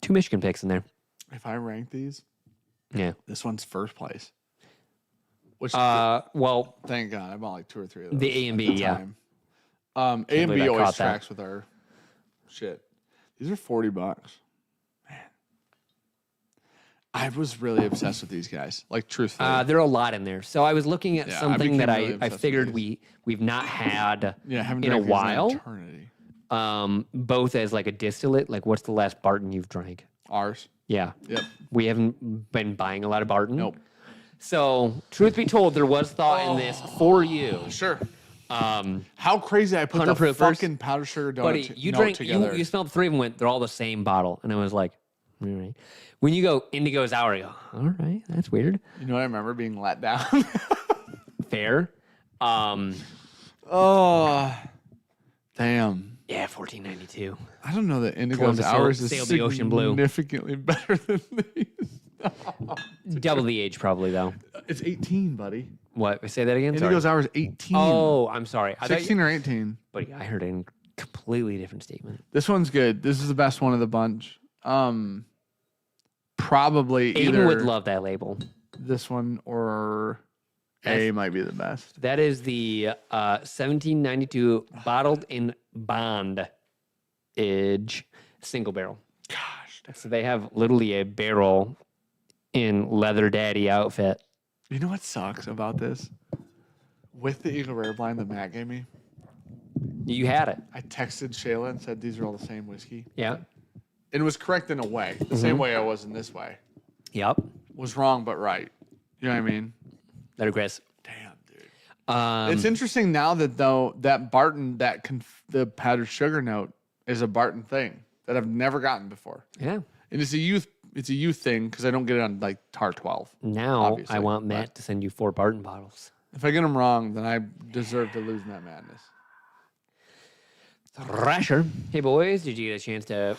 2 Michigan picks in there.
If I rank these,
Yeah.
this one's first place. Which,
Well,
thank God, I bought like 2 or 3 of those.
the A and B,
at the
yeah.
time. A and
believe
B
I
always
caught that.
tracks with our shit. These are $40. Man. I was really obsessed with these guys. Like, truthfully.
there are a lot in there. So I was looking at
Yeah, I
something that
became really
I
obsessed with
figured
these.
we've not had
haven't
in a
drank these in
while.
eternity.
Both as like a distillate. Like, what's the last Barton you've drank?
Ours.
Yeah.
Yep.
We haven't been buying a lot of Barton.
Nope.
So, truth be told, there was thought in this for you.
Sure. How crazy I put
100
the
proofers.
fucking powdered sugar donut
Buddy, you
note
drank,
together.
you smelled 3 of them, they're all the same bottle. And I was like, all right. When you go Indigo Sour, you go, all right, that's weird.
You know what I remember being let down?
Fair.
Oh, damn.
Yeah, $14.92.
I don't know that Indigo
Columbus
Sours is
sailed the ocean blue.
significantly better than these.
Double the age, probably, though.
It's 18, buddy.
What? Say that again?
Indigo
Sorry.
Sours 18.
Oh, I'm sorry. I thought
16 or 18.
Buddy, I heard a completely different statement.
This one's good. This is the best one of the bunch. Probably
Aiden
either
would love that label.
this one or A might be the best.
That is the 1792 bottled in bond age single barrel.
Gosh.
So they have literally a barrel in leather daddy outfit.
You know what sucks about this? With the Eagle Rare blind that Matt gave me,
You had it.
I texted Shayla and said these are all the same whiskey.
Yeah.
It was correct in a way. The same way I was in this way.
Yep.
Was wrong but right. You know what I mean?
Letter Chris.
Damn, dude. It's
Um,
interesting now that though that Barton the powdered sugar note is a Barton thing that I've never gotten before.
yeah.
And it's a youth thing because I don't get it on like Tar 12.
Now
Obviously,
I want
but-
Matt to send you 4 Barton bottles.
If I get them wrong, then I deserve to lose that madness.
Thrasher. Hey boys, did you get a chance to?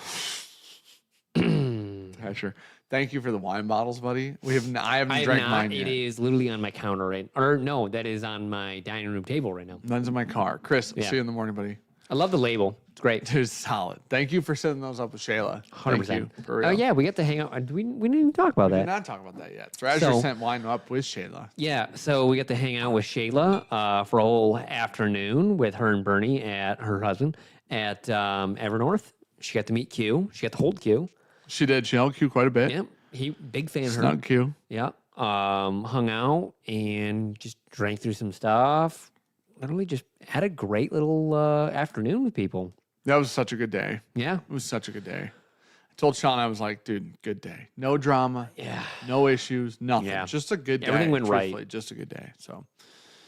Yeah, sure. Thank you for the wine bottles, buddy. I haven't
I have
drank
not.
mine
It
yet.
is literally on my counter right. Or no, that is on my dining room table right now.
Mine's in my car. Chris, I'll
Yeah.
see you in the morning, buddy.
I love the label. It's great.
Dude, solid. Thank you for setting those up with Shayla.
100%.
Thank you. For
Oh
real.
yeah, we get to hang out. We didn't even talk about
We did
that.
not talk about that yet. Thrasher
So-
sent wine up with Shayla.
Yeah, so we get to hang out with Shayla for a whole afternoon with her and Bernie her husband at Evernorth. She got to meet Q. She got to hold Q.
She did. She held Q quite a bit.
Yep, he big fan of her.
Snug Q.
Yep. Hung out and just drank through some stuff. Literally just had a great little afternoon with people.
That was such a good day.
Yeah.
It was such a good day. I told Sean, I was like, dude, good day. No drama.
Yeah.
No issues. Nothing.
Yeah.
Just a good day.
Everything went right.
Truthfully, Just a good day. So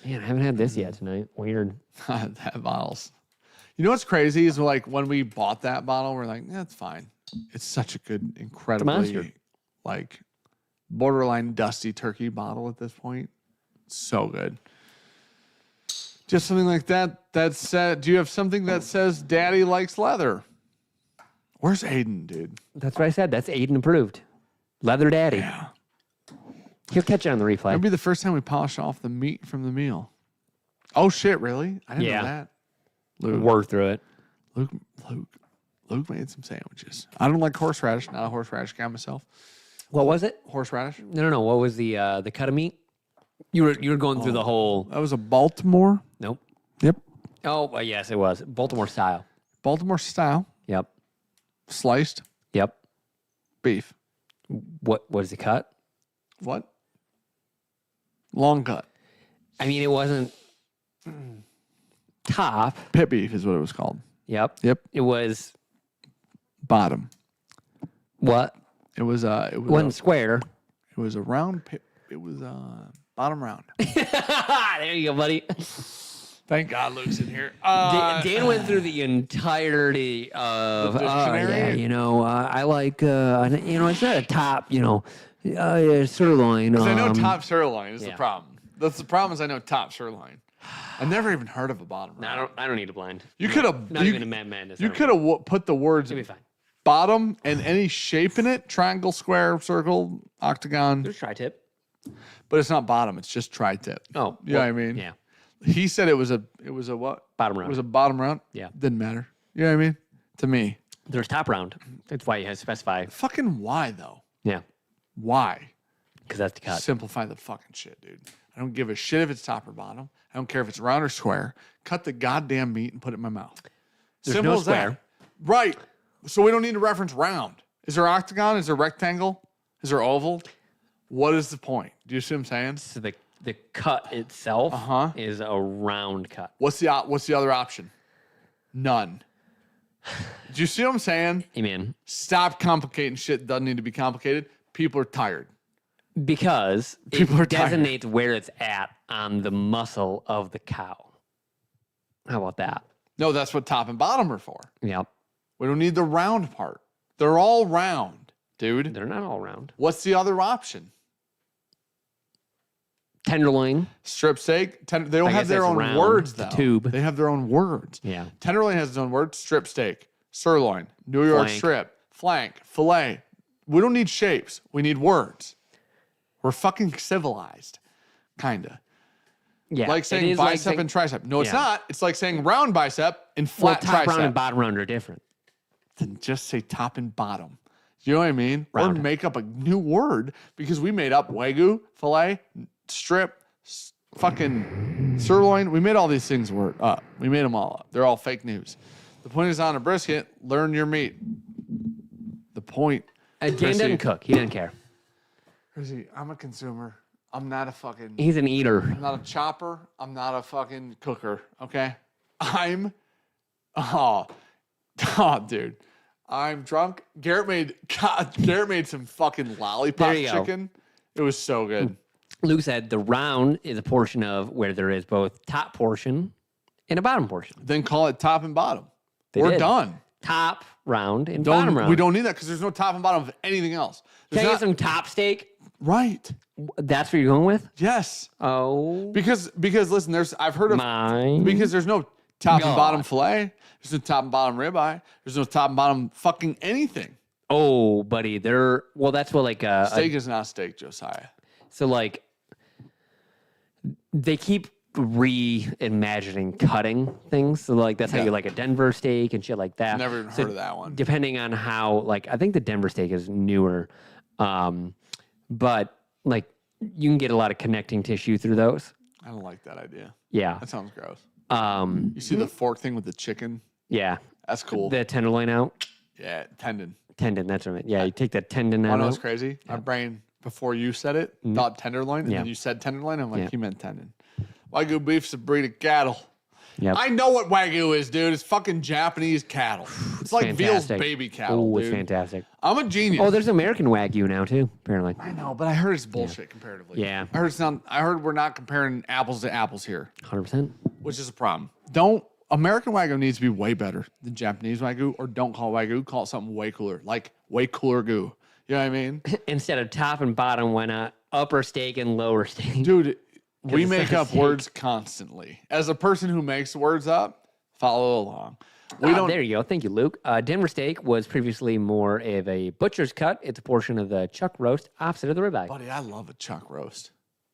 Man, I haven't had this yet tonight. Weird.
that bottles. You know what's crazy is like when we bought that bottle, we're like, that's fine. It's such a good, incredibly
monster.
like borderline dusty turkey bottle at this point. So good. Just something like that. That said, do you have something that says Daddy likes leather? Where's Aiden, dude?
That's what I said. That's Aiden approved. Leather Daddy.
Yeah.
He'll catch it on the replay.
That'd be the first time we polish off the meat from the meal. Oh shit, really? I didn't
Yeah.
know that. Luke,
Work through it.
Luke made some sandwiches. I don't like horseradish. Not a horseradish guy myself.
What was it?
Horseradish?
No. What was the cut of meat? You were going through the whole.
That was a Baltimore.
Nope.
Yep.
Oh, yes, it was Baltimore style.
Baltimore style
Yep.
sliced
Yep.
beef.
What was the cut?
What? Long cut.
I mean, it wasn't top.
Pit beef is what it was called.
Yep.
Yep.
It was
Bottom.
what?
It was
It wasn't square.
it was a round pit. It was bottom round.
There you go, buddy.
Thank God Luke's in here.
Dan went through the entirety of
The dictionary?
I like it's not a top, sirloin.
Because I know top sirloin is the
yeah.
problem. That's the problem is I know top sirloin. I never even heard of a bottom
No,
round.
I don't need a blind.
You could have.
Not even a Madness.
You could have put the words
It'll be fine.
bottom and any shape in it: triangle, square, circle, octagon.
There's tri-tip.
But it's not bottom. It's just tri-tip.
Oh,
You know what I mean?
Yeah.
He said it was a what?
Bottom
It
round.
was a bottom round.
Yeah.
Didn't matter. You know what I mean? To me.
There's top round. That's why you have to specify.
Fucking why though?
Yeah.
Why?
Because that's the cut.
Simplify the fucking shit, dude. I don't give a shit if it's top or bottom. I don't care if it's round or square. Cut the goddamn meat and put it in my mouth.
There's
Simple
no
as that.
square.
Right. So we don't need to reference round. Is there octagon? Is there rectangle? Is there oval? What is the point? Do you see what I'm saying?
So the cut itself is a round cut.
What's the other option? None. Do you see what I'm saying?
Amen.
Stop complicating shit that doesn't need to be complicated. People are tired.
Because
People are
it
tired.
designates where it's at on the muscle of the cow. How about that?
No, that's what top and bottom are for.
Yep.
We don't need the round part. They're all round, dude.
They're not all round.
What's the other option?
Tenderloin.
Strip steak. They don't
I
have
guess
their
that's
own
round,
words,
the
though.
tube.
They have their own words.
Yeah.
Tenderloin has its own words. Strip steak, sirloin, New York
Flank.
strip, flank, filet. We don't need shapes. We need words. We're fucking civilized, kind of.
Yeah.
Like saying
it is
bicep
saying-
and tricep. No, it's
Yeah.
not. It's like saying round bicep and
Well,
flat
top round and
tricep.
bottom round are different.
Then just say top and bottom. You know what I mean?
Round.
Or make up a new word because we made up wagyu, filet, strip, fucking sirloin. We made all these things up. We made them all up. They're all fake news. The point is on a brisket, learn your meat. The point.
Dan
Chrissy-
doesn't cook. He doesn't care.
Chrissy, I'm a consumer. I'm not a fucking.
He's an eater.
I'm not a chopper. I'm not a fucking cooker. Okay. Oh, dude. I'm drunk. Garrett made some fucking lollipop
There you go.
chicken. It was so good.
Luke said the round is a portion of where there is both top portion and a bottom portion.
Then call it top and bottom.
They
We're
did.
done.
Top round and bottom round.
We don't need that because there's no top and bottom of anything else.
Can I
There's
get some top steak?
right.
That's what you're going with?
Yes.
Oh,
Because listen, I've heard of
mine.
because there's no top and
God.
bottom fillet. There's no top and bottom ribeye. There's no top and bottom fucking anything.
Oh, buddy, that's what like
Steak is not steak, Josiah.
so like they keep reimagining cutting things. So like that's how
Yeah.
you like a Denver steak and shit like that.
Never even
So
heard of that one.
Depending on how like I think the Denver steak is newer, but like you can get a lot of connecting tissue through those.
I don't like that idea.
Yeah.
That sounds gross. You see
Mm-hmm.
the fork thing with the chicken?
Yeah.
That's cool.
The tenderloin out.
Yeah, tendon.
Tendon, that's what I meant. Yeah, you take that tendon
I
out.
know it's crazy. My brain, before you said it, thought tenderloin, and
Mm-hmm. Yeah.
then you said tenderloin. I'm like,
Yeah.
he meant tendon. Wagyu beef's a breed of cattle.
Yep.
I know what Wagyu is, dude. It's fucking Japanese cattle. It's like veal's
fantastic.
baby cattle,
Oh, it's
dude.
fantastic.
I'm a genius.
Oh, there's American Wagyu now too, apparently.
I know, but I heard it's bullshit comparatively.
Yeah.
I heard we're not comparing apples to apples here,
100%.
which is a problem. American Wagyu needs to be way better than Japanese Wagyu, or don't call it Wagyu, call it something way cooler, like way cooler goo. You know what I mean?
Instead of top and bottom, why not upper steak and lower steak?
Dude, we
it's
make
not a
up
steak.
words constantly. As a person who makes words up, follow along. We don't.
There you go. Thank you, Luke. Denver steak was previously more of a butcher's cut. It's a portion of the chuck roast opposite of the ribeye.
Buddy, I love a chuck roast.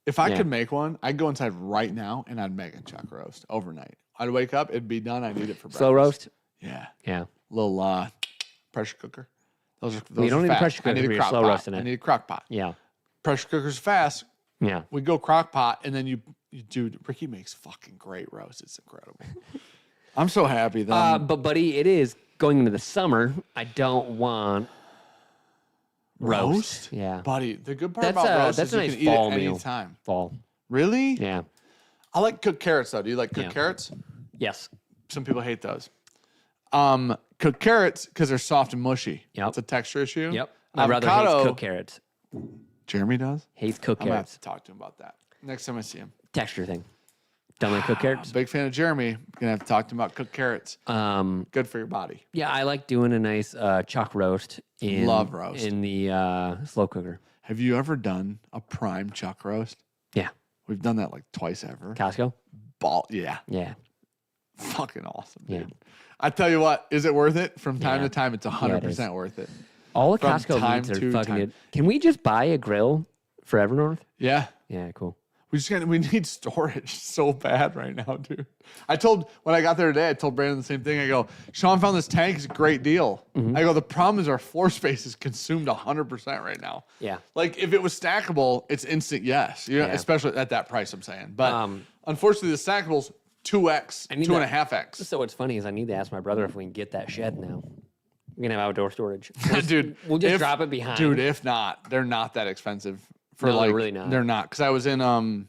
If I
Yeah.
could make one, I'd go inside right now and I'd make a chuck roast overnight. I'd wake up, it'd be done. I'd eat it for breakfast.
Slow roast?
Yeah.
Yeah.
Little pressure cooker. Those are
you don't
are
need a
fast.
pressure
I
cooker
need
for
a
your
crock
slow
pot.
roasting
I
it.
need a crock pot.
Yeah.
Pressure cooker's fast.
Yeah.
We go crock pot, and then you dude, Ricky makes fucking great roast. It's incredible. I'm so happy that
But, buddy, it is going into the summer. I don't want roast. Yeah.
Buddy, the good part
That's
about
a-
roast
that's
is
a
you
nice
can eat
fall
it
meal.
anytime.
Fall.
Really?
Yeah.
I like cooked carrots though. Do you like cooked
Yeah.
carrots?
Yes.
Some people hate those. Cooked carrots because they're soft and mushy.
Yep.
It's a texture issue.
Yep. My brother hates cooked carrots.
Jeremy does.
Hates cooked
I'm gonna have
carrots.
to talk to him about that next time I see him.
Texture thing. Don't like cooked carrots?
Big fan of Jeremy. Gonna have to talk to him about cooked carrots.
Um,
Good for your body.
yeah, I like doing a nice chuck roast in
Love roast.
in the slow cooker.
Have you ever done a prime chuck roast?
Yeah.
We've done that like twice ever.
Costco.
Yeah.
Yeah.
Fucking awesome, dude.
Yeah.
I tell you what, is it worth it? From time
Yeah.
to time, it's 100% worth it.
All the
From
Costco
time
meats are
to
fucking
time.
good. Can we just buy a grill for Evernorth?
Yeah.
Yeah, cool.
We need storage so bad right now, dude. When I got there today, I told Brandon the same thing. I go, Sean found this tank, it's a great deal. I go, the problem is our floor space is consumed 100% right now.
Yeah.
Like if it was stackable, it's instant yes. You know,
Yeah.
especially at that price I'm saying. But unfortunately the stackables 2x,
I need
2.5x.
So what's funny is I need to ask my brother if we can get that shed now. We're gonna have outdoor storage.
Dude,
We'll just drop it behind.
Dude, if not, they're not that expensive.
No, they're really not.
They're not. Because I was in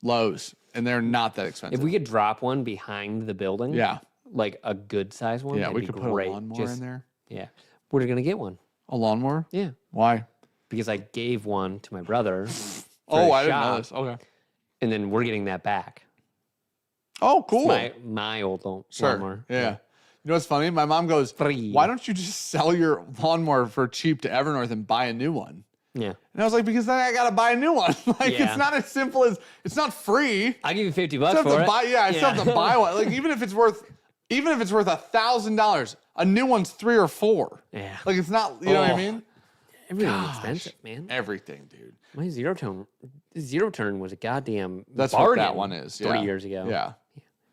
Lowe's and they're not that expensive.
If we could drop one behind the building,
Yeah.
like a good size one,
Yeah,
that'd
we
be
could
great.
put a lawnmower in there.
Yeah, we're gonna get one.
A lawnmower?
Yeah,
Why?
because I gave one to my brother.
Oh, I
his
didn't know
shop,
this. Okay.
And then we're getting that back.
Oh, cool.
It's my old lawnmower.
Yeah. You know what's funny? My mom goes,
Free.
why don't you just sell your lawnmower for cheap to Evernorth and buy a new one?
Yeah.
And I was like, because then I got to buy a new one. Like,
Yeah.
it's not as simple as, it's not free.
I'll give you $50
I still
for
have to
it.
buy, I still have to buy one. Like, even if it's worth $1,000, a new one's $3 or $4.
Yeah.
Like, it's not, you know what I mean?
Everything's expensive, man.
Everything, dude.
My zero turn was a goddamn
That's what
bargain
that one is.
3 years ago.
Yeah.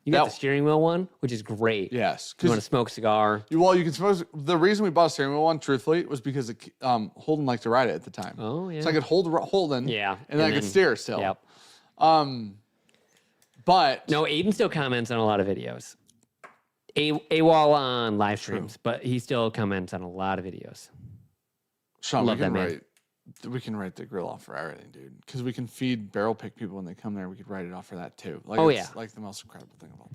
You got
That-
the steering wheel one, which is great.
Yes.
You want to smoke a cigar?
Well, you can suppose the reason we bought a steering wheel one, truthfully, was because Holden liked to ride it at the time.
Oh, yeah.
So I could hold Holden.
Yeah.
And then I could steer still.
Yep.
But
No, Aiden still comments on a lot of videos. AWOL on live streams, but he still comments on a lot of videos.
Sean,
Love that man.
we can write the grill off for everything, dude. Because we can feed barrel pick people when they come there. We could write it off for that too. Like,
Oh,
it's
yeah.
like the most incredible thing of all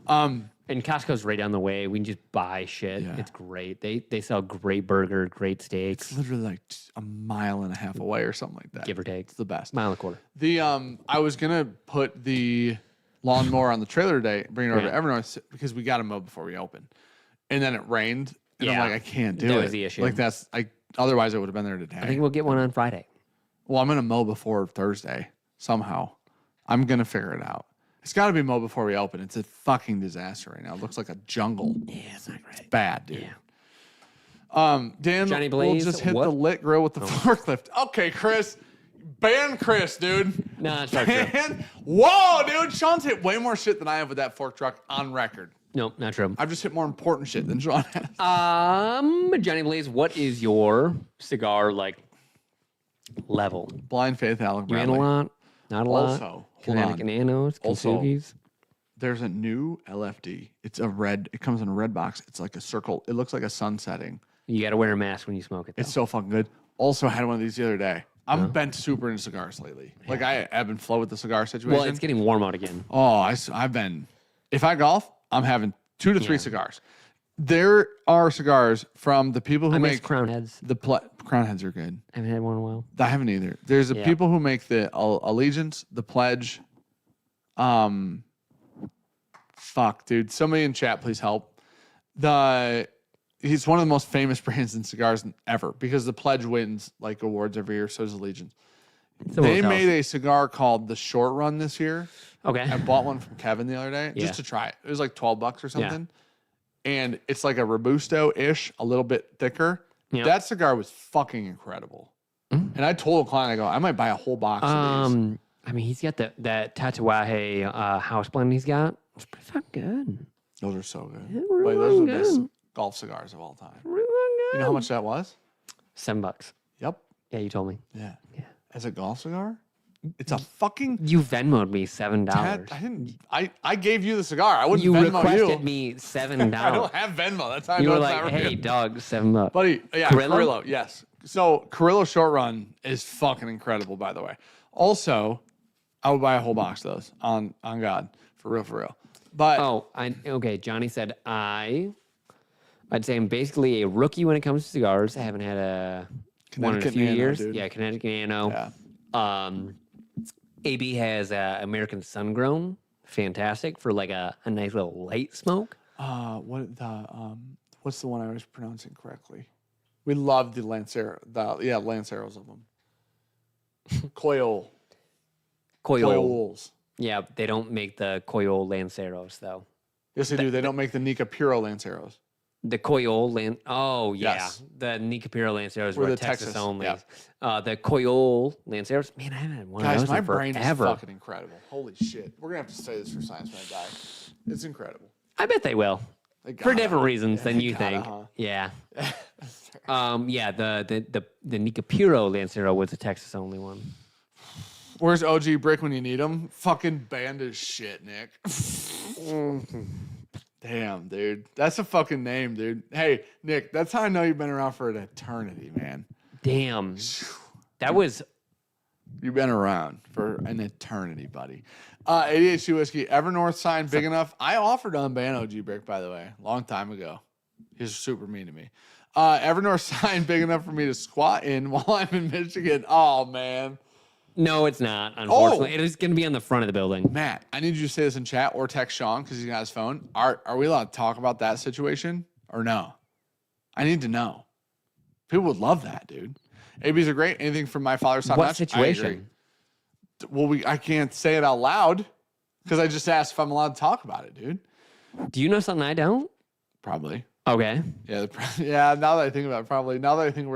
time.
And Costco's right down the way. We can just buy shit.
Yeah.
It's great. They sell great burger, great steaks,
Literally like a mile and a half away or something like that.
give or take.
It's the best.
Mile and a quarter.
The I was gonna put the lawnmower on the trailer today, bring it over
Yeah.
to Evernorth because we got to mow before we open, and then it rained, and I'm
Yeah.
like, I can't do
That
it.
was the issue.
Like otherwise I would have been there today.
I think we'll get one on Friday.
Well, I'm gonna mow before Thursday somehow. I'm gonna figure it out. It's got to be mowed before we open. It's a fucking disaster right now. It looks like a jungle.
Yeah, it's not great.
It's bad, dude.
Yeah.
Dan,
Johnny
we'll
Blaze,
just hit
what?
the lit grill with the forklift. Okay, Chris. Ban Chris, dude.
No, it's not true.
Ban. Whoa, dude. Sean's hit way more shit than I have with that fork truck on record.
Nope, not true.
I've just hit more important shit than Sean has.
Johnny Blaze, what is your cigar level?
Blind Faith, Alec
You in a
Bradley.
lot? Not a lot.
Also, hold
Kinetic
on.
Nanos,
Also-
Kintsugi's.
There's a new LFD. It's a red. It comes in a red box. It's like a circle. It looks like a sun setting.
You got to wear a mask when you smoke it. Though.
It's so fucking good. Also had one of these the other day. I've been super into cigars lately. Like I ebb and flow with the cigar situation.
Well, it's getting warm out again.
Oh, I've been. If I golf, I'm having 2 to 3 cigars. There are cigars from the people who
I miss
make
Crown Heads.
the Crown Heads are good.
I haven't had one in a while.
I haven't either. There's the
Yeah.
people who make the Allegiance, the Pledge. Fuck, dude. Somebody in chat, please help. He's one of the most famous brands in cigars ever because the Pledge wins like awards every year. So does Allegiance. They made a cigar called the Short Run this year.
Okay.
I bought one from Kevin the other day
Yeah.
just to try it. It was like $12 or something. And it's like a Robusto-ish, a little bit thicker.
Yeah.
That cigar was fucking incredible. And I told a client, I go, I might buy a whole box of these.
I mean, he's got that Tatuaje house blend he's got. It's pretty fucking good.
Those are so good.
They're really
Like, those are the best
good.
golf cigars of all time.
Really good.
You know how much that was?
$7.
Yep.
Yeah, you told me.
Yeah.
Yeah.
As a golf cigar? It's a fucking
You Venmoed me $7.
I didn't. I gave you the cigar. I wouldn't
You
Venmo
requested
you.
me $7.
I don't have Venmo. That's how I
You
know
were
it's
like,
not
"Hey,
real.
dog, $7."
Buddy, yeah,
Carrillo?
Carrillo, yes. So Carrillo Short Run is fucking incredible, by the way. Also, I would buy a whole box of those on God, for real. But
Okay. Johnny said I'd say I'm basically a rookie when it comes to cigars. I haven't had one in a
Connecticut
few
Nano,
years.
dude.
Yeah, Connecticut Nano.
yeah,
AB has American Sun Grown, fantastic for like a nice little light smoke.
what's the one I was pronouncing correctly? We love the Lancero, Lanceros of them. Coils.
Yeah, they don't make the Coyol Lanceros though.
Yes, they do. They don't make the Nica Puro Lanceros.
The Coyol Oh yeah,
Yes.
the Nica Puro Lanceros
Or
were
the
Texas,
Texas,
only.
yeah.
The Coyol Lanceros. Man, I haven't had one of
Guys,
those
my
in
brain
forever.
is fucking incredible. Holy shit. We're going to have to say this for science when I die. It's incredible.
I bet they will.
They
For
gotta.
different reasons than
They
you
gotta,
think.
huh?
Yeah. Yeah, the Nica Puro Lancero was a Texas only one.
Where's OG Brick when you need him? Fucking banned as shit, Nick. Damn, dude. That's a fucking name, dude. Hey, Nick, that's how I know you've been around for an eternity, man.
Damn. That was
You've been around for an eternity, buddy. 88 Whiskey, Evernorth sign big enough. I offered to unban OG Brick, by the way, a long time ago. He was super mean to me. Evernorth sign big enough for me to squat in while I'm in Michigan. Oh, man.
No, it's not, unfortunately. It is going to be on the front of the building.
Matt, I need you to say this in chat or text Sean because he's got his phone. Are we allowed to talk about that situation or no? I need to know. People would love that, dude. ABs are great. Anything from my father's top
What
notch?
situation?
Well, I can't say it out loud because I just asked if I'm allowed to talk about it, dude.
Do you know something I don't?
Probably.
Okay.
Yeah. Yeah. Now that I think about it, probably. Now that I think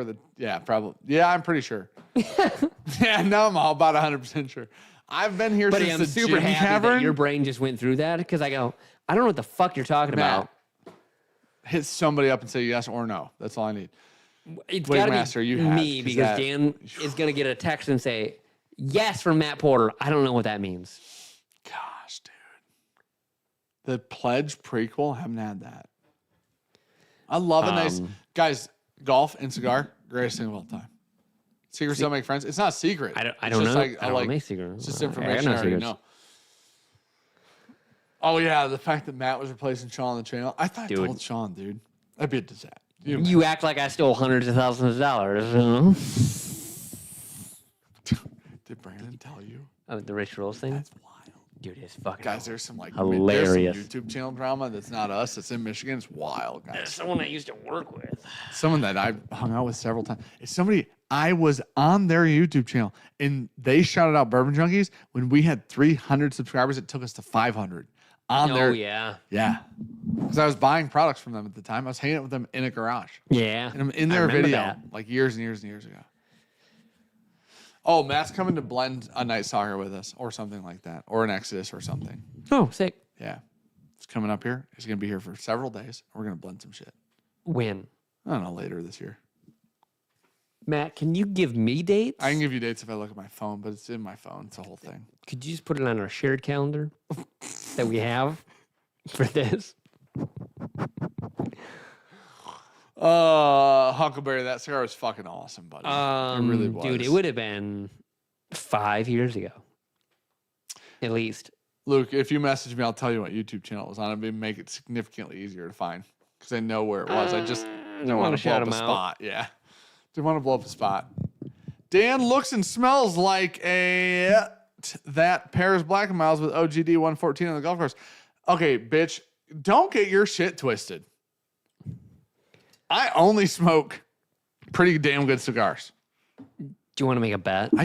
probably. Yeah, I'm pretty sure. Yeah. Now I'm all about 100% sure. I've been here
Buddy,
since
I'm
the
super
Jim
happy
Tavern.
that your brain just went through that because I go, I don't know what the fuck you're talking about.
Hit somebody up and say yes or no. That's all I need.
It's
Wait,
got to
Master,
be
you have,
me
'cause
because
that-
Dan is going to get a text and say, yes from Matt Porter. I don't know what that means.
Gosh, dude. The Pledge prequel, haven't had that. I love a nice guys. Golf and cigar, greatest thing of all time. Secrets don't make friends. It's not a secret.
I
It's
don't
just
know.
Like,
I don't make secrets.
It's just
I got
information
no
I already
secrets.
know. Oh yeah, the fact that Matt was replacing Sean on the channel. I thought I
Dude.
told Sean, dude. That'd be a disaster.
You act like I stole hundreds of thousands of dollars. You know?
Did Brandon tell you?
The Rich Rolls thing?
That's wild.
Dude, it's fucking
Guys, there's some like
hilarious.
There's some YouTube channel drama that's not us. That's in Michigan. It's wild, guys.
There's someone I used to work with.
Someone that I've hung out with several times. It's somebody I was on their YouTube channel and they shouted out Bourbon Junkies when we had 300 subscribers. It took us to 500 on their.
Oh, yeah.
Yeah. Because I was buying products from them at the time. I was hanging out with them in a garage.
Yeah.
And I'm in
I
their
remember
video
that.
like years and years and years ago. Oh, Matt's coming to blend a night soccer with us or something like that. Or an Exodus or something.
Oh, sick.
Yeah. It's coming up here. He's going to be here for several days. We're going to blend some shit.
When?
I don't know, later this year.
Matt, can you give me dates?
I can give you dates if I look at my phone, but it's in my phone. It's a whole thing.
Could you just put it on our shared calendar that we have for this?
Huckleberry, that cigar was fucking awesome, buddy. It really was.
Dude, it would have been 5 years ago. At least.
Luke, if you message me, I'll tell you what YouTube channel it was on. It'd make it significantly easier to find because I know where it was. I just don't want to blow
shout
up a
him out.
spot. Yeah. Didn't want to blow up a spot. Dan looks and smells like that pairs Black and Miles with OGD 114 on the golf course. Okay, bitch, don't get your shit twisted. I only smoke pretty damn good cigars.
Do you want to make a bet?
I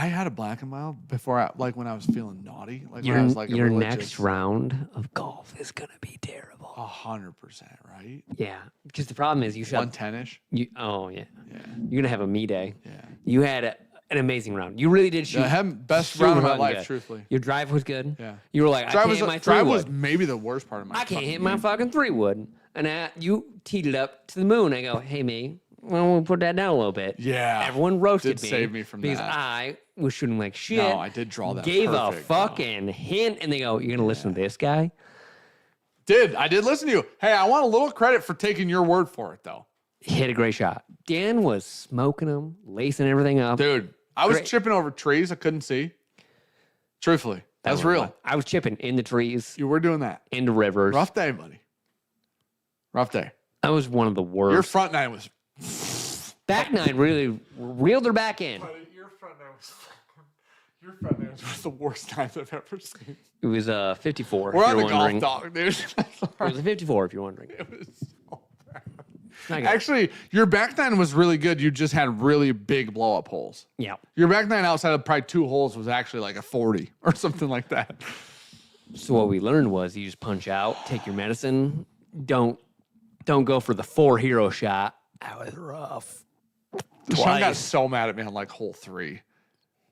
had a Black and Mild before when I was feeling naughty. Like when I was like
Your
religious.
next round of golf is going to be terrible.
100%, right?
Yeah, because the problem is you should.
110-ish.
Oh, yeah.
Yeah.
You're going to have a me day.
Yeah.
You had an amazing round. You really did shoot.
I had best
super
round of my
fucking
life,
good.
truthfully.
Your drive was good.
Yeah.
You were like, I can't hit my
drive was
3-wood.
maybe the worst part of my
I can't
fucking
hit my
game.
fucking 3-wood. And you teed it up to the moon. I go, hey, me, well, we'll put that down a little bit.
Yeah.
Everyone roasted
Did
me.
save me from
because
that.
I was shooting like shit.
No, I did draw that
Gave
perfect,
a fucking hint. And they go, you're going to listen to this guy?
I did listen to you. Hey, I want a little credit for taking your word for it, though.
Hit a great shot. Dan was smoking them, lacing everything up.
Dude, I was
Great.
chipping over trees I couldn't see. Truthfully. That's real.
I was chipping in the trees,
You were doing that.
into rivers.
Rough day, buddy. Rough day.
That was one of the worst.
Your front nine was...
Back nine really reeled her back in.
Your front nine was one of the worst times I've ever seen.
It was 54.
We're
if
on
you're
the
wondering.
golf dog, dude.
It was a 54, if you're wondering.
It was so bad.
not good.
Actually, your back nine was really good. You just had really big blow up holes.
Yeah.
Your back nine outside of probably 2 holes was actually like a 40 or something like that.
So what we learned was you just punch out, take your medicine. Don't go for the 4 hero shot. That was rough.
Sean got
Twice.
so mad at me on like hole 3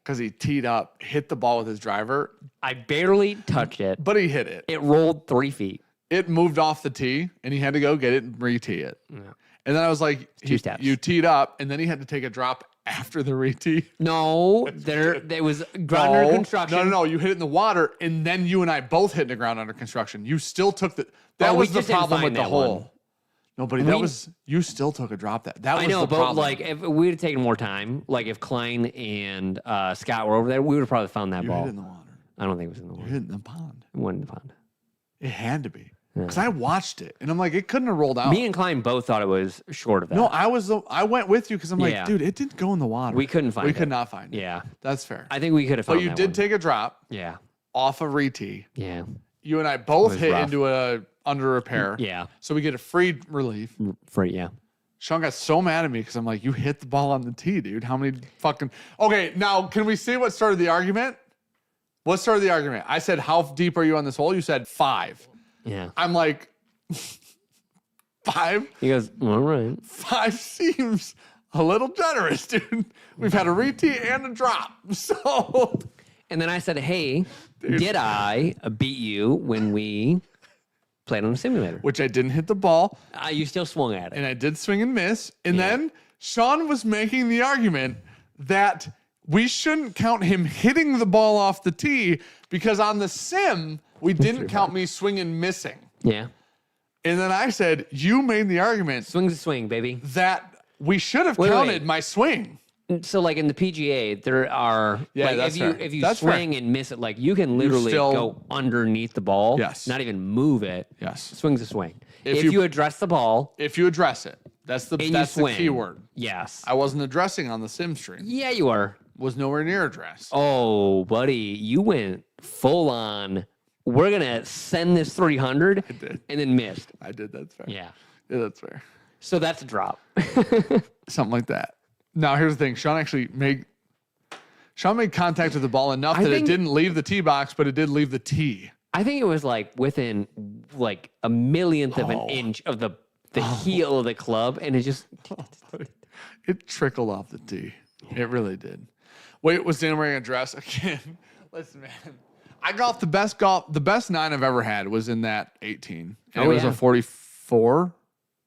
because he teed up, hit the ball with his driver,
I barely touched it.
but he hit it.
It rolled 3 feet.
It moved off the tee, and he had to go get it and re-tee it.
Yeah.
And then I was like,
2 steps.
You teed up, and then he had to take a drop after the re-tee.
No, there was ground under construction.
No. You hit it in the water, and then you and I both hit in the ground under construction. You still took the. That
Oh, we
was the
just didn't
problem with
find
the
that
hole.
one.
No, buddy, that was you still took a drop. That was
I know,
the
but
problem.
like if we would have taken more time, like if Klein and Scott were over there, we would have probably found that
you
ball.
hit it in the water.
I don't think it was in the
You
water.
hit it in the pond.
It wasn't in the pond.
It had to be because I watched it, and I'm like, it couldn't have rolled out.
Me and Klein both thought it was short of that.
No, I went with you because I'm like,
Yeah.
dude, it didn't go in the water.
We couldn't find
We
it.
could not find it.
Yeah,
That's fair.
I think we could have found
But you
that
did
one.
take a drop
Yeah,
off a re-tee.
yeah,
You and I both
was
hit
rough.
into a under repair.
yeah.
So we get a free relief.
Yeah.
Sean got so mad at me because I'm like, you hit the ball on the tee, dude. How many fucking... Okay, now can we see what started the argument? What started the argument? I said, how deep are you on this hole? You said 5.
Yeah.
I'm like, 5?
He goes, all right.
5 seems a little generous, dude. We've had a re-tee and a drop. So...
And then I said, hey, did I beat you when we played on a simulator?
Which I didn't hit the ball,
You still swung at it.
and I did swing and miss. And then Sean was making the argument that we shouldn't count him hitting the ball off the tee because on the sim, we didn't count me swinging missing.
Yeah.
And then I said, you made the argument
Swing's a swing, baby.
that we should have
Wait.
counted my swing.
So like in the PGA, there are
Yeah,
like
that's
if you
fair.
if you
That's
swing and miss it, like you can literally
still-
go underneath the ball.
Yes.
Not even move it.
Yes.
Swing's a swing.
If
If
you-
you address the ball
If you address it, that's the
and you
that's the
swing.
key word.
Yes.
I wasn't addressing on the sim stream.
Yeah, you are.
Was nowhere near addressed.
Oh, buddy, you went full on. We're gonna send this 300
did.
and then missed.
I did. That's fair.
Yeah.
Yeah, that's fair.
So that's a drop.
Something like that. Now here's the thing. Sean made contact with the ball enough that it
think-
didn't leave the tee box, but it did leave the tee.
I think it was like within like a millionth of an inch of the heel of the club, and it just
It trickled off the tee. It really did. Wait, was Dan wearing a dress again? Listen, man. I golfed the best 9 I've ever had was in that 18. And
Oh,
it was
yeah.
a 44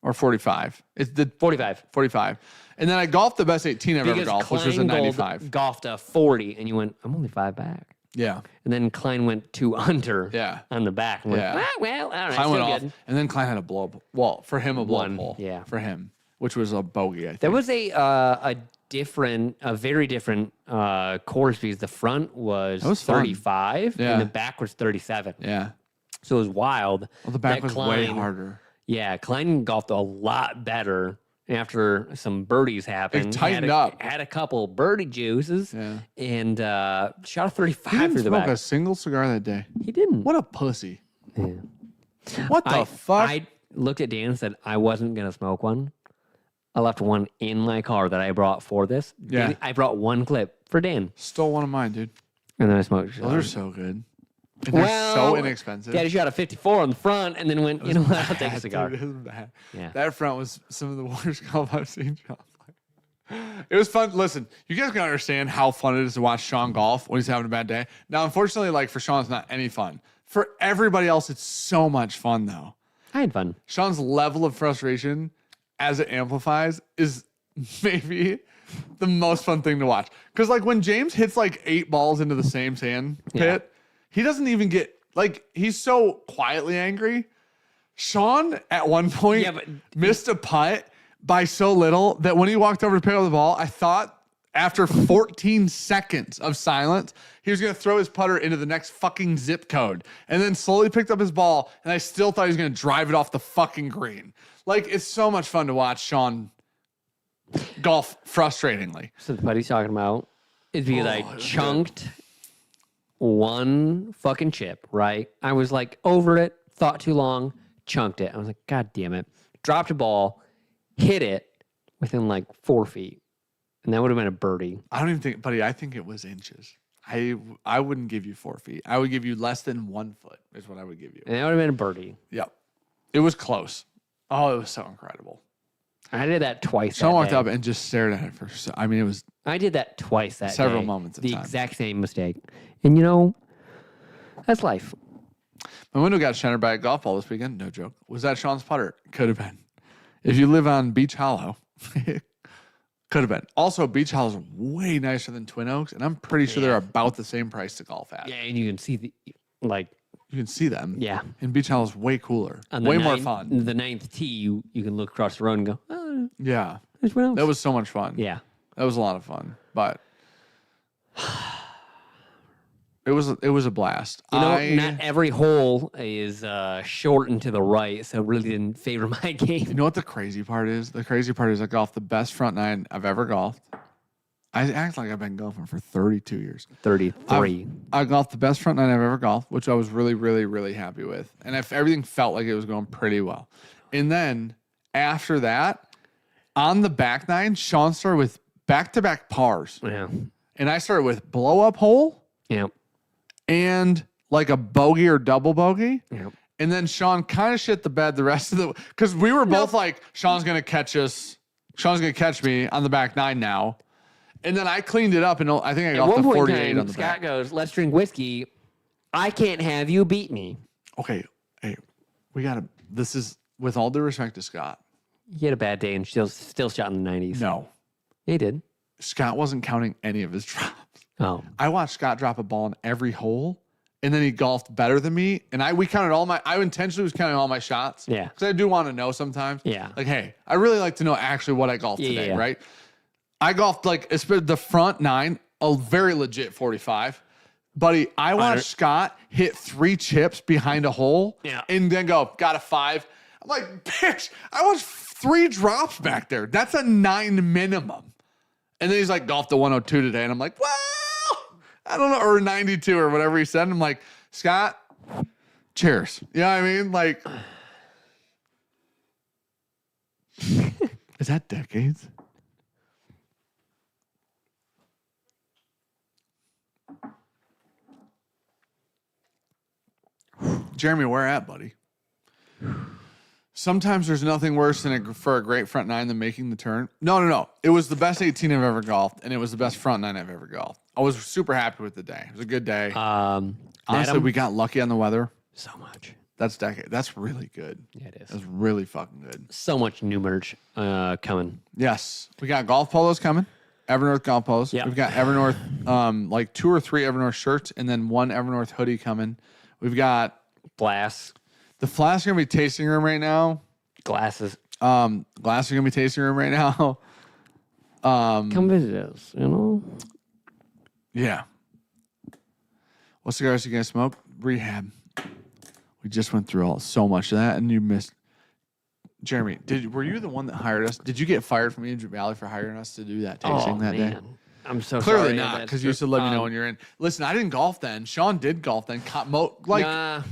or 45. It's the
45.
45. And then I golfed the best 18 I've ever golfed, which was a
Klein
95.
golfed a 40, and you went, I'm only 5 back.
Yeah.
And then Klein went 2 under
Yeah.
on the back. And went,
Yeah.
well, all right,
Klein went
still
off,
good.
and then Klein had a blow up. Well, for him, a blow up
One,
hole.
yeah.
For him, which was a bogey, I think.
There was a very different course because the front was,
was fun.
35
Yeah.
and the back was 37.
Yeah.
So it was wild.
Well, the back
that
was way
Klein-
harder.
Yeah, Klein golfed a lot better after some birdies happened.
tightened
had
up.
Had a couple birdie juices.
Yeah.
And shot a
He
35
didn't
through the
smoke
back.
a single cigar that day.
He didn't.
What a pussy.
Yeah.
What the fuck?
I looked at Dan and said I wasn't going to smoke one. I left one in my car that I brought for this.
Yeah.
I brought one clip for Dan.
Stole one of mine, dude.
And then I smoked.
Those are so good. And they're so inexpensive.
Daddy shot a 54 on the front and then went, you know what, I'll take a cigar.
Dude, it was bad.
Yeah.
That front was some of the worst golf I've seen Sean play. It was fun. Listen, you guys can understand how fun it is to watch Sean golf when he's having a bad day. Now, unfortunately, like for Sean, it's not any fun. For everybody else, it's so much fun, though.
I had fun.
Sean's level of frustration as it amplifies is maybe the most fun thing to watch. Because like when James hits like 8 balls into the same sand pit, he doesn't even get like he's so quietly angry. Sean at one point missed a putt by so little that when he walked over to pick up the ball, I thought after 14 seconds of silence, he was going to throw his putter into the next fucking zip code and then slowly picked up his ball. And I still thought he was going to drive it off the fucking green. Like, it's so much fun to watch Sean golf frustratingly.
So the putt he's talking about is because I chunked one fucking chip, right? I was like over it, thought too long, chunked it. I was like, God damn it. Dropped a ball, hit it within like 4 feet, and that would have been a birdie.
I don't even think, buddy, I think it was inches. I wouldn't give you 4 feet. I would give you less than 1 foot is what I would give you.
And that would have been a birdie.
Yep. It was close. Oh, it was so incredible.
I did that twice.
Sean
that
walked
day.
up and just stared at it for, I mean, it was
I did that twice that
several
day.
moments of
The
time.
exact same mistake. And you know, that's life.
My window got shattered by a golf ball this weekend. No joke. Was that Sean's putter? Could have been. If you live on Beach Hollow, could have been. Also, Beach Hollow is way nicer than Twin Oaks, and I'm pretty sure they're about the same price to golf at.
Yeah, and you can see
You can see them.
yeah.
And Beach Hollow is way cooler.
On the
Way more
ninth-
fun.
The 9th tee, you can look across the road and go, oh,
Yeah.
there's one else.
That was so much fun.
Yeah.
That was a lot of fun. But it was a blast.
You know, not every hole is short and to the right, so it really didn't favor my game.
You know what the crazy part is? The crazy part is I golfed the best front nine I've ever golfed. I act like I've been golfing for 32 years.
33.
I golfed the best front nine I've ever golfed, which I was really, really, really happy with. And if everything felt like it was going pretty well. And then after that, on the back nine, Sean started with back-to-back pars.
Yeah.
And I started with blow-up hole
Yeah.
and like a bogey or double bogey.
Yeah.
And then Sean kind of shit the bed the rest of the because we were both like, Sean's gonna catch us. Sean's gonna catch me on the back nine now. And then I cleaned it up, and I think I
At
got
one
the
point
48
in time,
on the
Scott
back.
goes, let's drink whiskey. I can't have you beat me.
Okay, hey, we gotta. This is with all due respect to Scott.
He had a bad day and still shot in the 90s.
No,
Yeah, he did.
Scott wasn't counting any of his drops.
Oh.
I watched Scott drop a ball in every hole, and then he golfed better than me. And we counted all my. I intentionally was counting all my shots.
Yeah.
because I do want to know sometimes.
Yeah.
Like, hey, I really like to know actually what I golfed today,
yeah.
right? I golfed like the front nine, a very legit 45. Buddy, I watched Scott hit 3 chips behind a hole and then go, got a 5. I'm like, bitch, I watched 3 drops back there. That's a 9 minimum. And then he's like, golfed the 102 today. And I'm like, well, I don't know, or 92 or whatever he said. And I'm like, Scott, cheers. You know what I mean? Like, is that decades? Jeremy, where at, buddy? Sometimes there's nothing worse for a great front nine than making the turn. No. It was the best 18 I've ever golfed, and it was the best front nine I've ever golfed. I was super happy with the day. It was a good day. Honestly,
Adam?
we got lucky on the weather.
So much.
That's decade. That's really good.
Yeah, it is.
That's really fucking good.
So much new merch coming.
Yes. We got golf polos coming. Evernorth golf polos.
Yep.
We've got Evernorth, like 2 or 3 Evernorth shirts, and then 1 Evernorth hoodie coming. We've got
Glass.
the Flask are gonna be tasting room right now.
Glasses.
Glass are gonna be tasting room right now.
Come visit us, you know?
Yeah. What cigars you guys smoke? Rehab. We just went through so much of that, and you missed. Jeremy, were you the one that hired us? Did you get fired from Egypt Valley for hiring us to do that tasting that day?
I'm so
Clearly
sorry.
not, because you used to let me know when you're in. Listen, I didn't golf then. Sean did golf then.
Nah,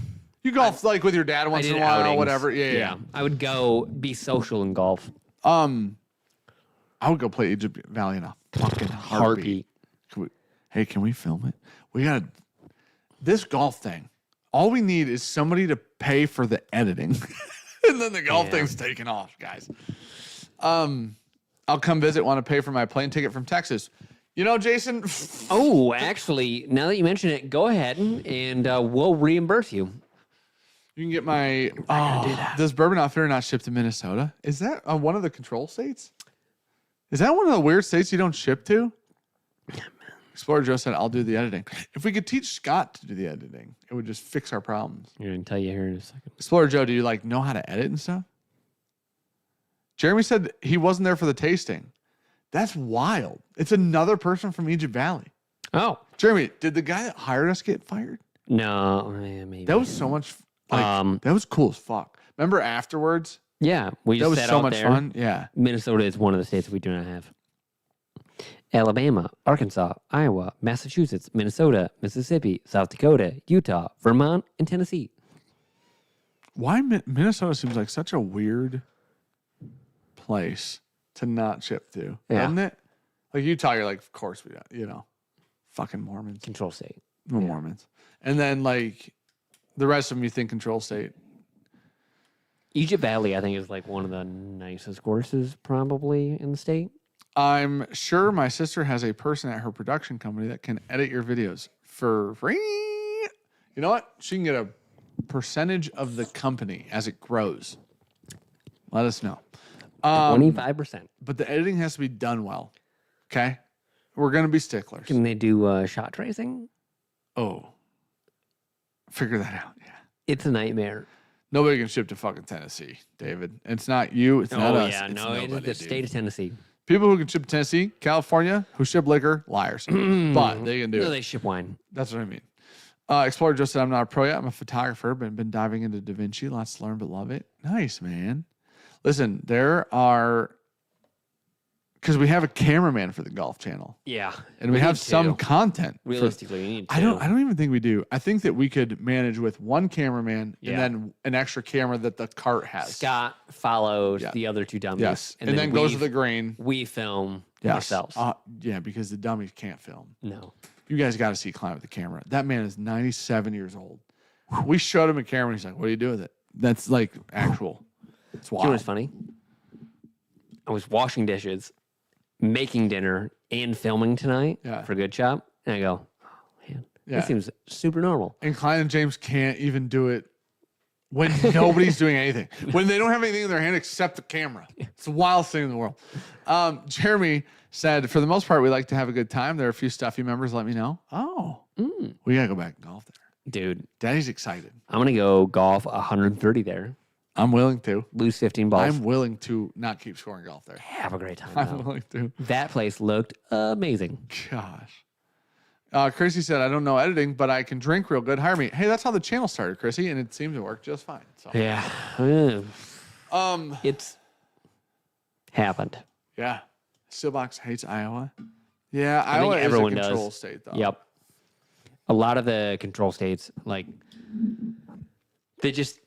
You golf like with your dad once in a while,
outings.
whatever. Yeah.
I would go be social in golf.
I would go play Egypt Valley in a fucking heartbeat. Can we film it? We got this golf thing. All we need is somebody to pay for the editing, and then the golf thing's taken off, guys. I'll come visit. Want to pay for my plane ticket from Texas? You know, Jason.
Oh, actually, now that you mention it, go ahead and we'll reimburse you.
You can get my. Does Bourbon Outfitter not ship to Minnesota? Is that one of the control states? Is that one of the weird states you don't ship to? Explorer Joe said, I'll do the editing. If we could teach Scott to do the editing, it would just fix our problems.
I'm going to tell you here in a second.
Explorer Joe, do you know how to edit and stuff? Jeremy said he wasn't there for the tasting. That's wild. It's another person from Egypt Valley.
Oh.
Jeremy, did the guy that hired us get fired?
No, maybe.
That was so much, that was cool as fuck. Remember afterwards?
Yeah. We
That
just
was
sat
so
out
much
there.
fun. Yeah.
Minnesota is one of the states we do not have. Alabama, Arkansas, Iowa, Massachusetts, Minnesota, Mississippi, South Dakota, Utah, Vermont, and Tennessee.
Why Minnesota seems like such a weird place to not ship to,
Yeah.
doesn't it? Like Utah, you're like, of course we don't, fucking Mormons.
Control state.
We're Mormons. And then like the rest of them, you think control state.
Egypt Valley, I think, is like one of the nicest courses probably in the state.
I'm sure my sister has a person at her production company that can edit your videos for free. You know what? She can get a percentage of the company as it grows. Let us know.
25%.
But the editing has to be done well. Okay? We're going to be sticklers.
Can they do shot tracing?
Oh. Figure that out. Yeah.
It's a nightmare.
Nobody can ship to fucking Tennessee, David. It's not you. It's not us.
Yeah,
It's
no, it is
nobody,
the state of Tennessee.
People who can ship to Tennessee, California, who ship liquor, liars. But they can do
No,
it.
they ship wine.
That's what I mean. Explorer just said, I'm not a pro yet. I'm a photographer, but been diving into Da Vinci. Lots to learn, but love it. Nice, man. Listen, there are, because we have a cameraman for the golf channel.
Yeah.
And we have some content.
Realistically, we need
I don't even think we do. I think that we could manage with one cameraman and then an extra camera that the cart has.
Scott follows the other two dummies.
Yes. And then goes to the green.
We film
Yes.
ourselves.
Yeah, because the dummies can't film.
No.
You guys got to see Climb with the camera. That man is 97 years old. We showed him a camera and he's like, what do you do with it? That's like actual. It's
You know
wild.
what's funny? I was washing dishes, making dinner, and filming tonight for Good Shop. And I go, oh, man, this seems super normal.
And Klein and James can't even do it when nobody's doing anything. When they don't have anything in their hand except the camera. It's the wildest thing in the world. Jeremy said, for the most part, we like to have a good time. There are a few stuffy members. Let me know. Oh, we got to go back and golf there.
Dude,
Daddy's excited.
I'm going to go golf 130 there.
I'm willing to.
Lose 15 balls.
I'm willing to not keep scoring golf there.
Have a great time.
I'm
though.
willing to.
That place looked amazing.
Gosh. Chrissy said, I don't know editing, but I can drink real good. Hire me. Hey, that's how the channel started, Chrissy, and it seemed to work just fine. So.
Yeah. It's happened.
Yeah. Steelbox hates Iowa. Yeah, Iowa is a
everyone
control
does.
state, though.
Yep. A lot of the control states, like, they just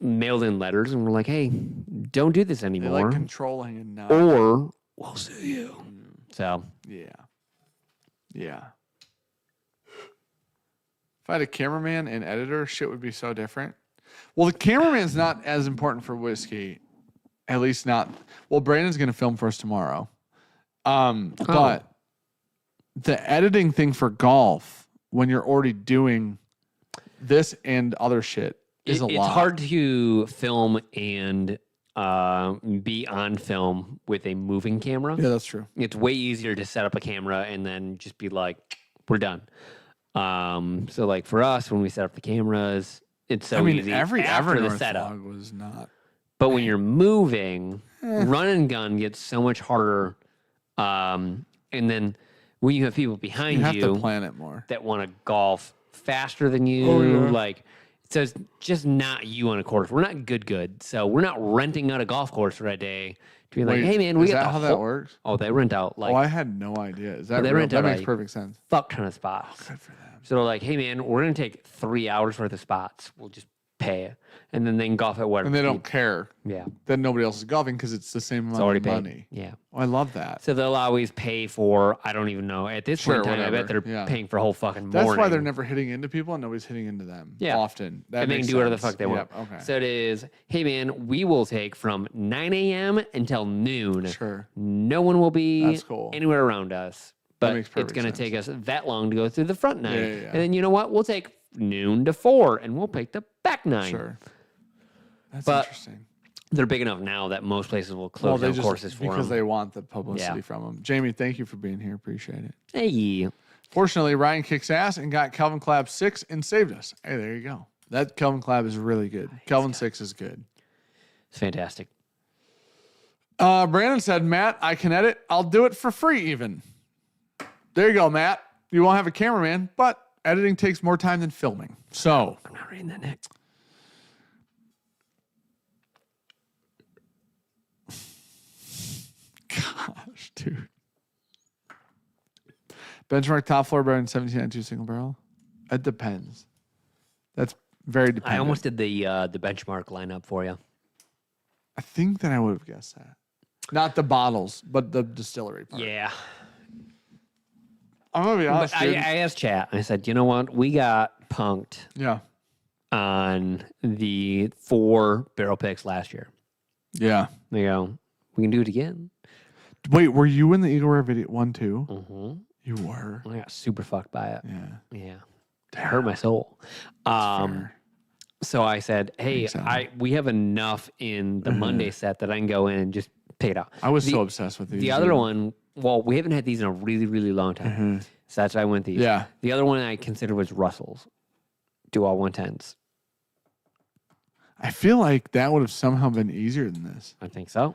mailed in letters and were like, hey, don't do this
They
anymore.
like controlling and not.
Or we'll sue you. So,
Yeah. Yeah. If I had a cameraman and editor, shit would be so different. Well, the cameraman's not as important for whiskey. At least not. Well, Brandon's going to film for us tomorrow. But the editing thing for golf, when you're already doing this and other shit, is a lot.
It's hard to film and be on film with a moving camera.
Yeah, that's true.
It's way easier to set up a camera and then just be like, we're done. So like for us, when we set up the cameras, it's so easy.
Every
after the
Evernorth
setup.
vlog was not.
But when you're moving, run and gun gets so much harder. And then when you have people behind
You have to plan it more.
that want to golf faster than you, like, so it's just not you on a course. We're not good. So we're not renting out a golf course for a day to be like, hey man, we
is
got
that
the
how that works?
Oh, they rent out like
I had no idea. Is that
they
real?
rent
That
out
makes
like
perfect sense.
fuck ton of spots.
Good for them.
So they're like, hey man, we're gonna take 3 hours worth of spots. We'll just pay it, and then they can golf at whatever.
And they don't
speed.
care
Yeah,
that nobody else is golfing because it's the same
it's
amount
already
of
paid.
money.
Yeah.
Oh, I love that.
So they'll always pay for, I don't even know. At this point in time, I bet
whatever.
they're paying for a whole fucking
That's
morning.
why they're never hitting into people and nobody's hitting into them.
Yeah.
Often. That
and they can
makes
do whatever the
sense.
fuck they want.
Yep, okay.
So it is, hey man, we will take from 9 a.m. until noon.
Sure.
No one will be
That's cool.
anywhere around us.
That
But
makes
it's
perfect
going to
sense.
take us that long to go through the front nine.
Yeah.
And then you know what? We'll take noon to 4 and we'll pick the back nine.
Sure. That's
But
interesting.
They're big enough now that most places will close down courses for
because
them.
they want the publicity
Yeah.
from them. Jamie, thank you for being here. Appreciate it.
Hey.
Fortunately, Ryan kicks ass and got Kelvin Clab 6 and saved us. Hey, there you go. That Kelvin Clab is really good. Kelvin 6 is good.
It's fantastic.
Brandon said, Matt, I can edit. I'll do it for free even. There you go, Matt. You won't have a cameraman, but editing takes more time than filming. So,
I'm not reading that next.
gosh, dude. Benchmark top floor better than 1792 single barrel? It depends. That's very dependent.
I almost did the benchmark lineup for you.
I think that I would have guessed that. Not the bottles, but the distillery part.
Yeah.
I'm gonna be honest,
But I
dude.
asked chat. I said, you know what? We got punked
Yeah.
on the 4 barrel picks last year.
Yeah.
They go, we can do it again.
Wait, were you in the Eagle Rare video one too?
Mm-hmm.
You were.
I got super fucked by it.
Yeah.
Yeah. It hurt my soul.
Fair.
So I said, hey,
Makes sense.
we have enough in the Monday set that I can go in and just pick it out.
I was so obsessed with these.
The other one, well, we haven't had these in a really, really long time. So that's why I went these.
Yeah.
The other one I considered was Russell's. Do all 110s.
I feel like that would have somehow been easier than this.
I think so.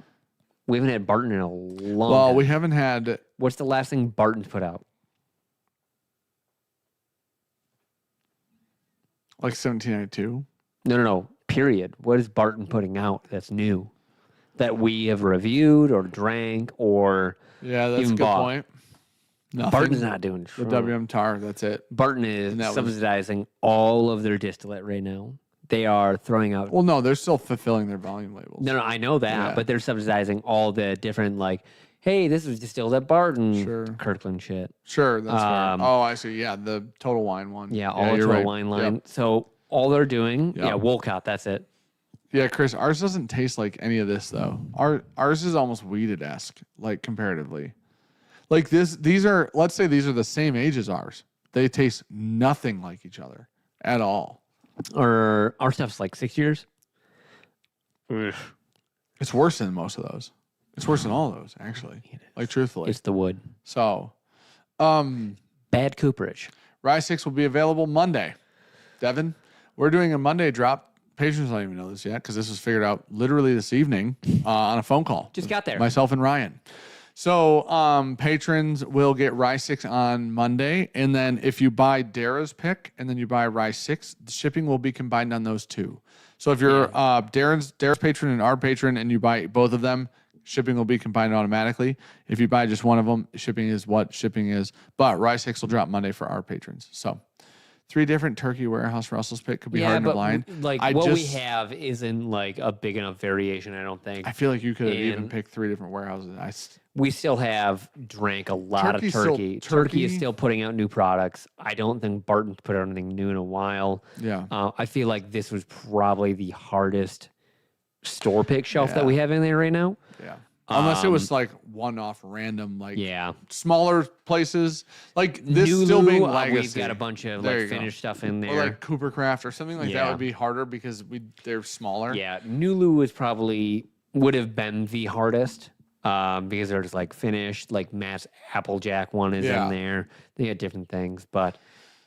We haven't had Barton in a long
Well,
time.
we haven't had.
What's the last thing Barton's put out?
Like 1792.
No. Period. What is Barton putting out that's new? That we have reviewed or drank or
Yeah, that's
even
a good
bought?
point. Nothing.
Barton's not doing
The
shit.
WM tar. That's it.
Barton is
And that was-
subsidizing all of their distillate right now. They are throwing out.
Well, no, they're still fulfilling their volume labels.
No, I know that,
Yeah.
but they're subsidizing all the different like, hey, this was distilled at Barton,
Sure.
Kirkland shit.
Sure, that's
Um,
fair. Oh, I see. Yeah, the Total Wine one.
Yeah, all the
you're
Total
right.
Wine line.
Yep.
So all they're doing,
Yep.
yeah, Wolcott, that's it.
Yeah, Chris, ours doesn't taste like any of this though. Ours is almost weeded-esque, like comparatively. Like these are, let's say these are the same age as ours. They taste nothing like each other at all.
Or our stuff's like 6 years.
It's worse than most of those. It's worse than all of those, actually. Like truthfully.
It's the wood.
So,
Bad cooperage.
Rye 6 will be available Monday. Devin, we're doing a Monday drop. Patrons don't even know this yet because this was figured out literally this evening on a phone call.
Just got there.
Myself and Ryan. So patrons will get Rye 6 on Monday. And then if you buy Dara's pick and then you buy Rye 6, the shipping will be combined on those two. So if you're Dara's patron and our patron and you buy both of them, shipping will be combined automatically. If you buy just one of them, shipping is what shipping is. But Rye 6 will drop Monday for our patrons. So 3 different Turkey Warehouse Russell's pick could be hard to blind.
like
I
what we
just-
have isn't like a big enough variation, I don't think.
I feel like you could have even
And-
picked 3 different warehouses.
We still have drank a lot
Turkey's
of
still-
turkey. Turkey
turkey-
is still putting out new products. I don't think Barton's put out anything new in a while.
Yeah.
I feel like this was probably the hardest store pick shelf
Yeah.
that we have in there right now.
Yeah. Unless it was like one-off random, like
Yeah.
smaller places. Like this
Nulu,
still being
we've
legacy.
got a bunch of
There
like
you go.
finished stuff in there.
Or like Coopercraft or something like that
Yeah.
would be harder because they're smaller.
Yeah, Nulu is probably would have been the hardest because they're just like finished. Like Matt's Applejack one is
Yeah.
in there. They got different things, but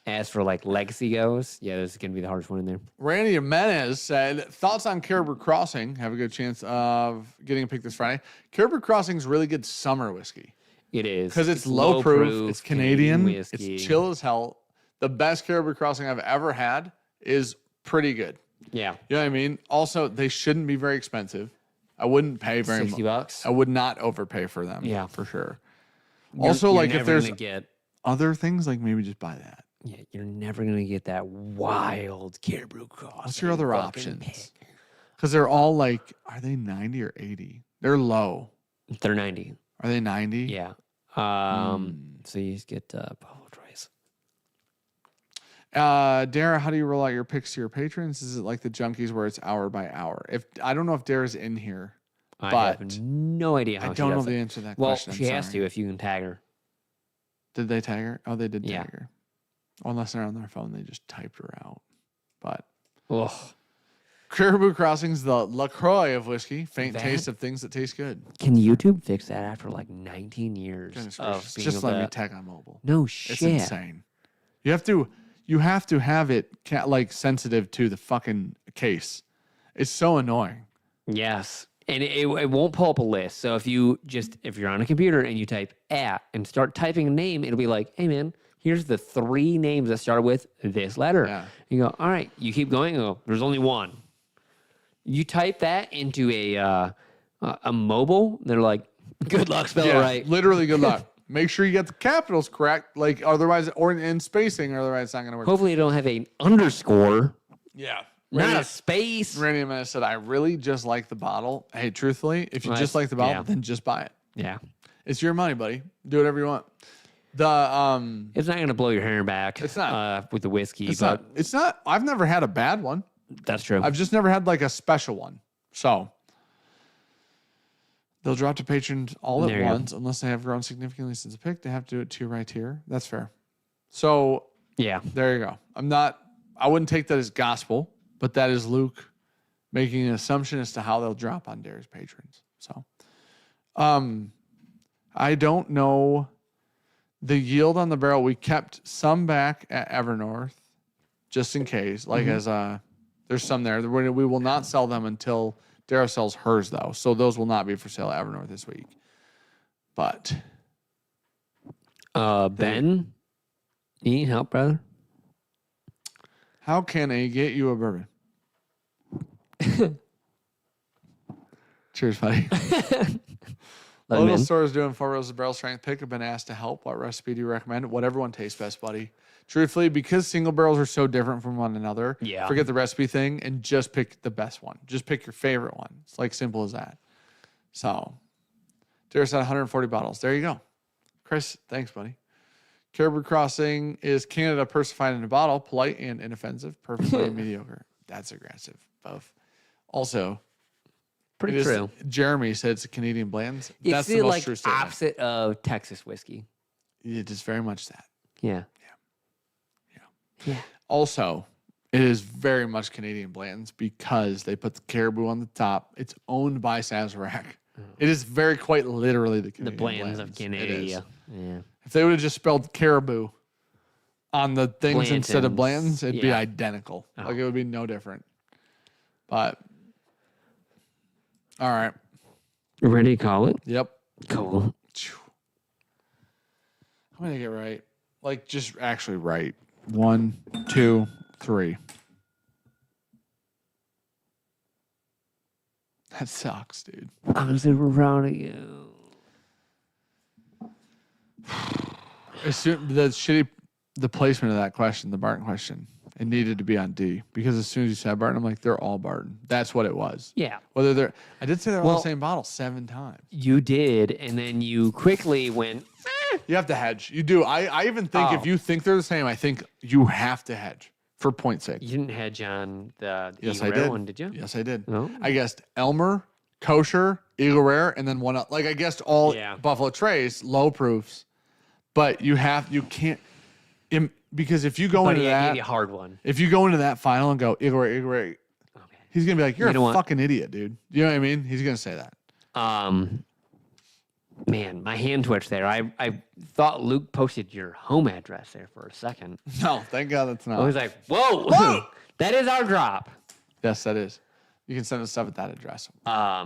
as for like legacy goes, yeah, this is gonna be the hardest one in there.
Randy Jimenez said, thoughts on Caribou Crossing? Have a good chance of getting a pick this Friday. Caribou Crossing is really good summer whiskey
It is
because it's low proof, it's Canadian,
whiskey.
it's chill as hell. The best Caribou Crossing I've ever had is pretty good.
Yeah,
You know what I mean? Also, they shouldn't be very expensive. I wouldn't pay very much.
$60.
I would not overpay for them.
Yeah.
for sure.
You're-
Also,
you're
like if
never
there's
gonna get,
other things, like maybe just buy that.
yeah, you're never gonna get that wild Caribou Cross.
What's your other options? Because they're all like, are they 90 or 80? They're low.
They're 90.
Are they 90?
Yeah. So you just get Buffalo Trace.
Dara, how do you roll out your picks to your patrons? Is it like the Junkies where it's hour by hour? If I don't know if Dara's in here.
I
But
have no idea how
I
she
don't know
does
the
it.
answer to that
Well,
question. I'm
she has
sorry.
to if you can tag her.
Did they tag her? Oh, they did
Yeah.
tag her. Well, unless they're on their phone, they just typed her out. But
Ugh.
Caribou Crossing's the LaCroix of whiskey. Faint
That-
taste of things that taste good.
Can YouTube fix that after like 19 years
Goodness
of
gracious.
being
Just
able
let me
to-
tag on mobile.
No
It's
shit.
insane. You have to have it like sensitive to the fucking case. It's so annoying.
Yes. And it won't pull up a list. So if you're on a computer and you type at and start typing a name, it'll be like, hey man, here's the 3 names that start with this letter.
Yeah.
You go, all right, you keep going. Oh, there's only one. You type that into a mobile, they're like, good luck, spell it right.
Literally, good luck. Make sure you get the capitals correct, like otherwise, or in spacing, or otherwise it's not gonna work.
Hopefully you don't have an underscore.
Yeah.
not
Randy-
a space.
Randy and I said, I really just like the bottle. Hey, truthfully, if you
Well,
just like the bottle,
yeah.
then just buy it.
Yeah.
It's your money, buddy. Do whatever you want. The
It's not going to blow your hair back.
It's not.
With the whiskey,
it's
but
not. It's not. I've never had a bad one.
that's true.
I've just never had like a special one. So they'll drop to patrons all
There
at
you go.
once unless they have grown significantly since the pick. They have to do it to right here. That's fair. So
Yeah.
there you go. I wouldn't take that as gospel, but that is Luke making an assumption as to how they'll drop on Dara's patrons. So I don't know the yield on the barrel. We kept some back at Evernorth just in case, like as there's some there. We will not sell them until Dara sells hers, though. So those will not be for sale at Evernorth this week. But
Ben, you need help, brother?
how can I get you a bourbon? Cheers, buddy.
Let him
Local
in.
stores doing 4 rows of barrel strength pick have been asked to help. What recipe do you recommend? Whatever one tastes best, buddy. Truthfully, because single barrels are so different from one another,
Yeah.
forget the recipe thing and just pick the best one. Just pick your favorite one. It's like simple as that. So, Dara said 140 bottles. There you go. Chris, thanks, buddy. Caribou Crossing is Canada personified in a bottle, polite and inoffensive, perfectly mediocre. That's aggressive. Both. Also,
Pretty
it is-
true.
Jeremy said it's a Canadian blend.
It's
That's
the
the most
like
true statement.
opposite of Texas whiskey.
It is very much that.
Yeah.
Also, it is very much Canadian Blanton's because they put the caribou on the top. It's owned by Sazerac. It is very quite literally the
The
Canadian
blends of
Blanton's. It is.
Canada. Yeah.
If they would have just spelled caribou on the things instead of
Blanton's,
Blanton's, it'd be
yeah.
identical.
Oh.
Like it would be no different. But all right.
Ready to call it?
Yep.
Cool.
Phew. I'm gonna get right. Like just actually right. 1, 2, 3. That sucks, dude.
I'm super proud of you.
The placement of that question, the Barton question, it needed to be on D because as soon as you said Barton, I'm like, they're all Barton. That's what it was.
Yeah.
Whether I did say they're all
Well-
the same bottle 7 times.
You did, and then you quickly went,
You have to hedge. You do. I even think if
Oh.
you think they're the same, I think you have to hedge for point's sake.
you didn't hedge on the
Yes,
Eagle
I
Rare
did.
one, did you?
Yes, I did.
Oh.
I guessed Elmer, Kosher, Eagle Rare, and then one up. Like I guessed all
Yeah.
Buffalo Trace, low proofs. But you can't, because if you go
Buddy,
into
I gave
that,
you a hard one.
if you go into that final and go Eagle Rare, Eagle Rare,
Okay.
he's gonna be like, "You're
You know
a
what?
fucking idiot, dude." You know what I mean? He's gonna say that.
Man, my hand twitched there. I thought Luke posted your home address there for a second.
No, thank God that's not.
I was like, whoa,
Whoa!
that is our drop.
Yes, that is. You can send us stuff at that address.
I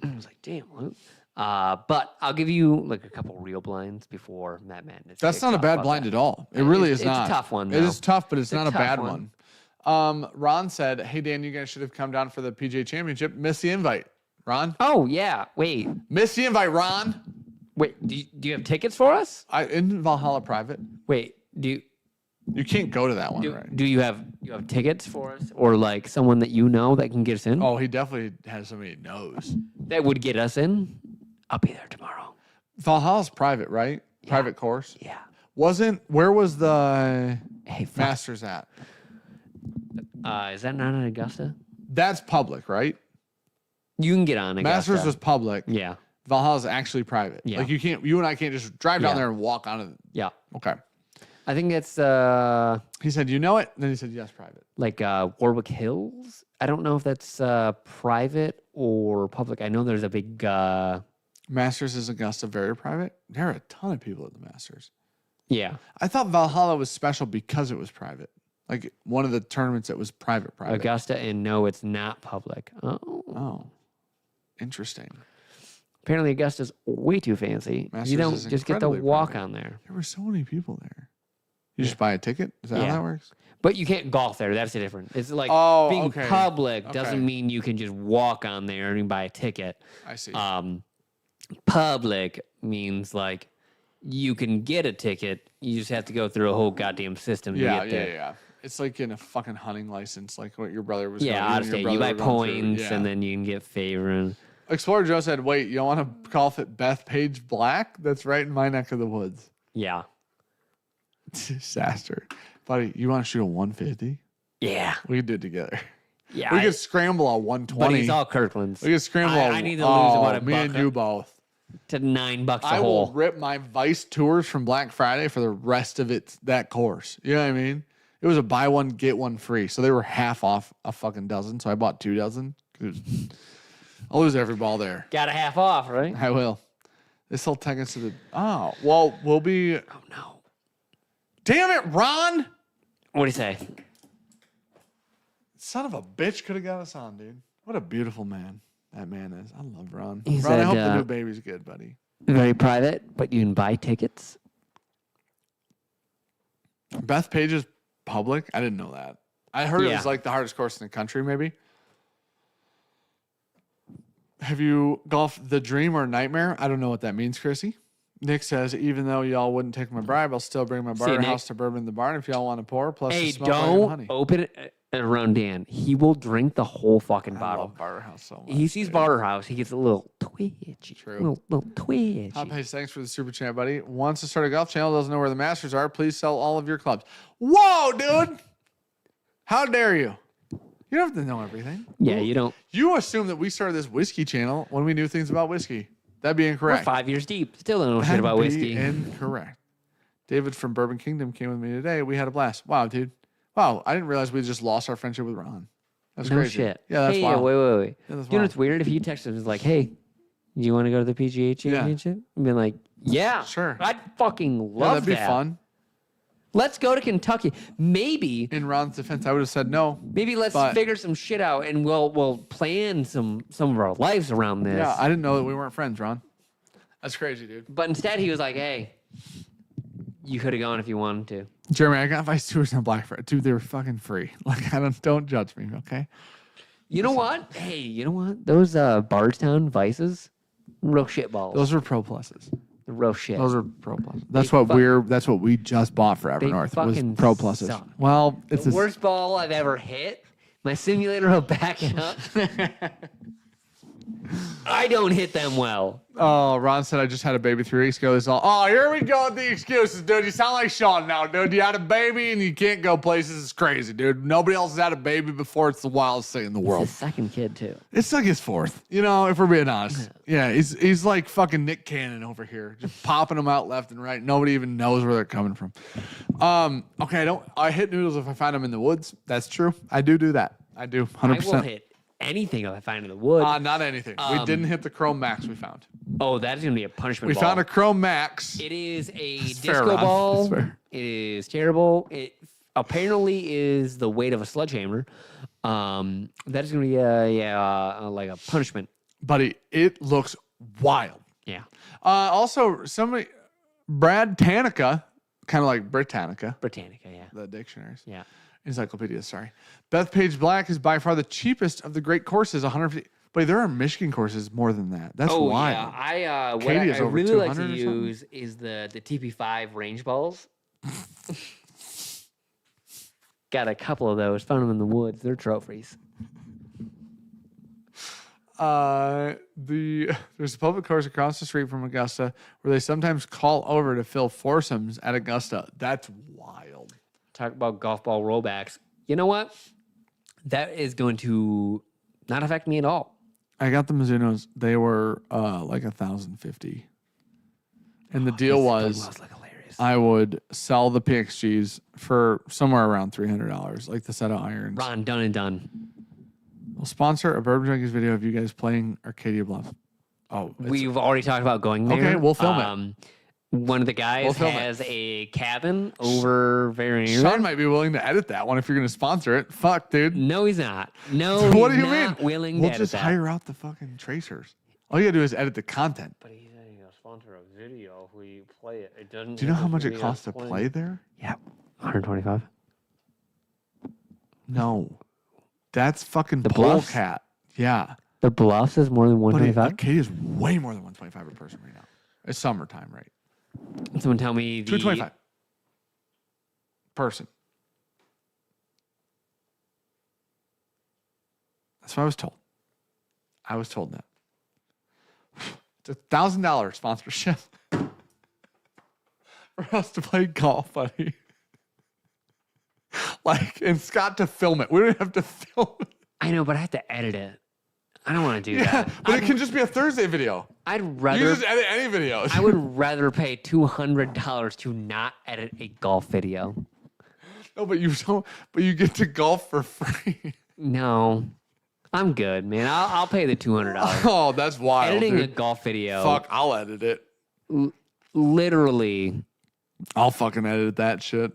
was like, damn, Luke. But I'll give you like a couple real blinds before Maddness.
That's
kicks
not a
off
bad
about
blind
that.
at all. It really is
It's a
not.
tough one,
It
though.
is tough, but it's not a
tough
bad
one.
one. Ron said, "Hey Dan, you guys should have come down for the PGA Championship. Missed the invite, Ron.
Oh, yeah. Wait.
Missed the invite, Ron.
Wait, do you have tickets for us?
In Valhalla Private.
Wait, do
You can't go to that one, right?
you have tickets for us, or like someone that you know that can get us in?
Oh, he definitely has somebody he knows.
That would get us in. I'll be there tomorrow.
Valhalla's private, right? Private course.
Yeah.
Where was the
Hey, fuck.
Masters at?
Is that not in Augusta?
That's public, right?
You can get on Augusta.
Masters was public.
Yeah.
Valhalla's actually private.
Yeah.
Like you and I can't just drive down
Yeah.
there and walk on it.
Yeah.
Okay.
I think it's
He said, "You know it?" Then he said, "Yes, private."
like Warwick Hills. I don't know if that's private or public. I know there's a big
Masters is Augusta very private. There are a ton of people at the Masters.
yeah.
I thought Valhalla was special because it was private. Like one of the tournaments that was private.
Augusta, and no, it's not public. Oh.
Oh, interesting.
Apparently Augusta's way too fancy.
Masters
You don't
is
just get to
incredibly
walk
private.
on there.
There were so many people there. You just buy a ticket? Is that
Yeah.
how that works?
But you can't golf there. That's the difference. It's like
Oh,
being
okay.
public
Okay.
doesn't mean you can just walk on there and buy a ticket.
I see.
Public means like you can get a ticket. You just have to go through a whole goddamn system to
yeah,
get there.
yeah. It's like getting a fucking hunting license, like what your brother was.
Yeah, out of state. You buy points, and then you can get favor.
Explorer Joe said, "Wait, you don't want to call it Bethpage Black? That's right in my neck of the woods."
Yeah.
Disaster, buddy. You want to shoot a 150?
Yeah.
We could do it together.
Yeah.
We could scramble a 120.
But he's all Kirkland's.
We could scramble.
I need to lose about
me and you both.
To $9 a
I
hole.
will rip my Vice tours from Black Friday for the rest of that course. You know what I mean? It was a buy one get one free, so they were half off a fucking dozen. So I bought 2 dozen. I'll lose every ball there.
Got a half off, right?
I will. This will take us to the. Oh well, we'll be.
Oh no!
Damn it, Ron!
What do you say?
Son of a bitch could have got us on, dude. What a beautiful man that man is. I love Ron.
He
Ron,
said,
I hope the new baby's good, buddy.
Very private, but you can buy tickets.
Bethpage is public. I didn't know that. I heard it was like the hardest course in the country, maybe. Have you golfed the Dream or Nightmare? I don't know what that means, Chrissy. Nick says, even though y'all wouldn't take my bribe, I'll still bring my barter house to Bourbon in the Barn if y'all want to pour. Plus,
hey,
the smell of honey.
don't open it around Dan. He will drink the whole fucking bottle.
I love Barter House so much.
He sees Barter House. He gets a little twitchy.
True.
Little twitchy.
Hot Pace, thanks for the super chat, buddy. Wants to start a golf channel, doesn't know where the Masters are. Please sell all of your clubs. Whoa, dude! How dare you? You don't have to know everything.
Yeah, you don't.
You assume that we started this whiskey channel when we knew things about whiskey. That'd be incorrect.
We're 5 years deep. Still don't know shit about whiskey.
Incorrect. David from Bourbon Kingdom came with me today. We had a blast. Wow, dude. Wow, I didn't realize we just lost our friendship with Ron. That's
no
crazy.
Shit.
Yeah, that's wild.
Wait.
Yeah,
You know what's weird? If you texted us like, hey, do you want to go to the PGA Championship? I'd be like, yeah.
Sure.
I'd fucking love
that'd be fun.
Let's go to Kentucky. Maybe.
In Ron's defense, I would have said no.
Maybe let's figure some shit out and we'll plan some of our lives around this.
Yeah, I didn't know that we weren't friends, Ron. That's crazy, dude.
But instead, he was like, hey, you could have gone if you wanted to.
Jeremy, I got Vice tours on Black Friday. Dude, they were fucking free. Like, don't judge me, okay?
You know what? Hey, you know what? Those Bardstown Vices, real shit balls.
Those are Pro Pluses.
The real shit.
Those are Pro Pluses. That's what we just bought for Evernorth was Pro Pluses.
Suck.
Well, it's
the worst ball I've ever hit. My simulator will back it up. I don't hit them well.
Oh, Ron said I just had a baby 3 weeks ago. Here we go with the excuses, dude. You sound like Sean now, dude. You had a baby and you can't go places. It's crazy, dude. Nobody else has had a baby before. It's the wildest thing in the world.
His second kid, too.
It's like his fourth, if we're being honest. Yeah, he's like fucking Nick Cannon over here, just popping them out left and right. Nobody even knows where they're coming from. Okay, I hit noodles if I find them in the woods. That's true. I do that. I do, 100%.
I will hit anything if I find in the woods.
Not anything. We didn't hit the Chrome Max we found.
Oh, that is going to be a punishment
We
ball.
found a Chrome Max.
It is a
That's
disco
fair, Ron.
ball.
That's fair.
It is terrible. It apparently is the weight of a sledgehammer. That is going to be like a punishment.
Buddy, it looks wild.
Yeah.
Also, Brad Tanica, kind of like Britannica.
Britannica, yeah.
The dictionaries.
Yeah.
Encyclopedia, sorry. Bethpage Black is by far the cheapest of the great courses, 150. But there are Michigan courses more than that. That's wild.
Yeah. What
Katie is
I
over
really like to
200 or something?
use is the TP5 range balls. Got a couple of those. Found them in the woods. They're trophies.
There's a public course across the street from Augusta where they sometimes call over to fill foursomes at Augusta. That's wild.
Talk about golf ball rollbacks. You know what? That is going to not affect me at all.
I got the Mizunos. They were like 1,050. And the deal was I would sell the PXGs for somewhere around $300, like the set of irons.
Ron, done and done.
We'll sponsor a Bourbon Junkies video of you guys playing Arcadia Bluff. Oh,
we've already talked about going there.
Okay, we'll film it.
One of the guys has a cabin over very near.
Sean might be willing to edit that one if you're going to sponsor it. Fuck, dude.
No, he's not. No,
what
he's
do you
not
mean?
Willing
we'll
to
just
edit
hire out the fucking tracers. All you got to do is edit the content.
But he's going to sponsor a video if we play it. It doesn't.
Do you know how much it costs to play there?
Yeah, 125.
No, that's fucking
The Bluffs?
bullcat. Yeah,
The Bluffs is more than
but
125.
Arcadia's way more than 125 a person right now. It's summertime, right?
Someone tell me the
225 person. That's what I was told. I was told that. It's $1,000 sponsorship for us to play golf, buddy. Like, and Scott to film it. We don't have to film it.
I know, but I have to edit it. I don't want to do
Yeah,
that.
but it can just be a Thursday video.
I'd
You
rather.
can just edit any videos.
I would rather pay $200 to not edit a golf video.
No, but you don't. But you get to golf for free.
No, I'm good, man. I'll pay the $200.
Oh, that's wild.
Editing a
dude.
golf video.
Fuck, I'll edit it.
Literally.
I'll fucking edit that shit.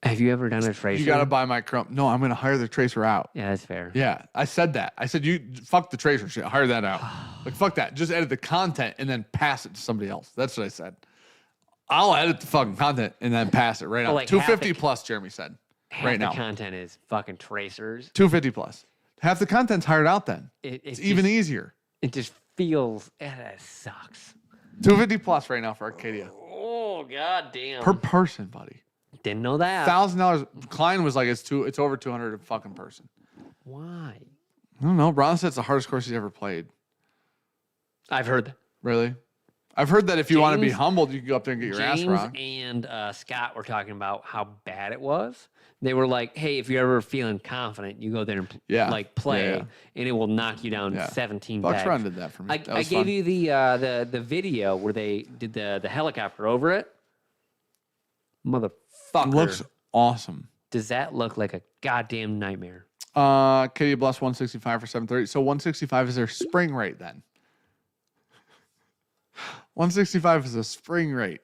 Have you ever done a tracer?
You gotta buy my crump. No, I'm gonna hire the tracer out.
Yeah, that's fair.
Yeah, I said that. I said you fuck the tracer shit. Hire that out. Like fuck that. Just edit the content and then pass it to somebody else. That's what I said. I'll edit the fucking content and then pass it right now.
like
250 plus, Jeremy said.
Half
Right
the
now.
content is fucking tracers.
250 plus. Half the content's hired out then. It's even easier.
It just feels. That sucks.
250 plus right now for Arcadia.
Oh god damn.
Per person, buddy.
Didn't know that.
$1,000. Klein was like it's over 200 a fucking person.
Why?
I don't know. Ron said it's the hardest course he's ever played.
I've heard that.
Really? I've heard that if you want to be
James-
humbled, you can go up there and get your ass
James
rocked.
and Scott were talking about how bad it was. They were like, "Hey, if you're ever feeling confident, you go there and play,
Yeah.
and it will knock you down
Yeah.
17
Bucks
pegs."
Run did that for me.
I gave you the video where they did the helicopter over it. Motherfucker.
Looks awesome.
Does that look like a goddamn nightmare?
Katie Bless 165 for 730. So 165 is their spring rate then. 165 is a spring rate.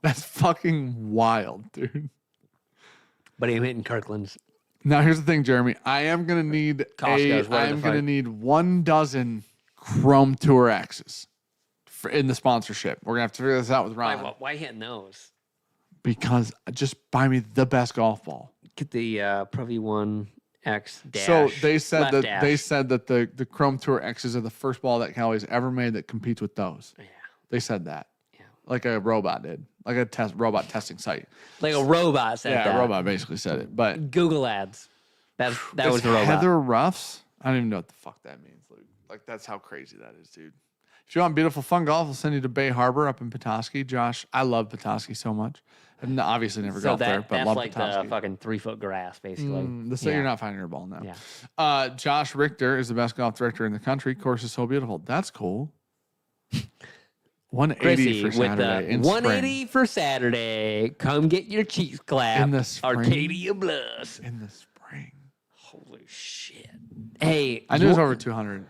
That's fucking wild, dude.
But I'm hitting Kirkland's.
Now here's the thing, Jeremy. I am gonna need
Costco's
I
right
am
in the
gonna
fight.
need 1 Chrome Tour X's in the sponsorship. We're gonna have to figure this out with Ron.
Why hitting those?
Because just buy me the best golf ball.
Get the Pro V1 X dash.
So they said
left
that
dash.
the Chrome Tour X's are the first ball that Callaway's ever made that competes with those.
Yeah.
They said that.
Yeah.
Like a robot did. Like a robot testing site.
Like a robot said
Yeah,
that.
a robot basically said it. But
Google ads. That was
it's
the robot.
Heather Ruffs? I don't even know what the fuck that means, Luke. Like that's how crazy that is, dude. If you want beautiful fun golf, I'll send you to Bay Harbor up in Petoskey. Josh, I love Petoskey so much. I've obviously never
So
golfed there, but
that's
love
like
Petoskey.
the fucking 3-foot grass, basically.
So
Yeah.
you're not finding your ball now.
Yeah.
Josh Richter is the best golf director in the country. Course is so beautiful. That's cool. 180
Chrissy
for
with
Saturday.
the
in
180
spring.
for Saturday. Come get your cheeks clapped.
In the spring?
Arcadia Bluffs.
In the spring.
Holy shit. Hey,
I knew it was over 200.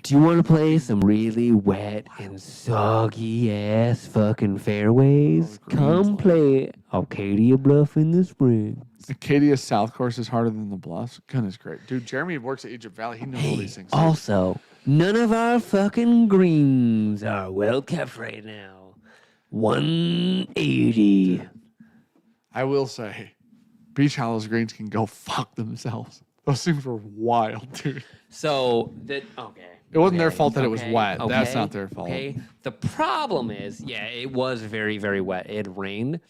do you want to play some really wet and soggy ass fucking fairways? Come play Arcadia Bluff in the spring.
Acadia South course is harder than the Bluffs. Goodness great. Dude, Jeremy works at Egypt Valley. He knows all these things.
Also, none of our fucking greens are well kept right now. 180.
I will say, Beach Hollows greens can go fuck themselves. Those things were wild, dude.
So that okay.
It wasn't their fault that it was wet. That's
okay,
not their fault.
Okay. The problem is, yeah, it was very, very wet. It rained.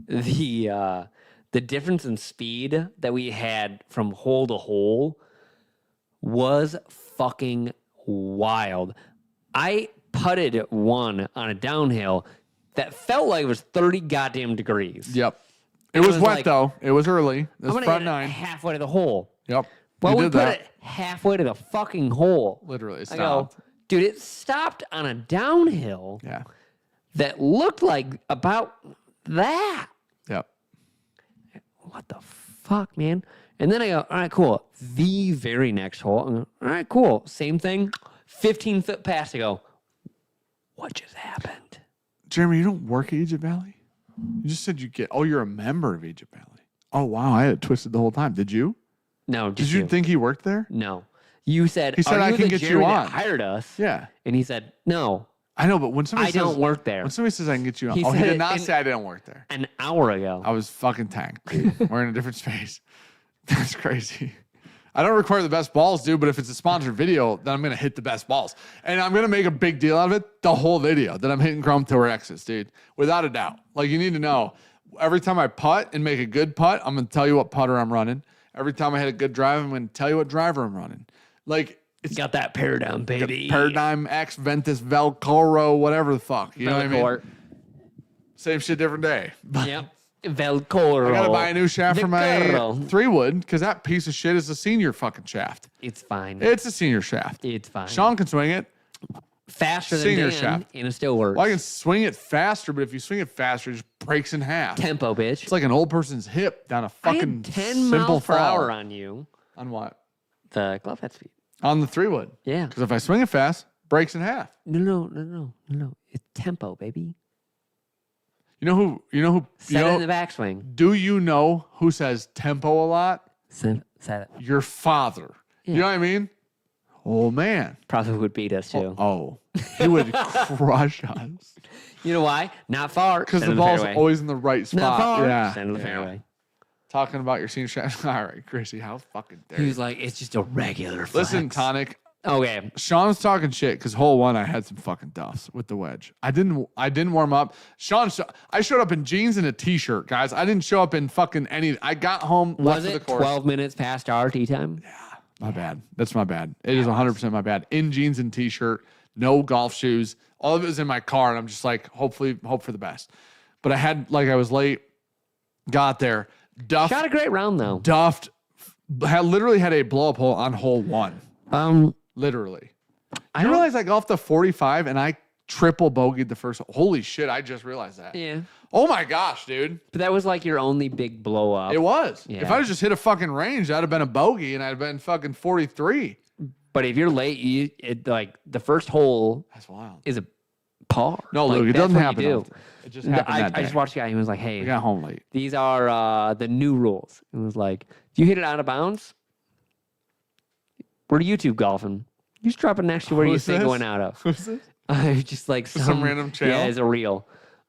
The difference in speed that we had from hole to hole was fucking wild. I putted one on a downhill that felt like it was 30 goddamn degrees.
Yep. It was
was
wet,
like-
though. It was early. It
I'm
was
gonna
front
hit it
nine.
halfway to the hole.
Yep.
Well,
you
we
did
put
that.
it halfway to the fucking hole.
Literally, it
I go,
stopped.
dude, it stopped on a downhill
Yeah.
that looked like about that.
Yep.
What the fuck, man? And then I go, all right, cool. The very next hole, I go, all right, cool. Same thing. 15-foot pass. I go, what just happened?
Jeremy, you don't work at Egypt Valley? You just said you get. Oh, you're a member of Egypt Valley. Oh, wow. I had it twisted the whole time. Did you?
No,
Did you think he worked there?
No. You said,
He said,
are
I
you
can
the
get you
Jerry that
on.
hired us?
Yeah.
And he said, no,
I know, but when somebody
I
says,
don't work there.
When somebody says I can get you on.
He
He
said
did
it
not
in-
say I didn't work there.
An hour ago.
I was fucking tanked, dude. We're in a different space. That's crazy. I don't require the best balls, dude, but if it's a sponsored video, then I'm going to hit the best balls. And I'm going to make a big deal out of it the whole video that I'm hitting Chrome Tour X's, dude. Without a doubt. Like, you need to know, every time I putt and make a good putt, I'm going to tell you what putter I'm running. Every time I had a good drive, I'm going to tell you what driver I'm running. Like, it's
Got that paradigm, baby.
Paradigm X, Ventus, Velcoro, whatever the fuck. You know what I mean? Same shit, different day.
Yep. Velcoro.
I got to buy a new shaft for my
Velcoro.
3-wood because that piece of shit is a senior fucking shaft.
It's fine.
It's a senior shaft.
It's fine.
Sean can swing it.
Faster than
Senior
Dan,
shaft.
and it still works.
Well, I can swing it faster, but if you swing it faster, it just breaks in half.
Tempo, bitch.
It's like an old person's hip down a
I
fucking
had 10
simple
miles per
fall.
hour on you.
On what?
The glove head speed.
On the 3-wood.
Yeah.
Because if I swing it fast, breaks in half.
No. It's tempo, baby.
You know who
Set it in the backswing.
do you know who says tempo a lot?
Set it.
Your father.
Yeah.
You know what I mean? Oh man.
Probably would beat us too.
Oh. He would crush us.
You know why? Not far.
Because
Send
the
to
ball's
fairway.
always in the right spot.
Not far.
Yeah.
Send to the
Yeah.
fairway.
Talking about your senior shaft. All right, Chrissy, how fucking dare
He
you?
was like, it's just a regular flex.
Listen, Tonic.
Okay.
Sean's talking shit because hole 1 I had some fucking duffs with the wedge. I didn't warm up. I showed up in jeans and a t-shirt, guys. I didn't show up in fucking any. I got home, left
Was
for the
it
course.
12 minutes past our tee time?
My bad. That's my bad. It is 100% my bad. In jeans and t-shirt, no golf shoes. All of it was in my car, and I'm just like, hope for the best. But I was late, got there, duffed,
Shot a great round though.
literally had a blow up hole on hole 1. Literally.
I
You
don't-
realize I golfed the 45 and I triple bogeyed the first. Holy shit! I just realized that.
Yeah.
Oh my gosh, dude!
But that was like your only big blow up.
It was.
Yeah.
If I just hit a fucking range, that'd have been a bogey, and I'd have been fucking 43.
But if you're late, like the first hole
That's wild.
is a par.
No,
like,
Luke, it
that's
doesn't
what
happen.
you do.
Often. It just happened that day.
I just watched a guy. He was like, "Hey,
We got home late.
these are the new rules." It was like, if you hit it out of bounds, we're YouTube golfing. You just drop it next to where you
Who's
say
this?
going out of.
Who's this?
Just like
Some random channel?
Yeah, it's a reel.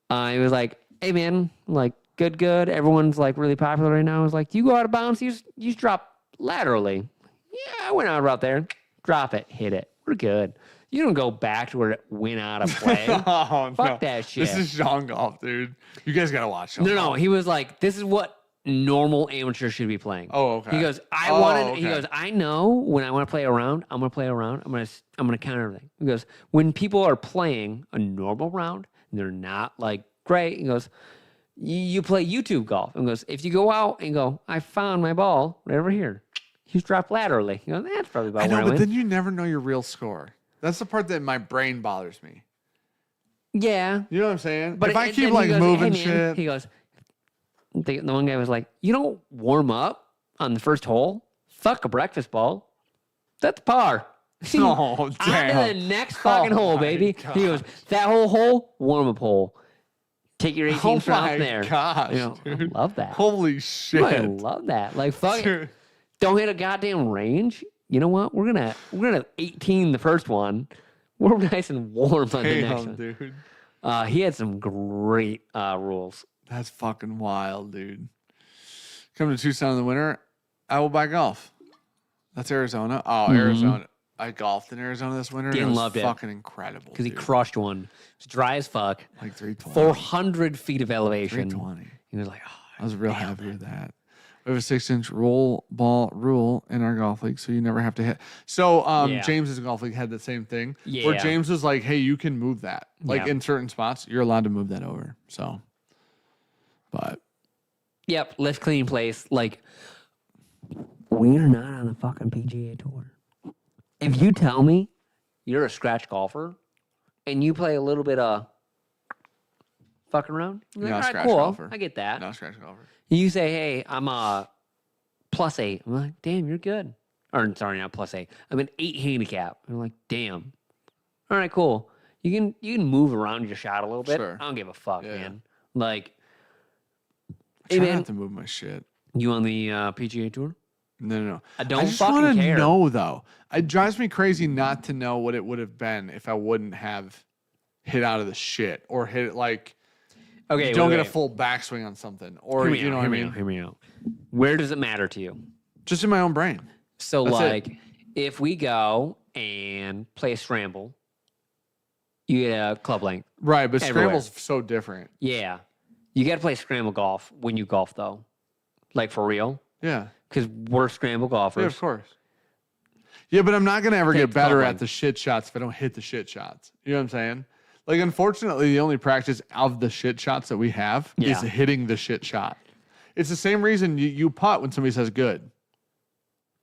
It was like, hey man, like good. Everyone's like really popular right now. I was like, do you go out of bounds? You just drop laterally. Yeah, I went out right there. Drop it, hit it. We're good. You don't go back to where it went out of play.
Oh,
Fuck
no.
that shit.
This is Sean Golf, dude. You guys gotta watch Sean
No,
Golf.
he was like, this is what normal amateurs should be playing.
Oh, okay.
He goes, He
okay.
goes, I know when I want to play around, I'm gonna play around. I'm gonna count everything. He goes, when people are playing a normal round, and they're not like great. He goes, you play YouTube golf. And goes, if you go out and go, I found my ball right over here. You drop laterally. You go, that's probably about
I know,
where I
but
went.
then you never know your real score. That's the part that my brain bothers me.
Yeah.
You know what I'm saying?
But
if I
then
keep
he
like
goes,
moving
hey, man,
shit,
he goes, the one guy was like, you don't warm up on the first hole? Fuck a breakfast ball. That's par.
Oh,
On to
damn.
the next fucking hole,
my
baby. He goes, that whole hole, warm up hole. Take your 18
oh
from
my
there.
gosh,
You know, I
dude.
love that.
Holy shit.
I love that. Like, fuck it.
Dude.
Don't hit a goddamn range. You know what? We're gonna 18 the first one. We're nice and warm on the next
Damn,
one.
dude.
He had some great rules.
That's fucking wild, dude. Coming to Tucson in the winter, I will buy golf. That's Arizona. Oh, Arizona. I golfed in Arizona this winter. and
Dan
it was
loved it.
fucking incredible.
Because he
dude.
crushed one. It's dry as fuck.
like 320.
400 feet of elevation.
320.
He was like, oh,
I was real happy with that. We have a 6-inch roll ball rule in our golf league, so you never have to hit. So
Yeah.
James's golf league had the same thing, where
Yeah.
James was like, "Hey, you can move that. Like
Yeah.
in certain spots, you're allowed to move that over." So, but
yep, lift clean place. Like, we're not on the fucking PGA tour. If you tell me you're a scratch golfer and you play a little bit of fucking around, you're like,
Not a
all right,
scratch
cool.
golfer.
I get that.
no scratch golfer.
You say, hey, I'm a +8. I'm like, damn, you're good. Or sorry, not +8. I'm an 8 handicap. I'm like, damn. All right, cool. You can move around your shot a little bit.
Sure.
I don't give a fuck,
Yeah.
man. Like,
I
hey,
try
man,
not to move my shit.
you on the PGA tour?
No.
I don't
I just
fucking
want to
care.
know though. It drives me crazy not to know what it would have been if I wouldn't have hit out of the shit or hit it like.
Okay,
you don't
wait,
get a
wait.
full backswing on something, or
Hear me
you know
out,
what I
hear me
mean.
out, hear me out. Where does it matter to you?
Just in my own brain.
So,
That's it.
like, if we go and play a scramble, you get a club length.
Right, but
Everywhere.
scramble's so different.
Yeah. You got to play scramble golf when you golf, though. Like, for real.
Yeah.
Because we're scramble golfers.
Yeah, of course. Yeah, but I'm not going to ever
Take
get
the
better
club
at
line.
the shit shots if I don't hit the shit shots. You know what I'm saying? Like, unfortunately, the only practice of the shit shots that we have is
Yeah.
hitting the shit shot. It's the same reason you putt when somebody says good.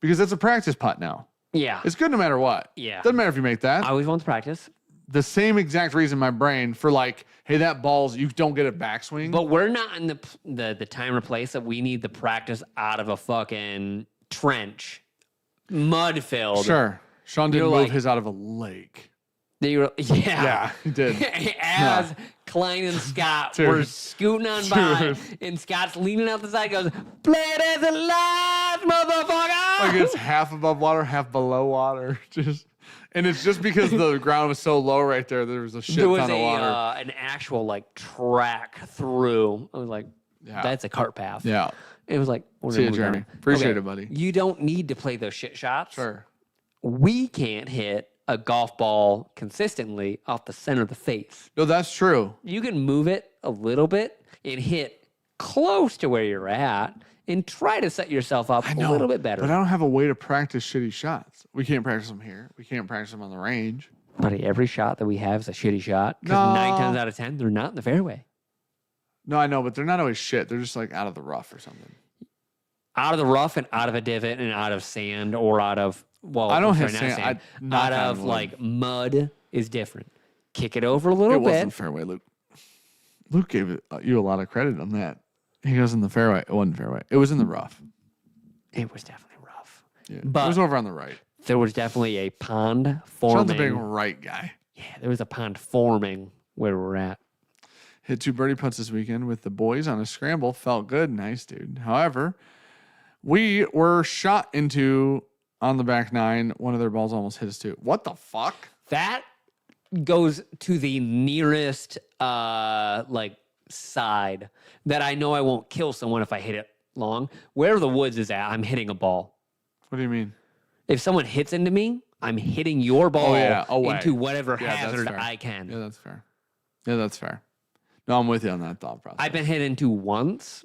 Because that's a practice putt now.
Yeah.
It's good no matter what.
Yeah.
Doesn't matter if you make that.
I always want to practice.
The same exact reason in my brain for like, hey, that ball's, you don't get a backswing.
But we're not in the time or place that we need the practice out of a fucking trench, mud filled.
Sure. Sean didn't
You're
move
like-
his out of a lake.
Yeah.
Yeah, he did.
As Klein and Scott
Dude.
were scooting on by,
Dude.
and Scott's leaning out the side, goes, "Play it as it lies, motherfucker!"
Like it's half above water, half below water. And it's just because the ground was so low right there. There was a shit
There was
ton of water.
an actual like track through. I was like,
Yeah.
"That's a cart path."
Yeah.
It was like,
See you, Jeremy. Appreciate it, buddy.
You don't need to play those shit shots.
Sure.
We can't hit a golf ball consistently off the center of the face.
No, that's true.
You can move it a little bit and hit close to where you're at and try to set yourself up a little bit better.
But I don't have a way to practice shitty shots. We can't practice them here. We can't practice them on the range.
Buddy, every shot that we have is a shitty shot because
No.
9 times out of 10, they're not in the fairway.
No, I know, but they're not always shit. They're just like out of the rough or something.
Out of the rough and out of a divot and out of sand or out of, well,
I don't
I'm
hit
sorry, not
sand. Knock
out
on
of
wood.
like mud is different. Kick it over a little
It
bit.
wasn't fairway, Luke. Luke gave you a lot of credit on that. He goes in the fairway. It wasn't fairway. It was in the rough.
It was definitely rough.
Yeah.
But
it was over on the right.
there was definitely a pond
Sean's a big
forming.
right guy.
Yeah, there was a pond forming where we're at.
Hit 2 birdie putts this weekend with the boys on a scramble. Felt good. Nice, dude. However, we were shot into on the back 9. One of their balls almost hit us too. What the fuck?
That goes to the nearest like side that I know I won't kill someone if I hit it long. Where the woods is at, I'm hitting a ball.
What do you mean?
If someone hits into me, I'm hitting your ball
away.
into whatever
Yeah, that's
hazard
fair.
I can.
Yeah, that's fair. Yeah, that's fair. No, I'm with you on that thought process.
I've been hit into once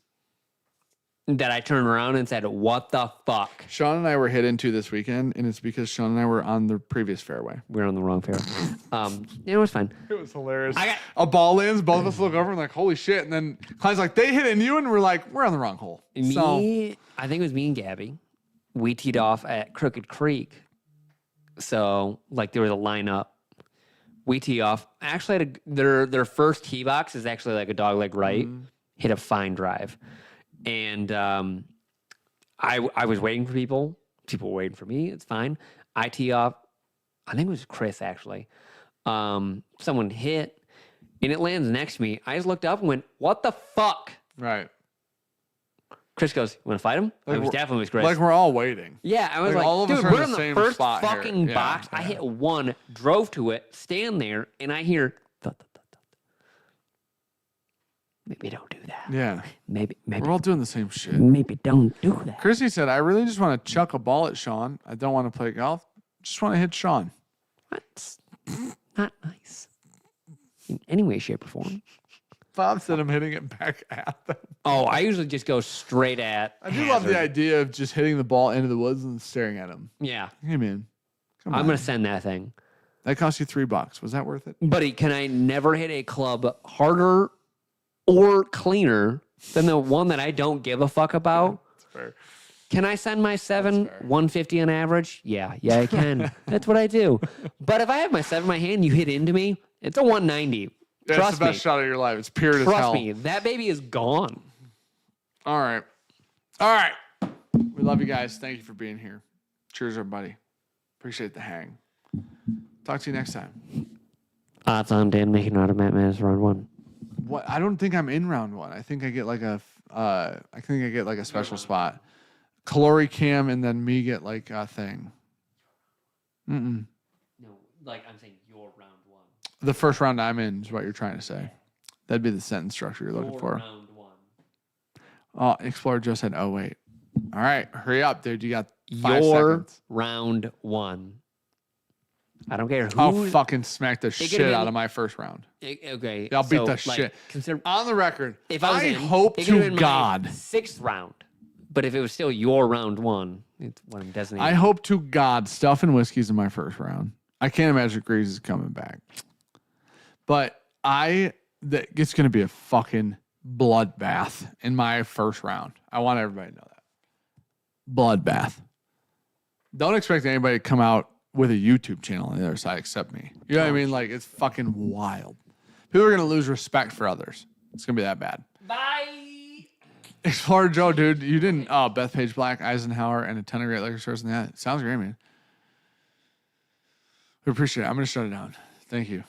that I turned around and said, "What the fuck?"
Sean and I were hit into this weekend, and it's because Sean and I were on the previous fairway.
We're on the wrong fairway. It was fine.
It was hilarious.
I got-
A ball lands, both of us look over and like, holy shit. And then Klein's like, they hit into you, and we're like, we're on the wrong hole. So,
I think it was me and Gabby. We teed off at Crooked Creek. So, like, there was a lineup. We tee off. Actually, had their first tee box is actually like a dogleg right. Hit a fine drive. And I was waiting for people. People were waiting for me. It's fine. I tee off. I think it was Chris, actually. Someone hit, and it lands next to me. I just looked up and went, "What the fuck?"
right.
Chris goes, "You want to fight him?"
Like
It was
we're-
definitely Chris.
Like we're all waiting.
Yeah, I was
Like,
like,
all of us
dude,
are in
we're
the
in the
same
first
spot here.
fucking
Yeah,
box. I
yeah.
hit one, drove to it, stand there, and I hear, thud, thud, thud, thud. Maybe don't do that.
Yeah.
Maybe
We're all doing the same shit.
maybe don't do that.
Chrissy said, I really just want to chuck a ball at Sean. I don't want to play golf. Just want to hit Sean.
That's not nice in any way, shape, or form.
Bob said I'm hitting it back at them.
Oh, I usually just go straight at.
I do love the
hazard.
idea of just hitting the ball into the woods and staring at him.
Yeah,
Hey, man. Come
I'm
on.
gonna send that thing,
That cost you $3. Was that worth it?
buddy. Can I never hit a club harder or cleaner than the one that I don't give a fuck about?
That's fair.
Can I send my 7
fair.
150 on average? Yeah, I can. That's what I do. But if I have my 7 in my hand, you hit into me, it's a 190.
That's
Trust
the
me.
best shot of your life. It's pure as
Trust
hell.
me, that baby is gone.
All right. All right. We love you guys. Thank you for being here. Cheers, everybody. Appreciate the hang. Talk to you next time.
Odds on Dan making out of Maddness round 1.
What? I don't think I'm in round 1. I think I get like a. I think I get like a special spot. Calori Cam and then me get like a thing.
No, like I'm saying your round 1.
The first round I'm in is what you're trying to say. That'd be the sentence structure you're looking for.
round 1.
Oh, Explorer Joe said, "Oh wait, all right, hurry up, dude. You got 5
Your
seconds."
round 1. I don't care who.
I'll fucking smack the
could've
shit
been-
out of my first round.
Okay.
I'll beat
so,
the
like,
shit.
Consider
On the record,
if I was
I
in,
hope
it could've
to
been my
God.
6th round. But if it was still your round one, it's what I'm designating.
I hope to God stuff and whiskey's in my first round. I can't imagine Grease is coming back. But it's going to be a fucking bloodbath in my first round. I want everybody to know that. Bloodbath. Don't expect anybody to come out with a YouTube channel on the other side except me. You know what I mean? Like, it's fucking wild. People are going to lose respect for others. It's going to be that bad.
Bye.
Explorer Joe, dude, you didn't. Oh, Bethpage Black, Eisenhower, and a ton of great liquor stores in that. Sounds great, man. We appreciate it. I'm going to shut it down. Thank you.